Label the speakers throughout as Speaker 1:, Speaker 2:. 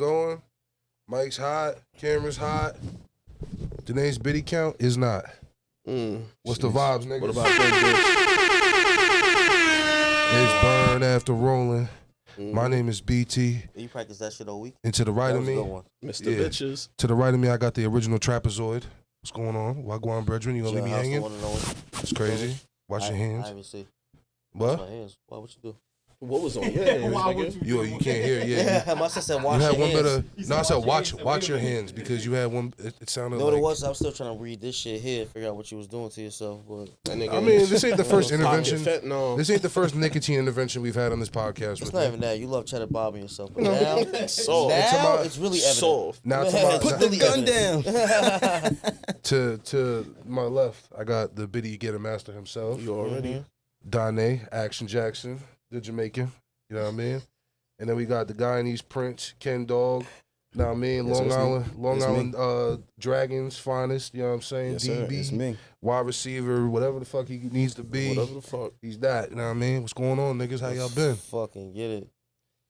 Speaker 1: going. Mic's hot. Camera's hot. Janae's biddy count is not. What's the vibes, nigga?
Speaker 2: What about that
Speaker 1: It's burn after rolling. My name is BT.
Speaker 3: You practice that shit all week?
Speaker 1: And to the right of me,
Speaker 2: Mr. Bitches.
Speaker 1: To the right of me, I got the original trapezoid. What's going on? Wagwan brethren, you gonna leave me hanging? It's crazy. Wash your hands.
Speaker 3: I haven't seen.
Speaker 1: What?
Speaker 3: Wash my hands. Why would you do?
Speaker 2: What was on your hands, nigga?
Speaker 1: You can't hear. Yeah.
Speaker 3: My sister said wash your hands.
Speaker 1: No, I said watch your hands because you had one. It sounded
Speaker 3: like.
Speaker 1: What
Speaker 3: it was? I was still trying to read this shit here, figure out what you was doing to yourself. But
Speaker 1: I mean, this ain't the first intervention. This ain't the first nicotine intervention we've had on this podcast.
Speaker 3: It's not even that. You love cheddar bobbing yourself. But now it's really evident.
Speaker 1: Now
Speaker 3: put the gun
Speaker 1: down. To my left, I got the Biddy Get a Master himself.
Speaker 2: You already.
Speaker 1: Donnie, Action Jackson, the Jamaican. You know what I mean? And then we got the Guyanese Prince, Ken Dog. You know what I mean? Long Island Dragons finest. You know what I'm saying?
Speaker 4: Yes,
Speaker 1: DB,
Speaker 4: it's me.
Speaker 1: Wide receiver, whatever the fuck he needs to be.
Speaker 2: Whatever the fuck.
Speaker 1: He's that. You know what I mean? What's going on, niggas? How y'all been?
Speaker 3: Fucking get it.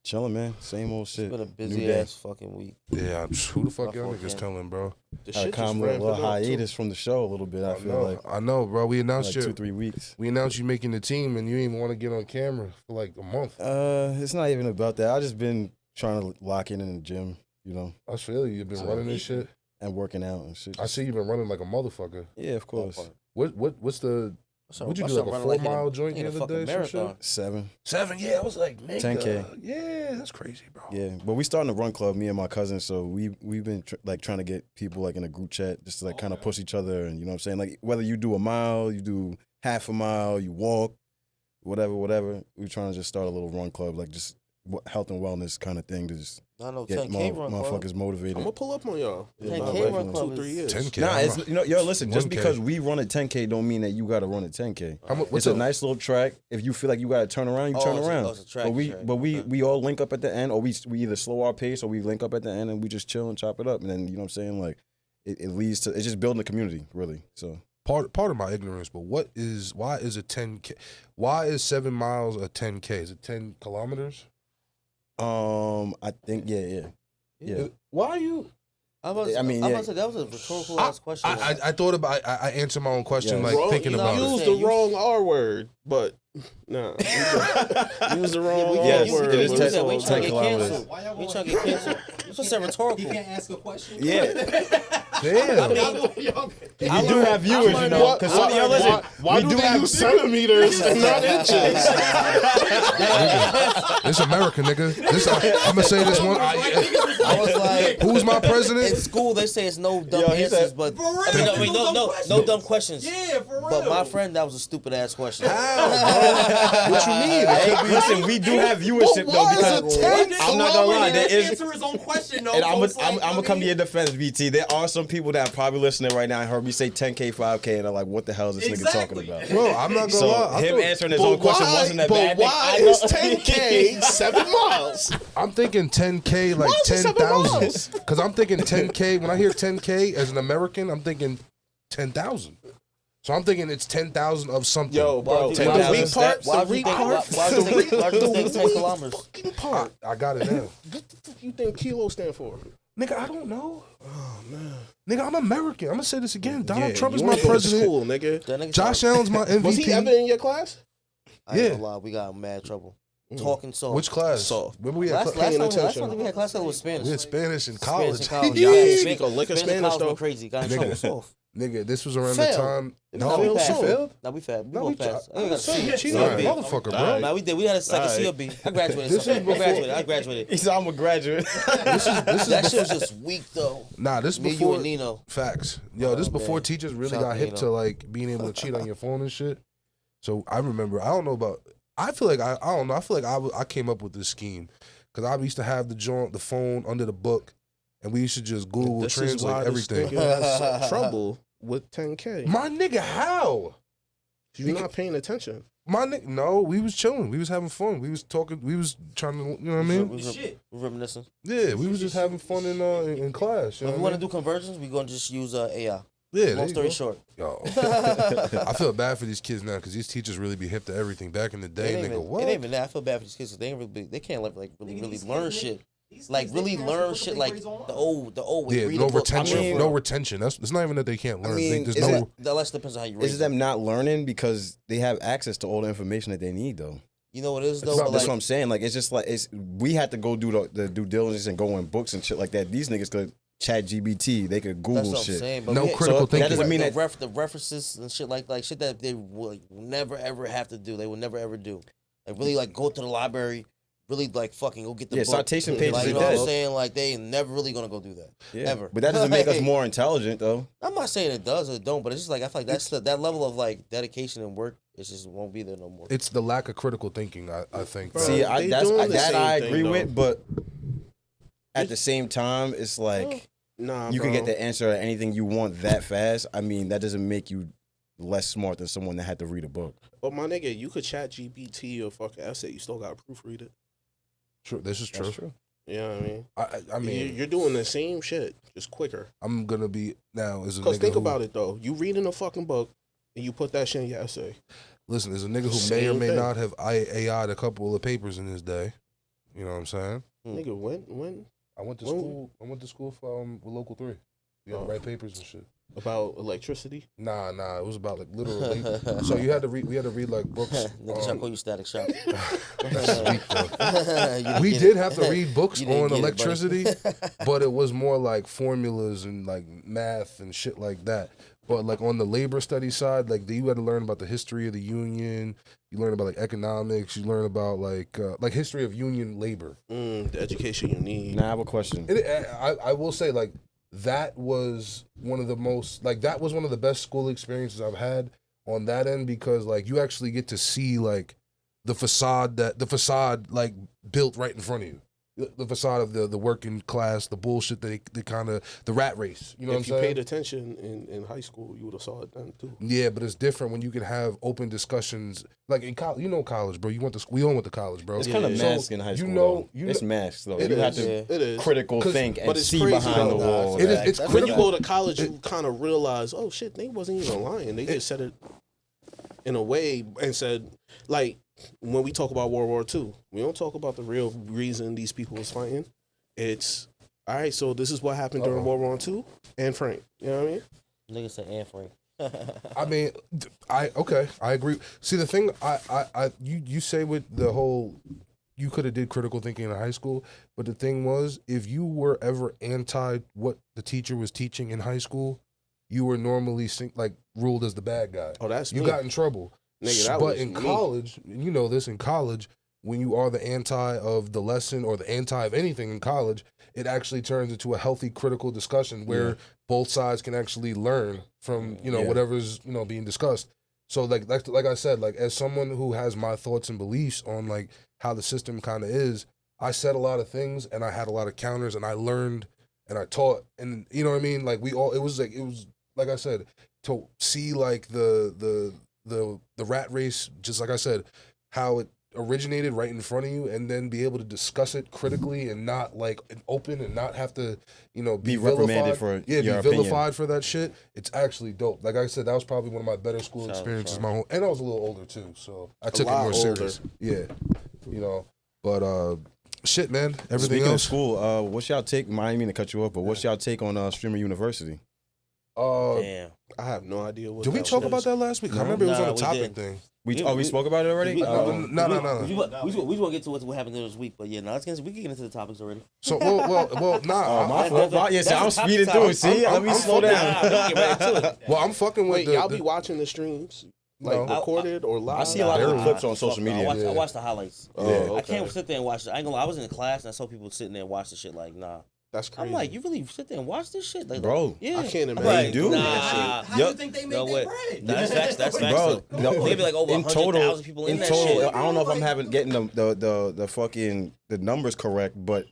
Speaker 4: Chilling, man. Same old shit.
Speaker 3: It's been a busy ass fucking week.
Speaker 1: Yeah, who the fuck y'all niggas telling, bro?
Speaker 4: I come with a little hiatus from the show a little bit. I feel like
Speaker 1: I know, bro. We announced
Speaker 4: like 2-3 weeks.
Speaker 1: We announced you making the team, and you didn't even want to get on camera for like a month.
Speaker 4: It's not even about that. I just been trying to lock in the gym. You know.
Speaker 1: I feel you've been running this shit
Speaker 4: and working out and shit.
Speaker 1: I see you've been running like a motherfucker.
Speaker 4: Yeah, of course.
Speaker 1: What's the? What'd you do, like a 4-mile joint the other day?
Speaker 4: Marathon. 7.
Speaker 1: Yeah, I was like,
Speaker 4: 10K.
Speaker 1: Yeah, that's crazy, bro.
Speaker 4: Yeah, but we starting a run club, me and my cousin. So we've been trying to get people like in a group chat, just to like kind of push each other, and you know what I'm saying. Like whether you do a mile, you do half a mile, you walk, whatever. We're trying to just start a little run club, like just health and wellness kind of thing to just get motherfuckers motivated.
Speaker 2: I'm gonna pull up on y'all.
Speaker 3: 10K run club
Speaker 2: 2-3 years.
Speaker 1: 10K.
Speaker 4: Nah, it's, listen. Just
Speaker 1: 1K.
Speaker 4: because we run a 10K don't mean that you got to run a 10K.
Speaker 1: It's
Speaker 4: a nice little track. If you feel like you got to turn around, you turn around.
Speaker 3: It's a track,
Speaker 4: but we all link up at the end, or we either slow our pace or we link up at the end and we just chill and chop it up. And then you know what I'm saying, like it leads to it's just building a community really. So
Speaker 1: part of my ignorance, but why is a 10K? Why is 7 miles a 10K? Is it 10 kilometers?
Speaker 4: I think yeah.
Speaker 1: Why are you?
Speaker 3: I mean, that was a rhetorical ass question.
Speaker 1: I thought about. I answered my own question, thinking about it.
Speaker 2: Use the wrong R word, but no. Use the wrong R word.
Speaker 3: We trying to get canceled. We trying to get canceled. It's just rhetorical.
Speaker 5: He can't ask a question.
Speaker 4: Yeah.
Speaker 1: Damn.
Speaker 4: You do have viewers, you know. Because
Speaker 2: why do they use centimeters and not inches?
Speaker 1: This America, nigga. I'm gonna say this one.
Speaker 3: I was like,
Speaker 1: who's my president?
Speaker 3: In school, they say it's no dumb answers, but no dumb questions.
Speaker 5: Yeah, for real.
Speaker 3: But my friend, that was a stupid ass question.
Speaker 1: What you mean?
Speaker 4: Listen, we do have viewership though. Because I'm not gonna lie, there is.
Speaker 5: Answer his own question though.
Speaker 4: And I'm gonna come to your defense, BT. There are some people that are probably listening right now and heard me say 10K, 5K, and they're like, "What the hell is this nigga talking about?"
Speaker 1: Bro, I'm not gonna lie.
Speaker 4: Him answering his own question wasn't that bad.
Speaker 2: But why is 10K 7 miles?
Speaker 1: I'm thinking 10K like 10,000. Because I'm thinking 10K. When I hear 10K as an American, I'm thinking 10,000. So I'm thinking it's 10,000 of something.
Speaker 2: Yo, bro, the weak part.
Speaker 3: Why do you think 10 kilometers?
Speaker 2: Part.
Speaker 1: I got it now.
Speaker 2: What the fuck you think kilo stand for?
Speaker 1: Nigga, I don't know.
Speaker 2: Oh man.
Speaker 1: Nigga, I'm American. I'm gonna say this again. Donald Trump is
Speaker 2: you
Speaker 1: my
Speaker 2: ain't go to
Speaker 1: president.
Speaker 2: School, nigga.
Speaker 1: Josh Allen's my MVP.
Speaker 2: Was he ever in your class?
Speaker 3: I ain't gonna lie, we got mad trouble. Talking soft.
Speaker 1: Which class?
Speaker 2: Soft.
Speaker 1: Remember we had
Speaker 3: Last time we had class that was Spanish.
Speaker 1: We had Spanish in college.
Speaker 2: Speak a lick of Spanish though.
Speaker 3: Crazy. Got in trouble soft.
Speaker 1: Nigga, this was around the time.
Speaker 3: No, we failed. No, we failed.
Speaker 1: No, we
Speaker 3: passed.
Speaker 1: Motherfucker, bro.
Speaker 3: No, we did. We had a second CLB. I graduated. I graduated.
Speaker 4: He said I'm a graduate.
Speaker 3: That shit was just weak though.
Speaker 1: Nah, this
Speaker 3: Me,
Speaker 1: before
Speaker 3: you, and Nino.
Speaker 1: Facts. Yo, this before teachers really got hip to like being able to cheat on your phone and shit. So I remember. I don't know about. I feel like I don't know. I feel like I came up with this scheme because I used to have the phone under the book, and we used to just Google translate everything.
Speaker 2: Has trouble with 10K.
Speaker 1: My nigga, how?
Speaker 2: You're not paying attention.
Speaker 1: My nigga, no, we was chilling. We was having fun. We was talking. We was trying to, you know what I mean?
Speaker 3: We reminiscing.
Speaker 1: Yeah, we was just having fun in class. You know
Speaker 3: if we want to do conversions, we gonna just use AI.
Speaker 1: Yeah.
Speaker 3: Long story short.
Speaker 1: Yo, I feel bad for these kids now because these teachers really be hip to everything. Back in the day, nigga, what?
Speaker 3: It ain't even that. I feel bad for these kids. They can't really learn shit. like really learn shit like the old way.
Speaker 1: Yeah, no retention. No retention. It's not even that they can't learn.
Speaker 3: That less depends on how you raise
Speaker 4: Is them not learning because they have access to all the information that they need though?
Speaker 3: You know what it is though?
Speaker 4: That's what I'm saying. Like it's just like we had to go do the due diligence and go in books and shit like that. These niggas could chat GBT, they could Google shit.
Speaker 3: Saying,
Speaker 1: no critical thinking.
Speaker 4: That doesn't mean that
Speaker 3: the references and shit like shit that they will never ever have to do. They will never ever do. Like really like go to the library, really like fucking go get the book.
Speaker 4: citation pages.
Speaker 3: Like,
Speaker 4: you
Speaker 3: know what I'm saying? Like they ain't never really gonna go do that. Ever.
Speaker 4: But that doesn't make us more intelligent though.
Speaker 3: I'm not saying it does or it don't, but it's just like I feel like that's that level of like dedication and work. It just won't be there no more.
Speaker 1: It's the lack of critical thinking. I think.
Speaker 4: Bro, see, that I agree with, but at the same time, it's like you can get the answer to anything you want that fast. I mean, that doesn't make you less smart than someone that had to read a book.
Speaker 2: But my nigga, you could chat GPT or fucking essay. You still got to proofread it.
Speaker 1: True. This is true.
Speaker 4: That's true.
Speaker 2: Yeah, I mean,
Speaker 1: I mean,
Speaker 2: you're doing the same shit, just quicker.
Speaker 1: I'm gonna be now.
Speaker 2: Because think about it though, you reading a fucking book and you put that shit in your essay.
Speaker 1: Listen, there's a nigga who may or may not have AI'd a couple of papers in his day. You know what I'm saying?
Speaker 2: Nigga, when?
Speaker 1: I went to school. I went to school for with Local 3. You know, write papers and shit.
Speaker 2: About electricity?
Speaker 1: Nah. It was about like literally. So you had to read. We had to read like books.
Speaker 3: Nigga, shall call you Static Shock.
Speaker 1: We did have to read books on electricity, but it was more like formulas and like math and shit like that. But like on the labor study side, like you had to learn about the history of the union. You learn about like economics. You learn about like history of union labor.
Speaker 2: The education you need.
Speaker 4: Now I have a question.
Speaker 1: I will say like that was one of the most that was one of the best school experiences I've had on that end because like you actually get to see like the facade like built right in front of you. The facade of the working class, the bullshit that they kind of the rat race. You know what I'm saying?
Speaker 2: If you paid attention in high school, you would have saw it then too.
Speaker 1: Yeah, but it's different when you can have open discussions. Like in college, college, bro. You went to we all went to college, bro.
Speaker 4: It's kind of masked in high school. It's masked though. You have to critical think and see behind the wall.
Speaker 1: It's critical.
Speaker 2: When you go to college, you kind of realize, oh shit, they wasn't even lying. They just said it in a way and said like. When we talk about World War II, we don't talk about the real reason these people was fighting. It's, all right, so this is what happened during World War II, Anne Frank. You know what I mean?
Speaker 3: Nigga said Anne Frank.
Speaker 1: I mean, I agree. See, the thing, you say with the whole, you could have did critical thinking in high school, but the thing was, if you were ever anti what the teacher was teaching in high school, you were normally ruled as the bad guy.
Speaker 2: Oh, that's
Speaker 1: you got in trouble.
Speaker 2: Nigga,
Speaker 1: but in college, you know this, in college, when you are the anti of the lesson or the anti of anything in college, it actually turns into a healthy critical discussion where both sides can actually learn from, whatever's, being discussed. So like I said, like as someone who has my thoughts and beliefs on like how the system kind of is, I said a lot of things and I had a lot of counters and I learned and I taught and you know what I mean? Like it was like I said, to see like the rat race, just like I said, how it originated right in front of you, and then be able to discuss it critically and not like open and not have to, be
Speaker 4: reprimanded for
Speaker 1: be vilified for that shit. It's actually dope. Like I said, that was probably one of my better school experiences. And I was a little older too, so I took it more serious. Yeah, but shit, man. Everything
Speaker 4: Speaking
Speaker 1: else.
Speaker 4: of school, what's y'all take? I didn't mean to cut you off, but what's y'all take on Streamer University?
Speaker 3: Damn.
Speaker 2: I have no idea what.
Speaker 1: Did we talk about that last week? I remember it was on a topic thing.
Speaker 4: We spoke about it already.
Speaker 3: No.
Speaker 1: We
Speaker 3: just want to get to what happened this week, but yeah, no, we can get into the topics already.
Speaker 1: So nah.
Speaker 4: My fault. Yes, I'm speeding through it. See, let me slow down.
Speaker 1: Well, I'm fucking with.
Speaker 2: Y'all be watching the streams. Recorded or live?
Speaker 4: I see a lot of the clips on social media.
Speaker 3: I watch the highlights.
Speaker 2: Okay.
Speaker 3: I can't sit there and watch it. I ain't gonna lie, I was in class and I saw people sitting there and watch the shit like, nah.
Speaker 2: That's crazy.
Speaker 3: I'm like, you really sit there and watch this shit? Like,
Speaker 4: bro,
Speaker 3: yeah.
Speaker 2: I can't imagine.
Speaker 3: Like,
Speaker 4: do
Speaker 5: How do you think they make their bread?
Speaker 3: That's facts. That's facts.
Speaker 4: Bro,
Speaker 3: maybe like over 100,000 people in that shit.
Speaker 4: I don't know if I'm getting the fucking the numbers correct, but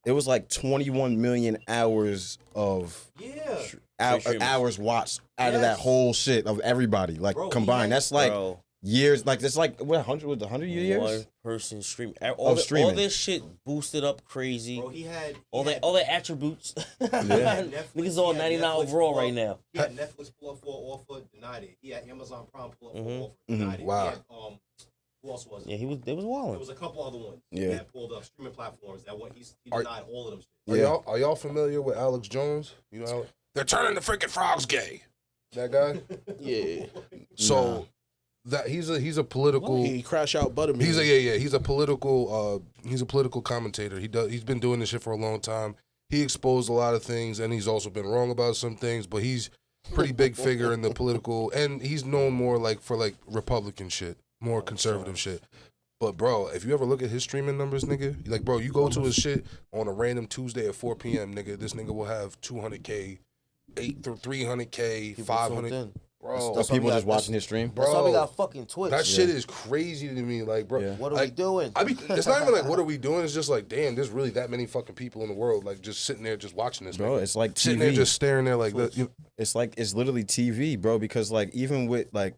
Speaker 4: it was like 21 million hours of hours watched out of that whole shit of everybody combined. That's like years. Like it's like what 100 years.
Speaker 3: One person stream. All this shit boosted up crazy.
Speaker 5: Bro, he had
Speaker 3: all the attributes. Niggas on 99 overall right now.
Speaker 5: He had Netflix pull up for an offer, denied it. He had Amazon Prime pull up for an offer, denied it.
Speaker 1: Wow.
Speaker 5: He had, Who else was it?
Speaker 3: Yeah, he was. They was walling.
Speaker 5: There was a couple other ones.
Speaker 4: Yeah.
Speaker 5: That pulled up streaming platforms that he denied all of them.
Speaker 1: Are y'all familiar with Alex Jones? You know, Alex? They're turning the freaking frogs gay. That guy.
Speaker 2: Yeah.
Speaker 1: So that he's a political.
Speaker 2: He crash out Butterman.
Speaker 1: He's a political commentator. He's been doing this shit for a long time. He exposed a lot of things, and he's also been wrong about some things. But he's pretty big figure in the political, and he's known more for Republican shit, more conservative shit. But bro, if you ever look at his streaming numbers, nigga, like bro, you go to his shit on a random Tuesday at 4 p.m., nigga, this nigga will have 200K, 300K, 500. Bro,
Speaker 4: That's people just watching his stream.
Speaker 3: That's why we
Speaker 1: Bro,
Speaker 3: got fucking Twitch.
Speaker 1: that shit is crazy to me, like, bro.
Speaker 4: Yeah.
Speaker 3: What are we doing?
Speaker 1: It's not even like, what are we doing? It's just like, damn, there's really that many fucking people in the world, like, just sitting there, just watching this.
Speaker 4: Bro,
Speaker 1: nigga.
Speaker 4: it's like
Speaker 1: Sitting there,
Speaker 4: TV.
Speaker 1: just staring there, like that.
Speaker 4: It's literally TV, bro. Because like even with I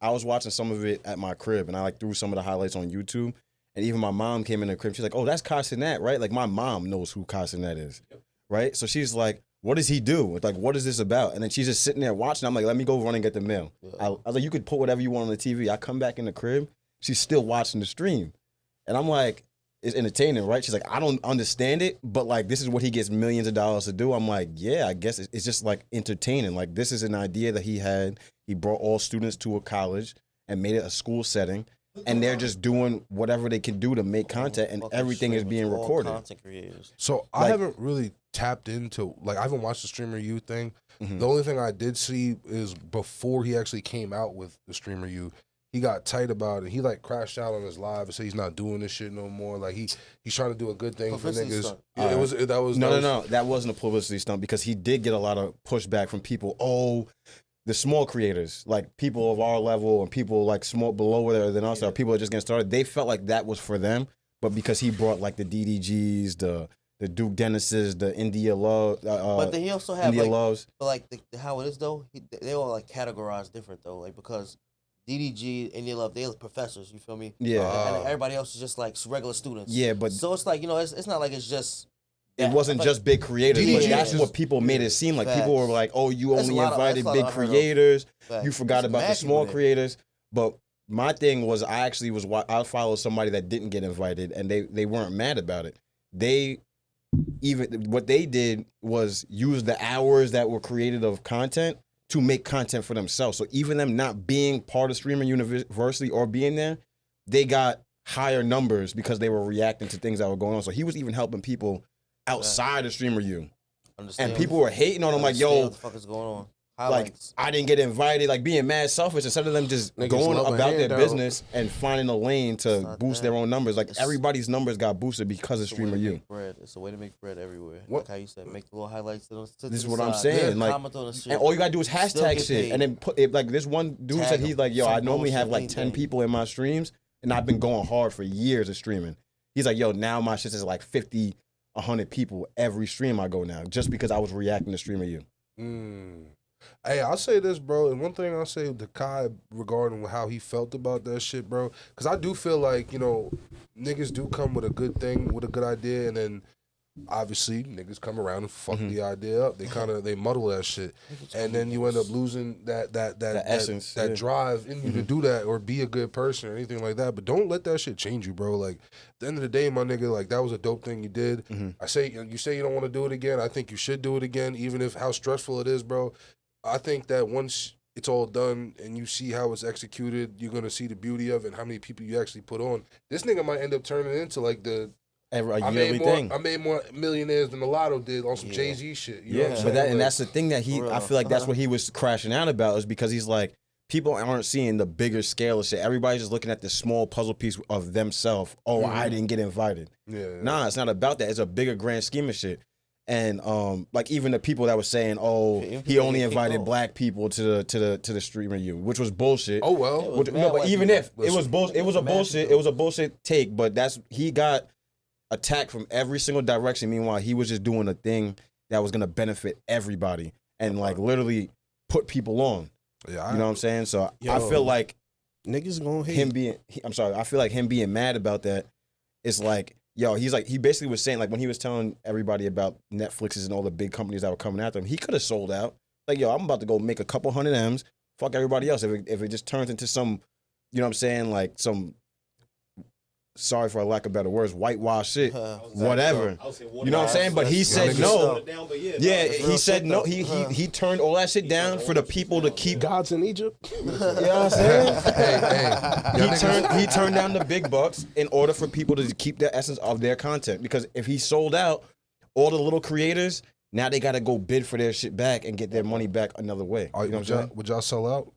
Speaker 4: was watching some of it at my crib, and I threw some of the highlights on YouTube, and even my mom came in the crib. She's like, "Oh, that's Castanet, right?" Like my mom knows who Castanet is, right? So she's like, "What does he do? Like, what is this about?" And then she's just sitting there watching. I'm like, "Let me go run and get the mail." I was like, "You could put whatever you want on the TV." I come back in the crib, she's still watching the stream, and I'm like, "It's entertaining, right?" She's like, "I don't understand it, but like this is what he gets millions of dollars to do." I'm like, "Yeah, I guess it's just like entertaining. Like this is an idea that he had. He brought all students to a college and made it a school setting." And they're just doing whatever they can do to make content, and everything is being recorded.
Speaker 3: Content creators.
Speaker 1: So I haven't really tapped into, like, I haven't watched the Streamer U thing.
Speaker 4: Mhm.
Speaker 1: The only thing I did see is before he actually came out with the Streamer U, he got tight about it. He like crashed out on his live and said he's not doing this shit no more. Like he's trying to do a good thing for
Speaker 3: Publicity
Speaker 1: niggas.
Speaker 3: stunt.
Speaker 1: Yeah,
Speaker 4: That wasn't a publicity stunt because he did get a lot of pushback from people. Oh, the small creators, like people of our level and people like small below than us, or people that are just getting started, they felt like that was for them. But because he brought like the DDGs, the Duke Dennis's, the India Love,
Speaker 3: But then he also had
Speaker 4: India
Speaker 3: like,
Speaker 4: Loves.
Speaker 3: but like how it is though, they all like categorized different though, like because DDG, India Love, they're professors. You feel me?
Speaker 4: Yeah.
Speaker 3: And everybody else is just like regular students.
Speaker 4: Yeah, but
Speaker 3: so it's like it's not like it's just.
Speaker 4: it wasn't
Speaker 3: like,
Speaker 4: just big creators,
Speaker 1: DDG
Speaker 4: but that's
Speaker 1: is-
Speaker 4: what people made it seem like. People were like, "Oh, you
Speaker 3: That's
Speaker 4: only
Speaker 3: a lot of-
Speaker 4: invited
Speaker 3: that's a
Speaker 4: big
Speaker 3: lot of unheard of.
Speaker 4: creators.
Speaker 3: Facts.
Speaker 4: You forgot
Speaker 3: There's
Speaker 4: about the
Speaker 3: mad
Speaker 4: small
Speaker 3: people there.
Speaker 4: creators." But my thing was, I followed somebody that didn't get invited, and they weren't mad about it. What they did was use the hours that were created of content to make content for themselves. So even them not being part of Streamer University or being there, they got higher numbers because they were reacting to things that were going on. So he was even helping people outside of Streamer U. And people were hating on him like, "Yo,
Speaker 3: what the fuck is going on?"
Speaker 4: like
Speaker 3: Highlights.
Speaker 4: I didn't get invited," like being mad selfish instead of them just
Speaker 2: Niggas
Speaker 4: going
Speaker 2: love a
Speaker 4: about their
Speaker 2: handout.
Speaker 4: business and finding a lane
Speaker 3: It's
Speaker 4: to
Speaker 3: not
Speaker 4: boost
Speaker 3: that.
Speaker 4: their own numbers. Like
Speaker 3: It's-
Speaker 4: everybody's numbers got boosted because of
Speaker 3: It's a way
Speaker 4: Streamer
Speaker 3: to
Speaker 4: U.
Speaker 3: make bread. It's a way to make bread everywhere.
Speaker 1: What-
Speaker 3: Like how you said, make the little highlights. To
Speaker 4: This
Speaker 3: the
Speaker 4: is what I'm
Speaker 3: side.
Speaker 4: saying. Like,
Speaker 3: Comment on the shit.
Speaker 4: and all you gotta do is
Speaker 3: Still
Speaker 4: hashtag
Speaker 3: get
Speaker 4: shit,
Speaker 3: paid.
Speaker 4: and then put it. Like this one dude
Speaker 3: Tag
Speaker 4: said,
Speaker 3: him.
Speaker 4: he's like, "Yo,
Speaker 3: Some
Speaker 4: I normally have
Speaker 3: bullshit,
Speaker 4: like 10
Speaker 3: anything.
Speaker 4: people in my streams, and I've been going hard for years of streaming." He's like, "Yo, now my shit is like 50, 100 people every stream I go now, just because I was reacting to Streamer U."
Speaker 1: Hey, I'll say this, bro, and one thing I'll say to Kai regarding how he felt about that shit, bro, because I do feel like, you know, niggas do come with a good thing, with a good idea, and then obviously niggas come around and fuck the idea up. They muddle that shit, and then you end up losing that
Speaker 4: essence,
Speaker 1: that
Speaker 4: yeah.
Speaker 1: drive in you to do that or be a good person or anything like that. But don't let that shit change you, bro. Like at the end of the day, my nigga, like that was a dope thing you did. You say you don't want to do it again. I think you should do it again, even if how stressful it is, bro. I think that once it's all done and you see how it's executed, you're gonna see the beauty of it and how many people you actually put on. This nigga might end up turning into like a
Speaker 4: yearly thing.
Speaker 1: I made more millionaires than the Lotto did on some Jay-Z shit. You know what I'm
Speaker 4: But
Speaker 1: saying?
Speaker 4: that's the thing that I feel like that's what he was crashing out about, is because he's like, people aren't seeing the bigger scale of shit. Everybody's just looking at this small puzzle piece of themselves. Oh, I didn't get invited. Nah, it's not about that. It's a bigger grand scheme of shit. And like even the people that were saying, "Oh, he only invited black people to the Streamer U," which was bullshit.
Speaker 1: Oh well.
Speaker 4: But even if it was bullshit, it was a bullshit. It was a bullshit take. But he got attacked from every single direction. Meanwhile, he was just doing a thing that was gonna benefit everybody and like literally put people on.
Speaker 1: Yeah,
Speaker 4: you know what I'm saying? So
Speaker 2: Yo,
Speaker 4: I feel like
Speaker 2: niggas gonna hate
Speaker 4: him being. I feel like him being mad about that is like. Yo, he basically was saying, like, when he was telling everybody about Netflix's and all the big companies that were coming after him, he could have sold out. Like, yo, I'm about to go make a couple hundred M's, fuck everybody else. If it just turns into some, you know what I'm saying, like some sorry for a lack of better words, whitewash shit, whatever.
Speaker 5: I would say
Speaker 4: You know what I'm saying? But he said no. Yeah, he said no. He turned all that shit down for the people to keep.
Speaker 2: Gods in Egypt.
Speaker 4: You know what I'm saying? He turned down the big bucks in order for people to keep the essence of their content. Because if he sold out, all the little creators, now they got to go bid for their shit back and get their money back another way. You know what I'm saying?
Speaker 1: Would y'all sell out?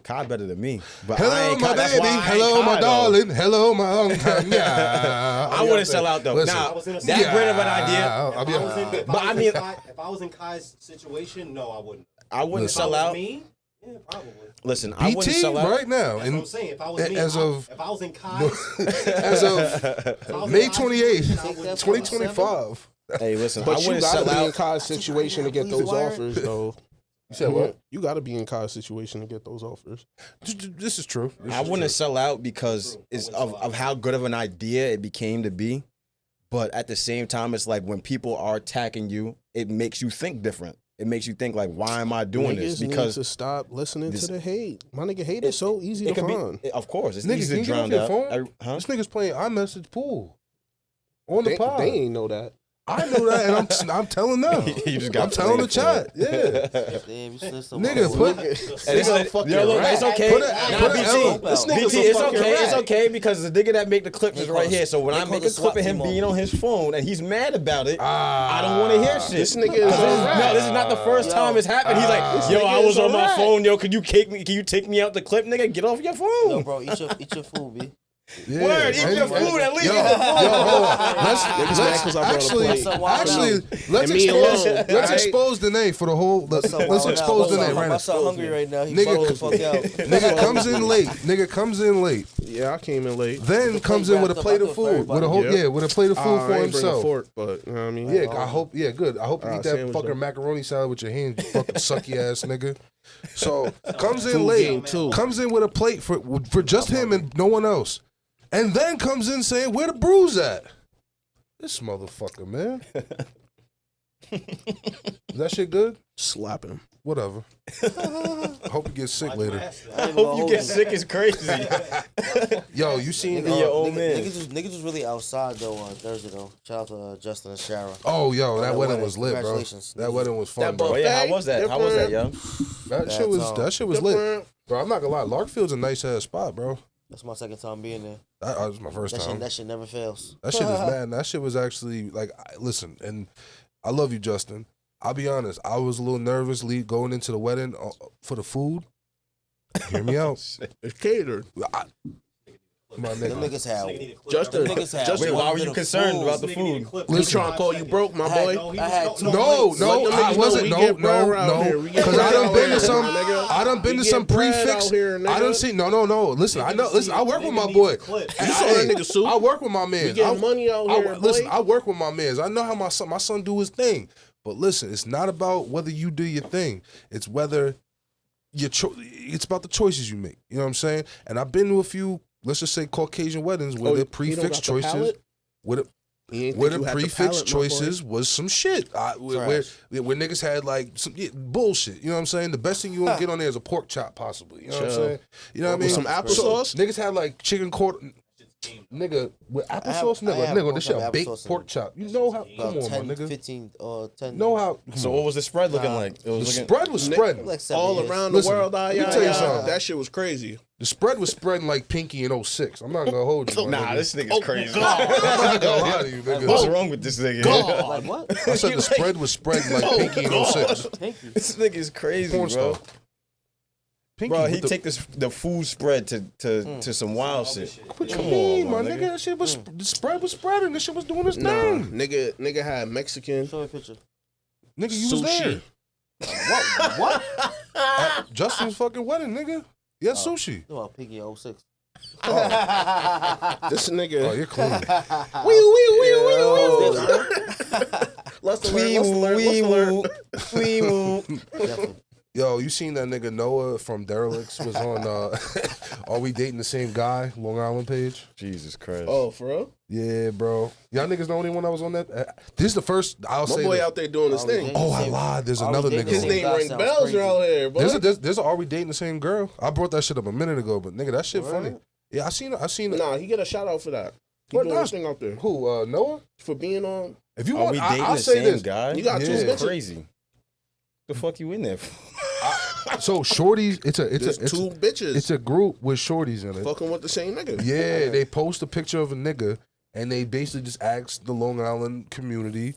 Speaker 4: Kai better than me. But
Speaker 1: Hello,
Speaker 4: I ain't
Speaker 1: my
Speaker 4: Kai,
Speaker 1: baby. Hello, my darling. Hello, my
Speaker 4: I wouldn't sell out though.
Speaker 1: Listen,
Speaker 4: Now, that great of an idea.
Speaker 5: But I mean, if I was in Kai's situation, no, I wouldn't.
Speaker 4: I wouldn't
Speaker 5: If I
Speaker 4: sell
Speaker 5: was
Speaker 4: out.
Speaker 5: me, yeah, probably.
Speaker 4: Listen, I wouldn't
Speaker 1: PT
Speaker 4: sell out.
Speaker 1: right now.
Speaker 5: That's what I'm saying. If I was me, if I was in Kai's,
Speaker 1: As of May 28th, 2025.
Speaker 4: Hey, listen, I
Speaker 2: But you
Speaker 4: wouldn't
Speaker 2: gotta
Speaker 4: sell
Speaker 2: be in
Speaker 4: out.
Speaker 2: Kai's situation to get those offers, though.
Speaker 1: You said what?
Speaker 2: You got to be in Kai's situation to get those offers.
Speaker 1: This is true.
Speaker 4: I wouldn't sell out because of how good of an idea it became to be. But at the same time, it's like when people are attacking you, it makes you think different. It makes you think like, why am I doing this?
Speaker 2: Niggas
Speaker 4: Because
Speaker 2: need to stop listening to the hate. My nigga, hate is so easy to
Speaker 4: it can
Speaker 2: find.
Speaker 4: be, of course, it's
Speaker 1: Nigga,
Speaker 4: easy to
Speaker 1: can you
Speaker 4: drown
Speaker 1: get off your
Speaker 4: out.
Speaker 1: phone?
Speaker 4: Huh?
Speaker 1: This nigga's playing iMessage pool on the pod.
Speaker 2: They ain't know that.
Speaker 1: I know that, and I'm telling them.
Speaker 4: You just got
Speaker 1: I'm telling the chat. Yeah,
Speaker 3: Damn, you said so
Speaker 1: nigga,
Speaker 3: much.
Speaker 1: put.
Speaker 4: It's okay.
Speaker 1: Put it
Speaker 3: L.
Speaker 2: This nigga's
Speaker 4: BT,
Speaker 2: a
Speaker 4: it's
Speaker 2: fucking
Speaker 4: okay. It's
Speaker 2: rat.
Speaker 4: okay because the nigga that make the clips is right here. So when
Speaker 3: they
Speaker 4: I
Speaker 3: call
Speaker 4: make
Speaker 3: the
Speaker 4: a clip of
Speaker 3: SWAT
Speaker 4: him
Speaker 3: team
Speaker 4: being
Speaker 3: on.
Speaker 4: on his phone and he's mad about it, I don't want to hear shit.
Speaker 2: This nigga is a rat.
Speaker 4: No, this is not the first time it's happened. He's like, yo, I was on my phone. Yo, can you take me out the clip, nigga? Get off your phone.
Speaker 3: Yo, bro, eat your food, B.
Speaker 1: Yeah.
Speaker 4: Word, eat your food at least.
Speaker 1: Yo,
Speaker 4: Eat your food.
Speaker 1: hold on. Let's expose the name for the whole. Let's expose the name right
Speaker 3: My
Speaker 1: now.
Speaker 3: son hungry right now. He
Speaker 1: Nigga,
Speaker 3: bugged the fuck out.
Speaker 1: Nigga comes in late.
Speaker 2: Yeah, I came in late.
Speaker 1: Then comes in with a plate of food. With a whole with a plate of food for
Speaker 2: I ain't bring a
Speaker 1: himself.
Speaker 2: fork, but you know what I mean.
Speaker 1: Yeah, I hope. Yeah, good. I hope you eat that
Speaker 2: sandwich
Speaker 1: fucking
Speaker 2: though.
Speaker 1: macaroni salad with your hands, you fucking sucky ass nigga. So comes in
Speaker 2: Food
Speaker 1: late.
Speaker 2: game too.
Speaker 1: Comes in with a plate for just him and no one else, and then comes in saying, "Where the bruise at?" This motherfucker, man. Is that shit good?
Speaker 2: Slap him.
Speaker 1: Whatever. I hope you get sick later.
Speaker 4: I hope you get sick is crazy.
Speaker 1: Yo, you seen
Speaker 4: Nigga, your old man.
Speaker 3: Niggas was really outside though on Thursday though. Shout out to Justin and Shara.
Speaker 1: Oh, yo, that
Speaker 3: that
Speaker 1: wedding
Speaker 3: wedding.
Speaker 1: was lit, bro.
Speaker 3: Congratulations.
Speaker 1: That wedding was fun,
Speaker 2: That
Speaker 1: bro.
Speaker 4: Oh yeah, how was that? How was that, yo?
Speaker 1: That shit was lit, bro. I'm not gonna lie, Larkfield's a nice ass spot, bro.
Speaker 3: That's my second time being there.
Speaker 1: That was my first time.
Speaker 3: That shit never fails.
Speaker 1: That shit is mad. That shit was actually like, listen, and I love you, Justin. I'll be honest. I was a little nervous going into the wedding for the food. Hear me out.
Speaker 2: It's catered.
Speaker 1: My
Speaker 3: Them
Speaker 1: nigga.
Speaker 3: niggas had.
Speaker 2: Justin,
Speaker 3: Them niggas had.
Speaker 2: Justin,
Speaker 4: Wait,
Speaker 3: one
Speaker 4: why were you
Speaker 3: little
Speaker 4: concerned
Speaker 3: food.
Speaker 4: about the food?
Speaker 2: We trying to call you broke, my boy.
Speaker 3: I had two
Speaker 1: No,
Speaker 3: plates.
Speaker 1: no,
Speaker 2: Let them
Speaker 1: I
Speaker 2: niggas
Speaker 1: wasn't.
Speaker 2: know we
Speaker 1: No,
Speaker 2: get bread
Speaker 1: no,
Speaker 2: out here.
Speaker 1: no.
Speaker 2: We get
Speaker 1: Because I
Speaker 2: bread
Speaker 1: done
Speaker 2: out
Speaker 1: been
Speaker 2: here,
Speaker 1: to some.
Speaker 2: nigga.
Speaker 1: I done been
Speaker 2: We
Speaker 1: to
Speaker 2: get
Speaker 1: some
Speaker 2: bread
Speaker 1: prefix.
Speaker 2: out here, nigga.
Speaker 1: I done see. No. Listen, I know. Listen, I work with my
Speaker 5: Nigga
Speaker 1: boy.
Speaker 5: needs a clip.
Speaker 2: You saw that nigga suit?
Speaker 1: I work with my man.
Speaker 2: We getting money out here,
Speaker 1: Listen,
Speaker 2: boy.
Speaker 1: I work with my mans. I know how my son do his thing. But listen, it's not about whether you do your thing. It's whether it's about the choices you make. You know what I'm saying? And I've been to a few, let's just say, Caucasian weddings where the prefix choices, where the prefix choices was some shit. Where niggas had like some bullshit. You know what I'm saying? The best thing you gonna get on there is a pork chop, possibly. You know what I'm saying? You know what I mean?
Speaker 2: With some applesauce?
Speaker 1: Niggas had like chicken quarter. Nigga, with applesauce, nigga, this shit a baked pork chop. You know how? Come on,
Speaker 3: 10,
Speaker 1: my nigga.
Speaker 3: 15, 10.
Speaker 1: Know how?
Speaker 4: So what was the spread looking like? It
Speaker 1: The
Speaker 4: was looking.
Speaker 1: spread was spreading.
Speaker 3: Like 7
Speaker 2: All
Speaker 3: years.
Speaker 2: around
Speaker 1: Listen,
Speaker 2: the world,
Speaker 1: let me tell you something.
Speaker 2: that shit was crazy.
Speaker 1: The spread was spreading like Pinky in 06. I'm not gonna hold you. my
Speaker 4: Nah,
Speaker 1: nigga.
Speaker 4: this nigga's crazy.
Speaker 1: I'm not gonna lie to you, nigga.
Speaker 4: What's wrong with this nigga?
Speaker 3: Like what?
Speaker 1: I said the spread was spreading like Pinky in 06.
Speaker 3: Thank you.
Speaker 4: This nigga's crazy,
Speaker 1: Porn
Speaker 4: bro.
Speaker 1: star. Pinky
Speaker 4: Bro,
Speaker 1: with
Speaker 4: he take the food spread to some wild shit.
Speaker 1: What you
Speaker 4: Come
Speaker 1: mean,
Speaker 4: on,
Speaker 1: my
Speaker 4: my
Speaker 1: nigga? That shit was the spread was spreading. This shit was doing its
Speaker 2: Nah,
Speaker 1: thing.
Speaker 2: nigga had Mexican
Speaker 3: Show me a picture.
Speaker 1: Nigga, you was there.
Speaker 2: sushi.
Speaker 3: What?
Speaker 1: At Justin's fucking wedding, nigga. Yeah, sushi.
Speaker 3: No, Piggy 06.
Speaker 2: This
Speaker 1: Oh,
Speaker 2: nigga.
Speaker 1: you're clean.
Speaker 2: Let's alert.
Speaker 3: Definitely.
Speaker 1: Yo, you seen that nigga Noah from Derelicts was on Are We Dating the Same Guy? Long Island page.
Speaker 4: Jesus Christ.
Speaker 2: Oh, for real?
Speaker 1: Yeah, bro. Y'all niggas the only one that was on that? This is the first, I'll
Speaker 2: My
Speaker 1: say
Speaker 2: boy
Speaker 1: this.
Speaker 2: out there doing his thing.
Speaker 1: Oh, I lied. There's another nigga.
Speaker 2: His
Speaker 1: on
Speaker 2: name
Speaker 1: it.
Speaker 2: rings
Speaker 3: sounds
Speaker 2: bells
Speaker 3: crazy.
Speaker 2: out here, boy.
Speaker 1: There's a Are We Dating the Same Girl? I brought that shit up a minute ago, but nigga, that shit funny. Yeah, I seen it.
Speaker 2: Nah, he get a shout out for that. He
Speaker 1: What,
Speaker 2: doing
Speaker 1: nah.
Speaker 2: his thing out there
Speaker 1: Who? Noah?
Speaker 2: for being on.
Speaker 1: If you
Speaker 4: Are
Speaker 1: want,
Speaker 4: we dating
Speaker 1: I'll
Speaker 4: the
Speaker 1: say
Speaker 4: same
Speaker 1: this.
Speaker 4: guy?
Speaker 2: You got two
Speaker 1: Yeah.
Speaker 2: bitches.
Speaker 4: Crazy. The fuck you in there for?
Speaker 1: So shorties, it's
Speaker 2: There's two bitches
Speaker 1: It's a group with shorties in it.
Speaker 2: fucking with the same nigga.
Speaker 1: Yeah, they post a picture of a nigga and they basically just ask the Long Island community,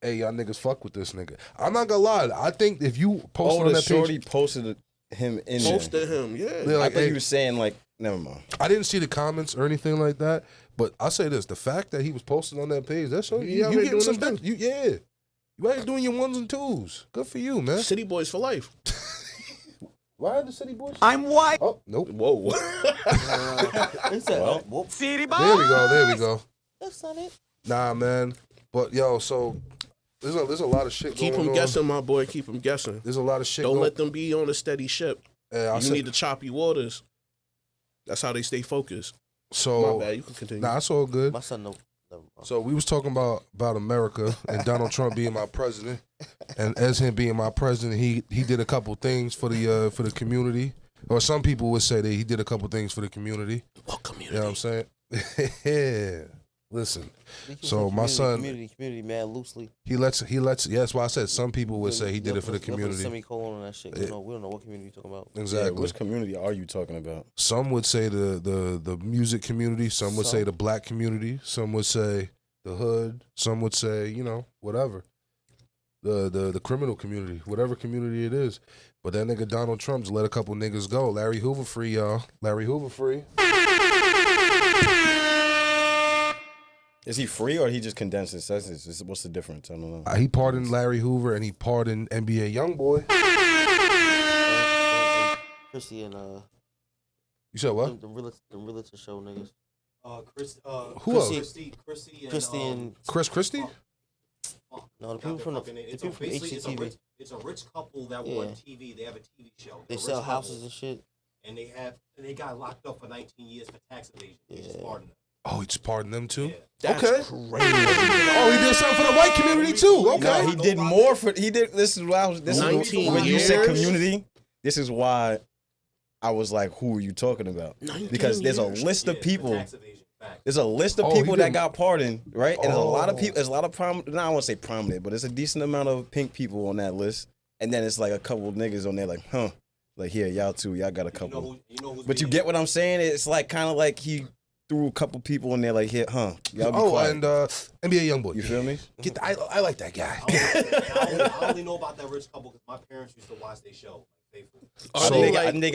Speaker 1: "Hey, y'all niggas fuck with this nigga." I'm not gonna lie. I think if you post on
Speaker 4: the
Speaker 1: that
Speaker 4: shorty
Speaker 1: page,
Speaker 4: posted him in there.
Speaker 2: Posted him, yeah.
Speaker 1: they're
Speaker 4: I
Speaker 1: like,
Speaker 4: thought
Speaker 1: hey,
Speaker 4: you were saying like, never mind.
Speaker 1: I didn't see the comments or anything like that. But I'll say this: the fact that he was posted on that page, that's
Speaker 2: He
Speaker 1: you
Speaker 2: out here
Speaker 1: getting
Speaker 2: doing
Speaker 1: some
Speaker 2: his thing.
Speaker 1: you out here doing your ones and twos. Good for you, man.
Speaker 2: City boys for life.
Speaker 1: Why are the city boys?
Speaker 6: I'm white.
Speaker 1: Oh, nope.
Speaker 2: Whoa.
Speaker 3: It's a,
Speaker 4: Well.
Speaker 3: whoop.
Speaker 6: City boy.
Speaker 1: There we go.
Speaker 3: That's not it.
Speaker 1: Nah, man. But yo, so there's a lot of shit
Speaker 2: Keep
Speaker 1: going
Speaker 2: him
Speaker 1: on.
Speaker 2: guessing, my boy. Keep him guessing.
Speaker 1: There's a lot of shit.
Speaker 2: Don't
Speaker 1: going
Speaker 2: let them be on a steady ship.
Speaker 1: I
Speaker 2: You
Speaker 1: said-
Speaker 2: need the choppy waters. That's how they stay focused. My
Speaker 1: So
Speaker 2: bad. You can continue.
Speaker 1: nah, it's all good.
Speaker 3: My son, no.
Speaker 1: So we was talking about America and Donald Trump being my president, and as him being my president, he did a couple things for the community, or some people would say that he did a couple things for the community.
Speaker 2: What
Speaker 1: You
Speaker 2: community?
Speaker 1: know what I'm saying? Yeah. Listen, so my son,
Speaker 3: community, man, loosely.
Speaker 1: he lets. Yeah, that's why I said some people would say he did it for the
Speaker 3: Put a
Speaker 1: community.
Speaker 3: semicolon on that shit. We don't know what community you're talking about.
Speaker 4: Yeah,
Speaker 1: Exactly.
Speaker 4: which community are you talking about?
Speaker 1: Some would say the music community. Some would say
Speaker 3: Some.
Speaker 1: the black community. Some would say the hood. Some would say, whatever. The criminal community, whatever community it is. But that nigga Donald Trump's let a couple niggas go. Larry Hoover free, y'all. Larry Hoover free.
Speaker 4: Is he free or he just condensed his sentences? What's the difference? I don't know.
Speaker 1: He pardoned Larry Hoover and he pardoned NBA YoungBoy.
Speaker 3: Chrissy and
Speaker 1: You said what?
Speaker 3: the realtor show niggas.
Speaker 5: Chris,
Speaker 1: Who else?
Speaker 5: Christy and
Speaker 1: Chris Christie?
Speaker 3: No, the people from HGTV.
Speaker 5: It's a rich couple that
Speaker 3: Yeah.
Speaker 5: were on TV. They have a TV show.
Speaker 3: They
Speaker 5: A rich
Speaker 3: sell
Speaker 5: couple,
Speaker 3: houses and shit.
Speaker 5: and they got locked up for 19 years for tax evasion. They just
Speaker 3: Yeah.
Speaker 5: pardoned them.
Speaker 1: Oh, he just pardoned them too?
Speaker 5: Yeah.
Speaker 2: That's
Speaker 1: Okay.
Speaker 2: crazy.
Speaker 1: Oh, he did something for the white community too. Okay.
Speaker 4: No, he did more for. He did. This is why I was. This is
Speaker 2: 19
Speaker 4: when you said
Speaker 2: years?
Speaker 4: community. This is why I was like, "Who are you talking about?"
Speaker 2: 19
Speaker 4: Because there's a
Speaker 2: years.
Speaker 4: list of
Speaker 5: For
Speaker 4: people.
Speaker 5: tax evasion. Fact.
Speaker 4: There's a list of
Speaker 1: Oh, he
Speaker 4: people that
Speaker 1: did-
Speaker 4: got pardoned, right? And there's a lot of
Speaker 1: Oh.
Speaker 4: people. There's a lot of prominent. I want to say prominent, but there's a decent amount of pink people on that list. And then it's like a couple of niggas on there, like, huh? Like here, y'all too. Y'all got a couple.
Speaker 5: You know who's
Speaker 4: But you
Speaker 5: being-
Speaker 4: get what I'm saying? It's like kind of like he threw a couple people in there, like here, huh? Y'all be quiet.
Speaker 1: And NBA YoungBoy.
Speaker 4: You feel me?
Speaker 1: I like that guy.
Speaker 5: I only know about that rich couple because my parents used to watch their show. Faithful.
Speaker 2: Are
Speaker 1: So-
Speaker 2: they
Speaker 4: I
Speaker 2: like,
Speaker 4: think they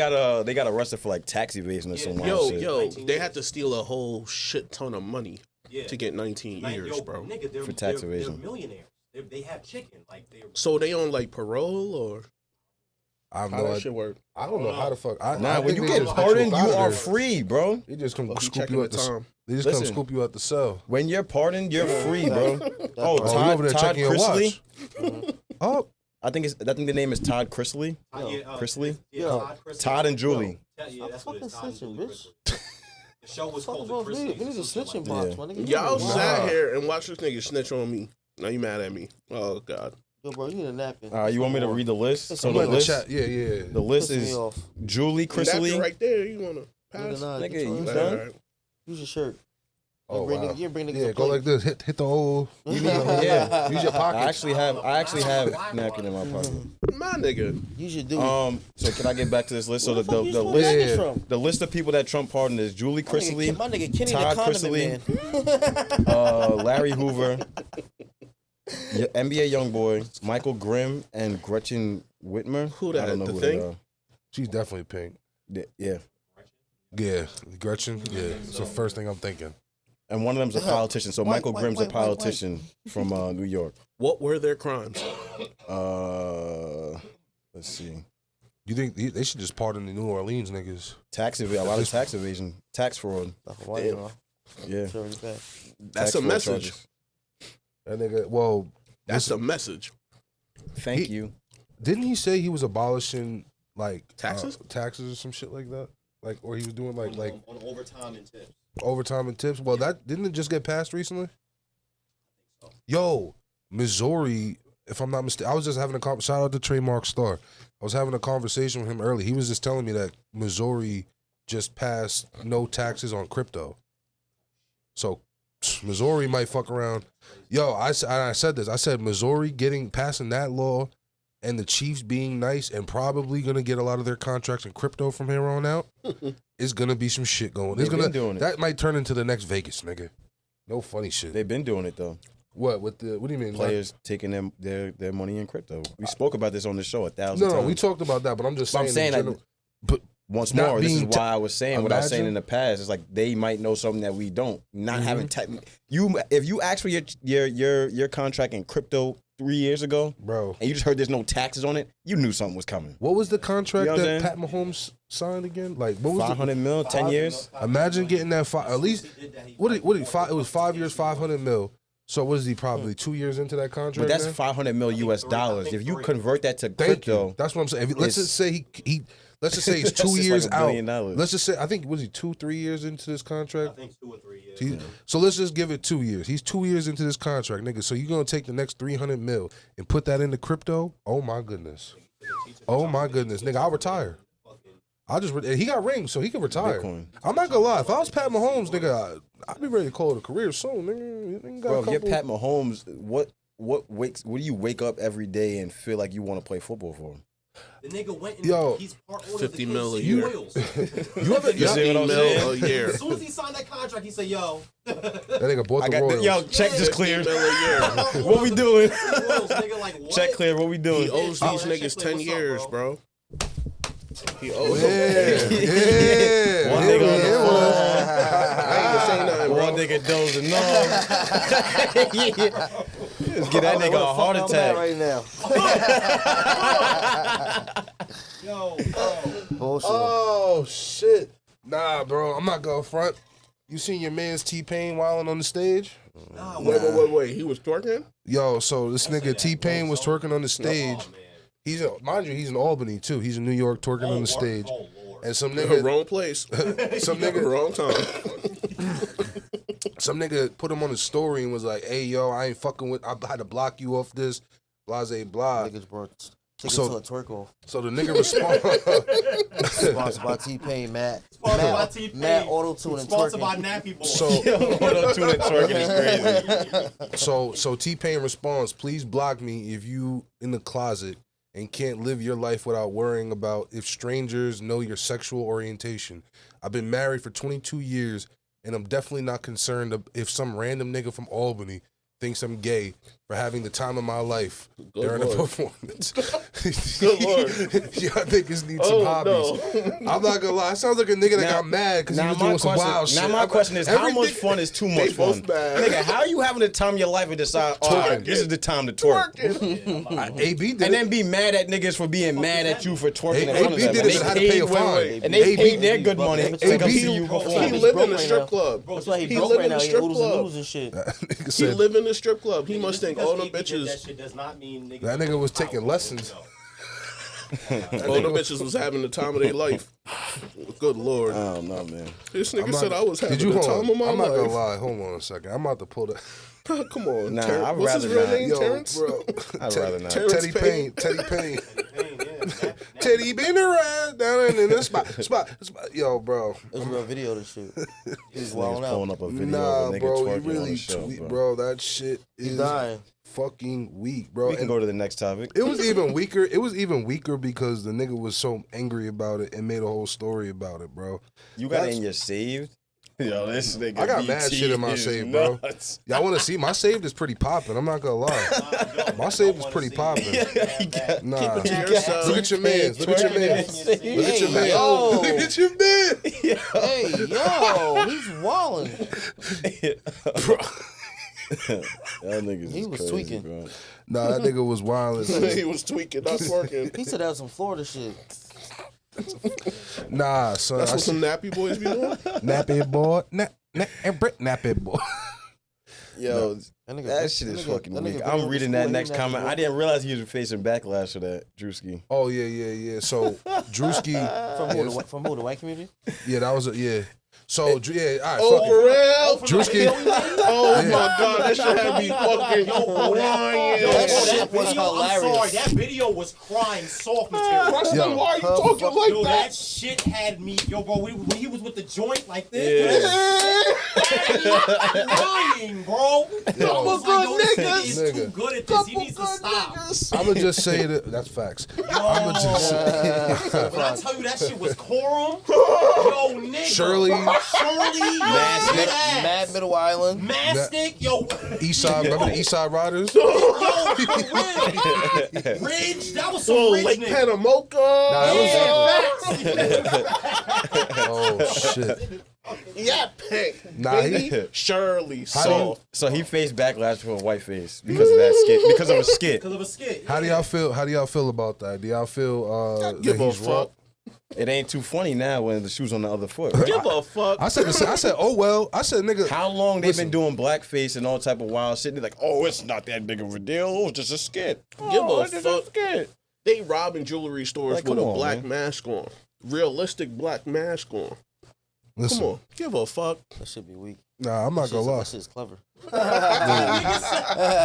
Speaker 4: got arrested for like tax evasion or
Speaker 5: Yeah.
Speaker 4: some wild shit.
Speaker 2: yo,
Speaker 5: 19
Speaker 2: they
Speaker 5: years.
Speaker 2: had to steal a whole shit ton of money
Speaker 5: Yeah.
Speaker 2: to get 19
Speaker 5: Like,
Speaker 2: years,
Speaker 5: yo,
Speaker 2: bro.
Speaker 5: Nigga, they're,
Speaker 4: For tax
Speaker 5: they're
Speaker 4: evasion.
Speaker 5: millionaires. They have chicken. Like they're.
Speaker 2: So they on like parole or
Speaker 1: I have
Speaker 2: how
Speaker 1: no
Speaker 2: that
Speaker 1: idea.
Speaker 2: shit work?
Speaker 1: I don't know how the fuck.
Speaker 4: Nah,
Speaker 1: I
Speaker 4: when
Speaker 1: think
Speaker 4: you
Speaker 1: they
Speaker 4: get
Speaker 1: just
Speaker 4: pardoned,
Speaker 1: let
Speaker 4: you
Speaker 1: out
Speaker 4: are
Speaker 1: of there.
Speaker 4: free, bro.
Speaker 1: They just come
Speaker 2: Oh, he
Speaker 1: scoop
Speaker 2: checking
Speaker 1: you
Speaker 2: the
Speaker 1: out the.
Speaker 2: time.
Speaker 1: They just come
Speaker 4: Listen.
Speaker 1: scoop you out the cell.
Speaker 4: When you're pardoned, you're free, bro. Oh,
Speaker 1: Oh, you over there
Speaker 4: Todd
Speaker 1: checking your
Speaker 4: Chrisley.
Speaker 1: watch? Oh,
Speaker 4: I think the name is Todd Chrisley. Chrisley? Todd and Julie.
Speaker 5: Yeah, that's what
Speaker 3: Fucking
Speaker 5: it's Todd and
Speaker 3: snitching,
Speaker 5: Julie
Speaker 3: bitch.
Speaker 5: Chrisley. The show was
Speaker 3: Fuck
Speaker 5: called
Speaker 3: wrong
Speaker 5: The
Speaker 3: with me?
Speaker 5: Chrisleys.
Speaker 3: We need a
Speaker 5: or something
Speaker 3: snitching
Speaker 5: like
Speaker 3: box, my nigga.
Speaker 2: Y'all
Speaker 1: Nah.
Speaker 2: sat here and watched this nigga snitch on me. Now you mad at me? Oh God.
Speaker 3: Yo, bro, you need a napkin.
Speaker 4: You want me to read the list? So
Speaker 1: I'm
Speaker 4: the
Speaker 1: in the
Speaker 4: list,
Speaker 1: chat. Yeah.
Speaker 4: the list
Speaker 3: Pissing me
Speaker 4: is
Speaker 3: off.
Speaker 4: Julie
Speaker 2: Napkin
Speaker 4: Chrisley.
Speaker 2: right there. You wanna pass?
Speaker 4: Nigga, you
Speaker 2: All
Speaker 4: done?
Speaker 2: right.
Speaker 3: Use your shirt.
Speaker 1: Oh
Speaker 3: bring
Speaker 1: wow.
Speaker 3: niggas- you bring niggas
Speaker 1: Yeah,
Speaker 3: a
Speaker 1: go
Speaker 3: plate.
Speaker 1: like this. Hit the old. You need,
Speaker 4: Yeah.
Speaker 1: Use your
Speaker 4: I
Speaker 1: pocket.
Speaker 4: actually have napkin in my pocket.
Speaker 2: My nigga.
Speaker 3: Use your dude.
Speaker 4: So can I get back to this list? So
Speaker 3: Where
Speaker 4: the
Speaker 3: fuck you
Speaker 4: the
Speaker 3: stole
Speaker 4: list
Speaker 3: napkins
Speaker 1: Yeah.
Speaker 3: from?
Speaker 4: the list of people that Trump pardoned is Julie Chrisley,
Speaker 3: My nigga Kenny
Speaker 4: Todd
Speaker 3: the condiment
Speaker 4: Chrisley.
Speaker 3: man.
Speaker 4: Larry Hoover, NBA YoungBoy, Michael Grimm, and Gretchen Whitmer.
Speaker 2: Who that,
Speaker 4: I don't know
Speaker 2: the
Speaker 4: who
Speaker 2: thing?
Speaker 4: they are.
Speaker 1: She's definitely pink.
Speaker 4: Yeah.
Speaker 1: Yeah, Gretchen. Yeah, it's the first thing I'm thinking.
Speaker 4: And one of them's a politician. So
Speaker 3: White,
Speaker 4: Michael
Speaker 3: white,
Speaker 4: Grimm's
Speaker 3: white,
Speaker 4: a
Speaker 3: white,
Speaker 4: politician from New York.
Speaker 2: What were their crimes?
Speaker 4: Let's see.
Speaker 1: You think they should just pardon the New Orleans niggas?
Speaker 4: A lot of tax evasion, tax fraud. Yeah.
Speaker 2: That's
Speaker 4: Tax
Speaker 2: a
Speaker 4: fraud
Speaker 2: message.
Speaker 4: charges.
Speaker 1: That nigga. Well,
Speaker 2: That's a message.
Speaker 4: Thank you.
Speaker 1: didn't he say he was abolishing like
Speaker 2: Taxes?
Speaker 1: taxes or some shit like that? Like, or he was doing like
Speaker 5: on overtime and tips.
Speaker 1: overtime and tips. Well, that didn't it just get passed recently? Yo, Missouri, if I'm not mistaken, I was just having a shout out to Trademark Star. I was having a conversation with him early. He was just telling me that Missouri just passed no taxes on crypto. So Missouri might fuck around. Yo, I said this. I said Missouri passing that law and the Chiefs being nice and probably going to get a lot of their contracts in crypto from here on out is going to be some shit going.
Speaker 4: They've been doing it.
Speaker 1: That might turn into the next Vegas, nigga. No funny shit.
Speaker 4: They've been doing it, though.
Speaker 1: What do you mean?
Speaker 4: Players taking their money in crypto. We spoke about this on the show 1,000 times.
Speaker 1: No, we talked about that, but I'm just saying.
Speaker 4: But once more, this is why I was saying what I was saying in the past. It's like they might know something that we don't. Not having if you asked for your contract in crypto 3 years ago,
Speaker 1: bro,
Speaker 4: and you just heard there's no taxes on it, you knew something was coming.
Speaker 1: What was the contract that Pat Mahomes signed again? Like, what was
Speaker 4: $500 million, 10 years?
Speaker 1: Imagine getting that at least. What it was 5 years, $500 million. So what is he probably 2 years into that contract?
Speaker 4: But that's $500 million US dollars. If you convert that to crypto,
Speaker 1: that's what I'm saying. Let's just say let's just say he's 2 years
Speaker 4: like
Speaker 1: out.
Speaker 4: $1 billion.
Speaker 1: Let's just say I think was he 2-3 years into this contract?
Speaker 5: I think 2 or 3 years.
Speaker 1: So let's just give it 2 years. He's 2 years into this contract, nigga. So you're gonna take the next $300 million and put that into crypto? Oh my goodness. Oh my goodness, nigga. I'll retire. He got rings, so he can retire.
Speaker 4: Bitcoin.
Speaker 1: I'm not gonna lie. If I was Pat Mahomes, nigga, I'd be ready to call it a career soon, nigga.
Speaker 4: Bro, if you're Pat Mahomes, what do you wake up every day and feel like you want to play football for him?
Speaker 5: The nigga went and he's part owner
Speaker 2: 50
Speaker 5: of the
Speaker 2: mil a
Speaker 5: KC
Speaker 2: year.
Speaker 5: Royals.
Speaker 1: You ever
Speaker 4: You see what I'm saying?
Speaker 2: a year.
Speaker 5: As soon as he signed that contract, he said, "Yo,
Speaker 1: that nigga bought the Royals.
Speaker 4: Yo, check just cleared.
Speaker 2: $50 million a year.
Speaker 4: What we doing?
Speaker 5: Royals, nigga, like, what?"
Speaker 4: Check clear. What we doing?
Speaker 2: He owes these
Speaker 5: that
Speaker 2: niggas
Speaker 5: shit
Speaker 2: 10
Speaker 5: what's up,
Speaker 2: years,
Speaker 5: bro?
Speaker 2: bro. He owes
Speaker 1: Yeah.
Speaker 4: One nigga on the phone.
Speaker 2: I ain't gonna say nothing, bro.
Speaker 4: One nigga dozing off. Let's get that nigga a heart attack.
Speaker 3: right now.
Speaker 5: Yo,
Speaker 3: Bullshit.
Speaker 1: Oh shit. Nah, bro. I'm not gonna front. You seen your man's T-Pain wilding on the stage?
Speaker 5: nah,
Speaker 2: Wait. He was twerking?
Speaker 1: Yo, so this nigga T-Pain was twerking on the stage. Mind you, he's in Albany too. He's in New York twerking on the stage. And some nigga,
Speaker 2: Wrong place.
Speaker 1: some nigga,
Speaker 2: Wrong time.
Speaker 1: some nigga put him on his story and was like, "Hey, yo, I ain't fucking with. I had to block you off this, blase blah."
Speaker 3: Niggas brought tickets
Speaker 1: So-
Speaker 3: to a twerk off.
Speaker 1: So the nigga responded.
Speaker 3: Sponsored by T-Pain, Matt.
Speaker 5: Sponsored by T-Pain.
Speaker 3: Matt Auto-Tune and
Speaker 5: Sponsored
Speaker 3: twerking.
Speaker 5: by Nappy Boy.
Speaker 1: So
Speaker 4: Auto-tune and twerking is crazy.
Speaker 1: So T-Pain responds, "Please block me if you in the closet and can't live your life without worrying about if strangers know your sexual orientation. I've been married for 22 years, and I'm definitely not concerned if some random nigga from Albany thinks I'm gay for having the time of my life during a performance."
Speaker 2: Good Lord.
Speaker 1: Y'all niggas need some hobbies. I'm not gonna lie. It sounds like a nigga that got mad because he was doing some wild shit.
Speaker 4: Now my question is, how much fun is too much fun?
Speaker 2: bad.
Speaker 4: Nigga, how you having the time of your life and decide, this is the time to twerk?
Speaker 1: AB did
Speaker 4: And
Speaker 1: it.
Speaker 4: then be mad at niggas for being mad at you for twerking in front of
Speaker 1: AB
Speaker 4: them.
Speaker 1: did it, but had to pay a fine.
Speaker 4: And they
Speaker 1: AB
Speaker 4: paid their good money to come see you
Speaker 2: He
Speaker 4: perform.
Speaker 2: live in the strip club.
Speaker 3: That's why he
Speaker 2: He
Speaker 3: broke
Speaker 2: live
Speaker 3: right
Speaker 2: in
Speaker 3: now.
Speaker 2: the
Speaker 3: He
Speaker 2: strip
Speaker 3: oodles
Speaker 2: club.
Speaker 3: and noodles and shit.
Speaker 1: Nigga
Speaker 2: He
Speaker 1: said
Speaker 2: live in the strip club. He must think all them
Speaker 5: That
Speaker 2: bitches,
Speaker 5: shit does not mean niggas.
Speaker 1: that nigga was taking lessons.
Speaker 2: all them bitches was having the time of their life. Good Lord.
Speaker 4: I don't know, man.
Speaker 2: This nigga said I was having
Speaker 1: Did you
Speaker 2: the
Speaker 1: hold
Speaker 2: time
Speaker 1: on?
Speaker 2: of my
Speaker 1: I'm not gonna
Speaker 2: life.
Speaker 1: lie. Hold on a second. I'm about to pull that.
Speaker 2: Come on.
Speaker 4: Nah,
Speaker 2: Ter-
Speaker 4: I'd
Speaker 2: What's his
Speaker 4: rather
Speaker 2: real
Speaker 4: not.
Speaker 2: name?
Speaker 1: Yo,
Speaker 2: Terrence?
Speaker 1: bro.
Speaker 4: I'd rather not.
Speaker 2: Terrence
Speaker 1: Teddy Payne. Teddy Payne. Teddy been around down in the spot. Yo, bro.
Speaker 3: It was a real video of this shit. He was
Speaker 4: Niggas
Speaker 3: wilding
Speaker 4: pulling
Speaker 3: out.
Speaker 4: up a video
Speaker 1: Nah,
Speaker 4: of a nigga
Speaker 1: bro. You
Speaker 4: twerking on
Speaker 1: really
Speaker 4: the show,
Speaker 1: tweet,
Speaker 4: bro.
Speaker 1: bro. That shit
Speaker 3: He
Speaker 1: is
Speaker 3: dying.
Speaker 1: fucking weak, bro.
Speaker 4: We can go to the next topic.
Speaker 1: It was even weaker. It was even weaker because the nigga was so angry about it and made a whole story about it, bro.
Speaker 4: You got it in your saved? Yo, this nigga
Speaker 1: I got mad
Speaker 4: BT
Speaker 1: shit in my
Speaker 4: is
Speaker 1: save, bro.
Speaker 4: nuts.
Speaker 1: Y'all want to see? My saved is pretty popping. I'm not gonna lie. My saved is pretty popping. Nah,
Speaker 2: Keep it to yourself.
Speaker 1: look at your mans. Look at your mans. Look at your man.
Speaker 3: yo.
Speaker 1: Look at your man.
Speaker 3: Hey, yo, he's wilding.
Speaker 4: Y'all niggas
Speaker 3: He
Speaker 4: is
Speaker 3: was
Speaker 4: crazy,
Speaker 3: tweaking.
Speaker 4: bro.
Speaker 1: Nah, that nigga was wild.
Speaker 2: He was tweaking, not twerking.
Speaker 3: He said that was some Florida shit.
Speaker 1: Nah, son.
Speaker 2: That's
Speaker 1: I
Speaker 2: what
Speaker 1: see
Speaker 2: some nappy boys be doing.
Speaker 1: nappy boy, nappy boy.
Speaker 4: Yo,
Speaker 3: That,
Speaker 4: that shit is fucking weak. I'm reading that next comment. I didn't realize he was facing backlash for that, Drewski.
Speaker 1: Oh yeah. So Drewski,
Speaker 3: From who? The white community?
Speaker 1: yeah, that was yeah. So yeah, all right.
Speaker 2: Oh,
Speaker 1: fuck
Speaker 2: for
Speaker 1: it.
Speaker 2: real?
Speaker 1: Drewski.
Speaker 2: Oh my God, that shit had me fucking crying.
Speaker 3: That shit was
Speaker 5: video, I'm
Speaker 3: hilarious.
Speaker 5: sorry, that video was crying soft material.
Speaker 2: Preston, why are you talking like
Speaker 5: Yo,
Speaker 2: that?
Speaker 5: that shit had me, yo, bro. When he was with the joint like this, that shit had me crying, bro. I was like, yo, this nigga is too good at this. He needs to stop.
Speaker 1: I'ma just say that that's facts. I'ma just say
Speaker 5: When I tell you that shit was Corum, yo, nigga.
Speaker 1: Shirley.
Speaker 3: Mad Middle Island.
Speaker 5: Mastic, yo.
Speaker 1: Eastside. Remember the Eastside Riders?
Speaker 5: Yo, for real. Ridge, that was some
Speaker 2: Oh,
Speaker 5: Ridge
Speaker 2: Lake
Speaker 5: nigga.
Speaker 2: Panamoka.
Speaker 1: Oh shit.
Speaker 2: Yeah, Pink.
Speaker 1: Nah,
Speaker 2: Baby, Shirley,
Speaker 1: How
Speaker 4: So he faced backlash for a white face because of that skit. Because of a skit.
Speaker 5: Because of a skit.
Speaker 1: How do y'all feel? How do y'all feel about that? Do y'all feel that
Speaker 2: Give a
Speaker 1: he's wrong?
Speaker 2: fuck.
Speaker 4: It ain't too funny now when the shoe's on the other foot.
Speaker 2: Give a fuck.
Speaker 1: I said, oh well. I said, nigga.
Speaker 4: How long they
Speaker 1: Listen.
Speaker 4: been doing blackface and all type of wild shit? They're like, oh, it's not that big of a deal. Oh, it's just a skit.
Speaker 2: Give a
Speaker 4: It's just a
Speaker 2: fuck.
Speaker 4: skit.
Speaker 2: They robbing jewelry stores
Speaker 4: Like,
Speaker 2: with
Speaker 4: come
Speaker 2: a
Speaker 4: on,
Speaker 2: black
Speaker 4: man.
Speaker 2: mask on. Realistic black mask on.
Speaker 1: Listen,
Speaker 2: Come on. Give a fuck.
Speaker 3: That should be weak.
Speaker 1: nah, I'm not gonna lie.
Speaker 3: That shit's clever.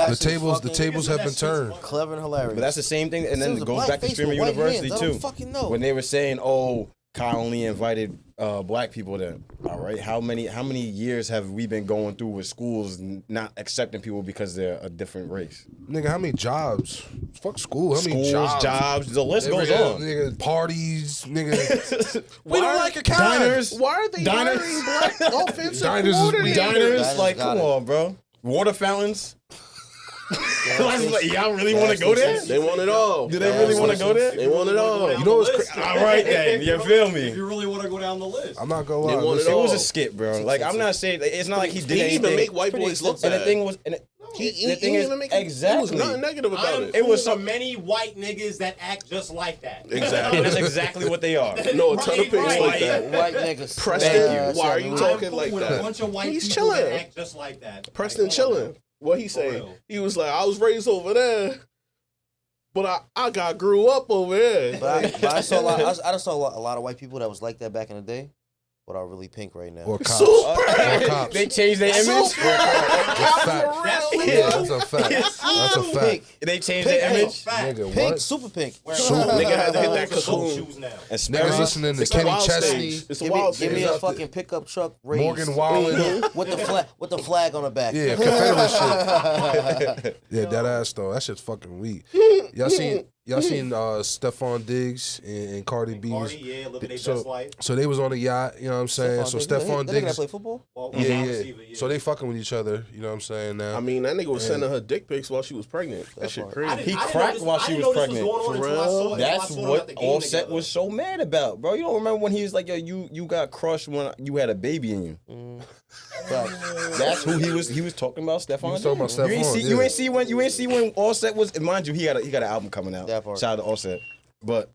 Speaker 1: The tables have been turned.
Speaker 3: Clever and hilarious.
Speaker 4: But that's the same thing. And then
Speaker 3: There's
Speaker 4: it
Speaker 3: a
Speaker 4: goes
Speaker 3: black
Speaker 4: back to
Speaker 3: face
Speaker 4: Streamer
Speaker 3: with white
Speaker 4: University,
Speaker 3: hands. I
Speaker 4: too.
Speaker 3: don't fucking know.
Speaker 4: When they were saying, oh, Kyle only invited black people there. All right. How many years have we been going through with schools not accepting people because they're a different race?
Speaker 1: Nigga, how many jobs? Fuck school. How many
Speaker 4: Schools,
Speaker 1: jobs?
Speaker 4: jobs, the list goes
Speaker 1: Nigga,
Speaker 4: on.
Speaker 1: Nigga, parties, nigga.
Speaker 2: We
Speaker 1: don't like a kind.
Speaker 4: Diners.
Speaker 2: Why are they
Speaker 4: Diners.
Speaker 2: hiring black offensive
Speaker 1: Diners is
Speaker 2: coordinators?
Speaker 1: weird.
Speaker 4: Diners, like,
Speaker 3: got
Speaker 4: come
Speaker 3: it.
Speaker 4: on, bro. Water fountains. Like, y'all really want to go there?
Speaker 2: They want it all.
Speaker 4: Do they really want to go there?
Speaker 2: They want it all.
Speaker 1: You know what's crazy?
Speaker 4: All right, then. You feel me?
Speaker 5: If you really want to go down the list.
Speaker 1: I'm not gonna
Speaker 2: They
Speaker 1: lie.
Speaker 2: want it
Speaker 1: Listen,
Speaker 4: It was
Speaker 2: all.
Speaker 4: a skit, bro. Like, I'm not saying, it's not like he did
Speaker 2: He
Speaker 4: anything.
Speaker 2: even make white boys look
Speaker 4: And
Speaker 2: bad.
Speaker 4: the thing was, and
Speaker 2: He
Speaker 4: the thing is,
Speaker 2: even make There was
Speaker 4: exactly.
Speaker 2: nothing negative
Speaker 5: I
Speaker 2: about
Speaker 5: am
Speaker 2: it.
Speaker 4: It was
Speaker 5: cool
Speaker 4: some-
Speaker 5: with many white niggas that act just like that.
Speaker 2: Exactly.
Speaker 4: That's exactly what they are.
Speaker 2: No, a ton of
Speaker 5: Right,
Speaker 2: pigs
Speaker 5: right.
Speaker 2: like that.
Speaker 3: White niggas.
Speaker 2: Preston,
Speaker 3: Yeah,
Speaker 2: why are you
Speaker 3: yeah,
Speaker 2: talking
Speaker 5: I'm cool
Speaker 2: like
Speaker 5: with
Speaker 2: that?
Speaker 5: a bunch of white
Speaker 2: He's
Speaker 5: people that
Speaker 2: chilling.
Speaker 5: act just like that.
Speaker 2: Preston
Speaker 5: Like, come on,
Speaker 2: chilling. What he say?
Speaker 5: real.
Speaker 2: He was like, I was raised over there, but I got grew up over there.
Speaker 3: But I saw a lot. I just saw a lot of white people that was like that back in the day, but are really pink right now.
Speaker 1: or cops.
Speaker 2: Super.
Speaker 1: Or cops.
Speaker 4: They changed their image.
Speaker 1: That's fact.
Speaker 5: That's
Speaker 1: Yeah, that's a fact. That's a fact.
Speaker 3: Pink,
Speaker 4: They changed
Speaker 3: Pink,
Speaker 4: their
Speaker 3: pink.
Speaker 4: image.
Speaker 1: Nigga,
Speaker 3: pink,
Speaker 1: what?
Speaker 3: super pink.
Speaker 2: Nigga had to hit that
Speaker 5: Those
Speaker 2: cocoon.
Speaker 5: shoes now.
Speaker 4: And
Speaker 1: Niggas
Speaker 4: Sparrows.
Speaker 1: listening to
Speaker 2: It's a
Speaker 1: Kenny
Speaker 2: wild
Speaker 1: Chesney,
Speaker 2: stage. It's a
Speaker 3: Give me,
Speaker 2: wild
Speaker 3: give me
Speaker 2: stage.
Speaker 3: a fucking pickup truck raised
Speaker 1: Morgan Wallen.
Speaker 3: with the flag on the back.
Speaker 1: Yeah, Confederate shit. Yeah, that ass though. That shit's fucking weak. Y'all seen Stephon Diggs and Cardi B?
Speaker 5: Cardi, yeah, living their
Speaker 1: so-
Speaker 5: best life.
Speaker 1: So they was on the yacht, you know what I'm saying? So Stephon
Speaker 3: That nigga that
Speaker 1: Diggs,
Speaker 3: play football.
Speaker 5: Well,
Speaker 1: yeah,
Speaker 5: wide
Speaker 1: yeah.
Speaker 5: receiver,
Speaker 1: So they fucking with each other, you know what I'm saying now?
Speaker 2: I mean, that nigga was sending her dick pics while she was pregnant. That shit
Speaker 3: part.
Speaker 2: crazy.
Speaker 4: He cracked while she was pregnant. That's what Offset was so mad about, bro. You don't remember when he was like, "Yo, you got crushed when you had a baby in you." That's who he was. He was talking about Stephon.
Speaker 1: He was talking about
Speaker 4: Diggs. You ain't
Speaker 1: Stephon,
Speaker 4: see.
Speaker 1: yeah.
Speaker 4: You ain't see when Offset was. Mind you, he got an album coming out.
Speaker 3: That part.
Speaker 4: Shout out to Offset. But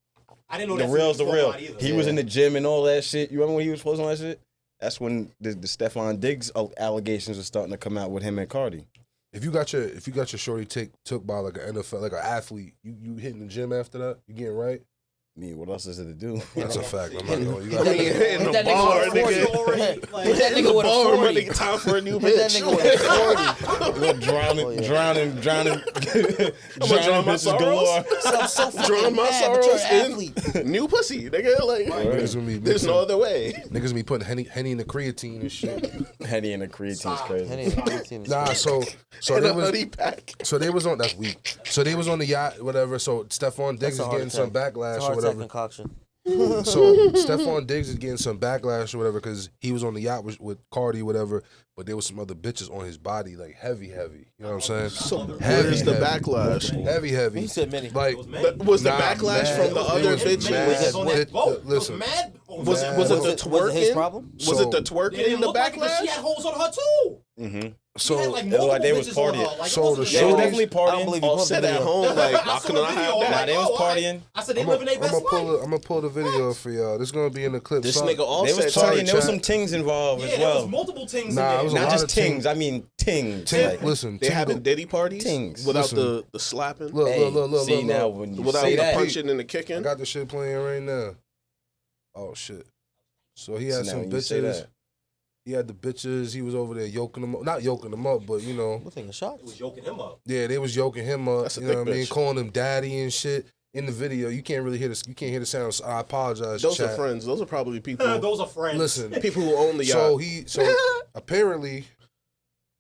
Speaker 5: I didn't know
Speaker 4: the
Speaker 5: that's
Speaker 4: real's the
Speaker 5: what he
Speaker 4: real.
Speaker 5: was talking about
Speaker 4: He
Speaker 5: either.
Speaker 4: was in the gym and all that shit. You remember when he was posting all that shit? That's when the Stephon Diggs allegations were starting to come out with him and Cardi.
Speaker 1: If you got your shorty took by like an NFL, like an athlete, you hitting the gym after that, you getting right?
Speaker 4: I mean, what else is it to do?
Speaker 1: That's a fact. I'm not going. You
Speaker 2: I
Speaker 1: got
Speaker 2: mean, in the
Speaker 3: that
Speaker 2: bar,
Speaker 3: nigga with a
Speaker 2: nigga.
Speaker 3: 40.
Speaker 5: Like,
Speaker 3: That
Speaker 2: In
Speaker 3: nigga
Speaker 2: the
Speaker 3: with a
Speaker 2: bar, my
Speaker 3: 40.
Speaker 2: nigga, time for a new
Speaker 3: Hit that
Speaker 2: bitch.
Speaker 3: nigga with a 40.
Speaker 4: Look, drowning,
Speaker 3: Oh, yeah.
Speaker 4: drowning,
Speaker 2: I'ma drown my
Speaker 4: bitches
Speaker 2: sorrows.
Speaker 4: galore.
Speaker 3: I'm so fucking
Speaker 2: Drawing my
Speaker 3: mad, but you're an
Speaker 2: sorrows
Speaker 3: athlete.
Speaker 2: in new pussy, nigga. Like,
Speaker 1: niggas gonna be
Speaker 2: there's no other way.
Speaker 1: niggas be putting henny in the creatine and shit.
Speaker 4: Henny and the creatine's crazy.
Speaker 3: Henny and creatine is
Speaker 1: Nah,
Speaker 3: crazy.
Speaker 1: so
Speaker 2: In
Speaker 1: they
Speaker 2: a
Speaker 1: was
Speaker 2: hoodie pack.
Speaker 1: so they was on that's weak. So they was on the yacht, whatever. So Stephon Diggs
Speaker 3: That's a
Speaker 1: is
Speaker 3: heart
Speaker 1: getting some
Speaker 3: attack.
Speaker 1: backlash
Speaker 3: It's a
Speaker 1: or
Speaker 3: heart attack
Speaker 1: whatever.
Speaker 3: concoction.
Speaker 1: So Stephon Diggs is getting some backlash or whatever because he was on the yacht with Cardi, whatever. But there was some other bitches on his body, like heavy. You know what I'm saying?
Speaker 2: So
Speaker 1: Heavy,
Speaker 2: where's the
Speaker 1: heavy.
Speaker 2: backlash?
Speaker 1: Heavy.
Speaker 3: He said many.
Speaker 1: Like
Speaker 2: Was the
Speaker 1: Nah,
Speaker 2: backlash
Speaker 1: mad.
Speaker 2: from the
Speaker 1: It
Speaker 2: other
Speaker 1: was
Speaker 2: bitches?
Speaker 1: mad.
Speaker 5: Bitches on that
Speaker 1: Lit-
Speaker 5: boat.
Speaker 1: listen.
Speaker 5: Mad.
Speaker 2: Was it
Speaker 3: Was
Speaker 2: the
Speaker 3: it his
Speaker 2: twerking?
Speaker 3: problem?
Speaker 2: Was it the
Speaker 5: It
Speaker 2: twerking
Speaker 5: didn't
Speaker 2: in the
Speaker 5: look like it, but she
Speaker 2: backlash?
Speaker 5: had holes on her too.
Speaker 4: Mm-hmm.
Speaker 5: She had
Speaker 1: so
Speaker 5: like
Speaker 4: It looked
Speaker 5: multiple
Speaker 4: like they was
Speaker 5: bitches on her.
Speaker 4: partying.
Speaker 5: Like,
Speaker 1: So
Speaker 5: it
Speaker 1: the
Speaker 5: wasn't-
Speaker 4: They were
Speaker 1: shorties-
Speaker 4: definitely
Speaker 3: I don't
Speaker 4: partying.
Speaker 3: believe you
Speaker 2: All
Speaker 3: posted
Speaker 2: set
Speaker 3: the
Speaker 2: at
Speaker 3: video.
Speaker 2: home, like,
Speaker 5: I
Speaker 2: why
Speaker 5: saw
Speaker 2: couldn't
Speaker 5: the
Speaker 2: I
Speaker 5: video.
Speaker 2: have
Speaker 5: I'm
Speaker 2: that?
Speaker 4: Nah, they was
Speaker 5: oh, I-
Speaker 4: partying.
Speaker 5: I said they
Speaker 1: I'm
Speaker 5: living their best life.
Speaker 1: gonna pull the video for y'all. This gonna be in the clip.
Speaker 2: This
Speaker 1: Sorry.
Speaker 2: nigga all
Speaker 4: They was
Speaker 2: said
Speaker 4: partying.
Speaker 2: sorry,
Speaker 4: There was
Speaker 2: chat.
Speaker 4: some tings involved
Speaker 5: Yeah,
Speaker 4: as
Speaker 5: there was
Speaker 4: well.
Speaker 5: multiple things
Speaker 1: Nah,
Speaker 5: in
Speaker 1: it was a
Speaker 5: there.
Speaker 1: lot
Speaker 4: Not just
Speaker 1: of ting.
Speaker 4: tings. I mean tings.
Speaker 1: Ting,
Speaker 4: Like,
Speaker 1: listen,
Speaker 2: They
Speaker 1: ting
Speaker 2: having
Speaker 1: go-
Speaker 2: Diddy parties
Speaker 4: Tings.
Speaker 2: without
Speaker 1: Listen.
Speaker 2: the slapping,
Speaker 1: Look,
Speaker 4: hey,
Speaker 1: look,
Speaker 4: see
Speaker 1: look,
Speaker 4: now
Speaker 1: look.
Speaker 4: when you
Speaker 2: without
Speaker 4: say
Speaker 2: the
Speaker 4: that,
Speaker 2: punching and the
Speaker 1: I
Speaker 2: kicking.
Speaker 1: got the shit playing right now. Oh shit. So he had
Speaker 4: see now
Speaker 1: some
Speaker 4: when you say
Speaker 1: bitches.
Speaker 4: that.
Speaker 1: He had the bitches. He was over there yoking them up. Not yoking them up, but, you know.
Speaker 3: We're taking shots.
Speaker 5: It was yoking him up.
Speaker 1: Yeah, they was yoking him up.
Speaker 2: That's a
Speaker 1: you know
Speaker 2: thick
Speaker 1: what I mean?
Speaker 2: bitch.
Speaker 1: Calling him daddy and shit. In the video, you can't really hear this. You can't hear the sound. So I apologize.
Speaker 2: Those
Speaker 1: chat.
Speaker 2: are friends. Those are probably people.
Speaker 5: Those are friends.
Speaker 1: Listen,
Speaker 2: People who own the yacht.
Speaker 1: so apparently,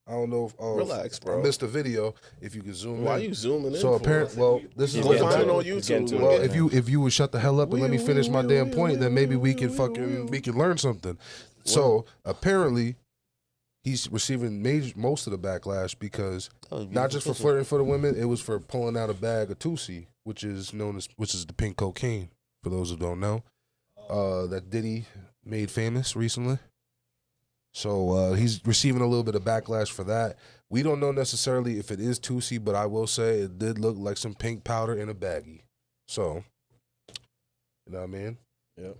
Speaker 1: I don't know if
Speaker 2: Relax, bro.
Speaker 1: I missed the video. If you could zoom
Speaker 2: Why
Speaker 1: in.
Speaker 2: are you zooming in?
Speaker 1: So apparently, well, this is
Speaker 2: Go
Speaker 1: what
Speaker 2: find it on
Speaker 4: He's getting
Speaker 2: YouTube.
Speaker 4: to it.
Speaker 1: well, if you would shut the hell up and let me finish my damn point, then maybe we can learn something. So apparently, he's receiving most of the backlash because not just for flirting for the women, it was for pulling out a bag of Tusi, which is the pink cocaine. For those who don't know, that Diddy made famous recently. So he's receiving a little bit of backlash for that. We don't know necessarily if it is Tusi, but I will say it did look like some pink powder in a baggie. So, you know what I mean?
Speaker 4: Yep.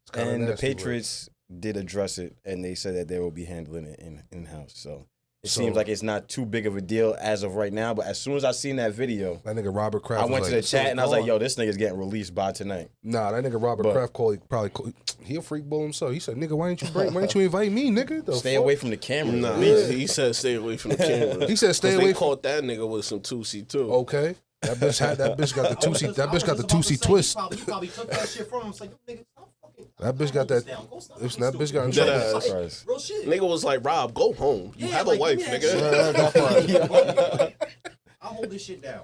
Speaker 1: It's kinda
Speaker 4: And the
Speaker 1: nasty, but-
Speaker 4: Patriots did address it, and they said that they will be handling it in-house. So it seems like it's not too big of a deal as of right now. But as soon as I seen that video,
Speaker 1: That nigga Robert Kraft.
Speaker 4: I
Speaker 1: was
Speaker 4: went to
Speaker 1: like,
Speaker 4: the chat and I was like, "Yo, this nigga's getting released by tonight."
Speaker 1: Nah, that nigga Robert
Speaker 4: But-
Speaker 1: Kraft he a freak bull himself. He said, "Nigga, why ain't you invite me, nigga?" The
Speaker 4: Stay
Speaker 1: fuck?
Speaker 4: away from the camera.
Speaker 2: Nah,
Speaker 4: please.
Speaker 2: he said stay away from the camera.
Speaker 1: He said, "Stay
Speaker 2: 'Cause
Speaker 1: away
Speaker 2: They
Speaker 1: from."
Speaker 2: caught that nigga with some Tusi too.
Speaker 1: Okay, that bitch got the Tusi. That bitch got the Tusi twist.
Speaker 5: He probably took that shit from him. It's like, yo, nigga, stop fucking.
Speaker 1: That bitch got that. Listen, that bitch got in
Speaker 2: Dead
Speaker 1: trouble.
Speaker 2: ass.
Speaker 4: Christ.
Speaker 5: Real shit.
Speaker 2: Nigga was like, Rob, go home. You
Speaker 5: Yeah,
Speaker 2: have
Speaker 5: like,
Speaker 2: a wife,
Speaker 5: give me that
Speaker 2: nigga.
Speaker 5: I'll hold this shit down.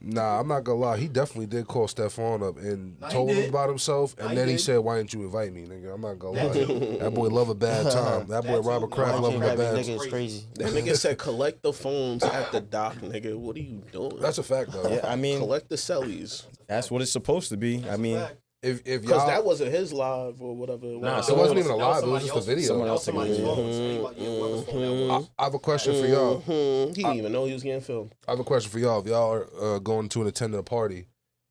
Speaker 1: Nah, I'm not gonna lie. He definitely did call Stephon up and
Speaker 5: Nah, he
Speaker 1: told him
Speaker 5: did.
Speaker 1: about himself, and
Speaker 5: Nah, he
Speaker 1: then he
Speaker 5: did.
Speaker 1: said, "Why didn't you invite me, nigga?" I'm not gonna lie.
Speaker 5: That too.
Speaker 1: That boy love a bad time. That boy
Speaker 5: That too.
Speaker 1: Robert Kraft
Speaker 5: Nah,
Speaker 1: loving a
Speaker 5: Kraft
Speaker 1: bad.
Speaker 3: Nigga is crazy.
Speaker 2: That nigga said collect the phones at the dock, nigga. What are you doing?
Speaker 1: That's a fact though.
Speaker 4: Yeah, I mean,
Speaker 2: Collect the cellies.
Speaker 4: that's what it's supposed to be. I mean,
Speaker 1: If
Speaker 2: Because
Speaker 1: y'all,
Speaker 2: that wasn't his live or whatever. It
Speaker 4: Nah,
Speaker 2: was.
Speaker 1: it wasn't even a live. It was just a video.
Speaker 4: Someone else
Speaker 5: Somebody's
Speaker 4: took a
Speaker 5: phone.
Speaker 4: video.
Speaker 5: Whoever's phone that was.
Speaker 1: I have a question for y'all.
Speaker 2: He didn't even know he was getting filmed.
Speaker 1: I have a question for y'all. If y'all are going to attend a party,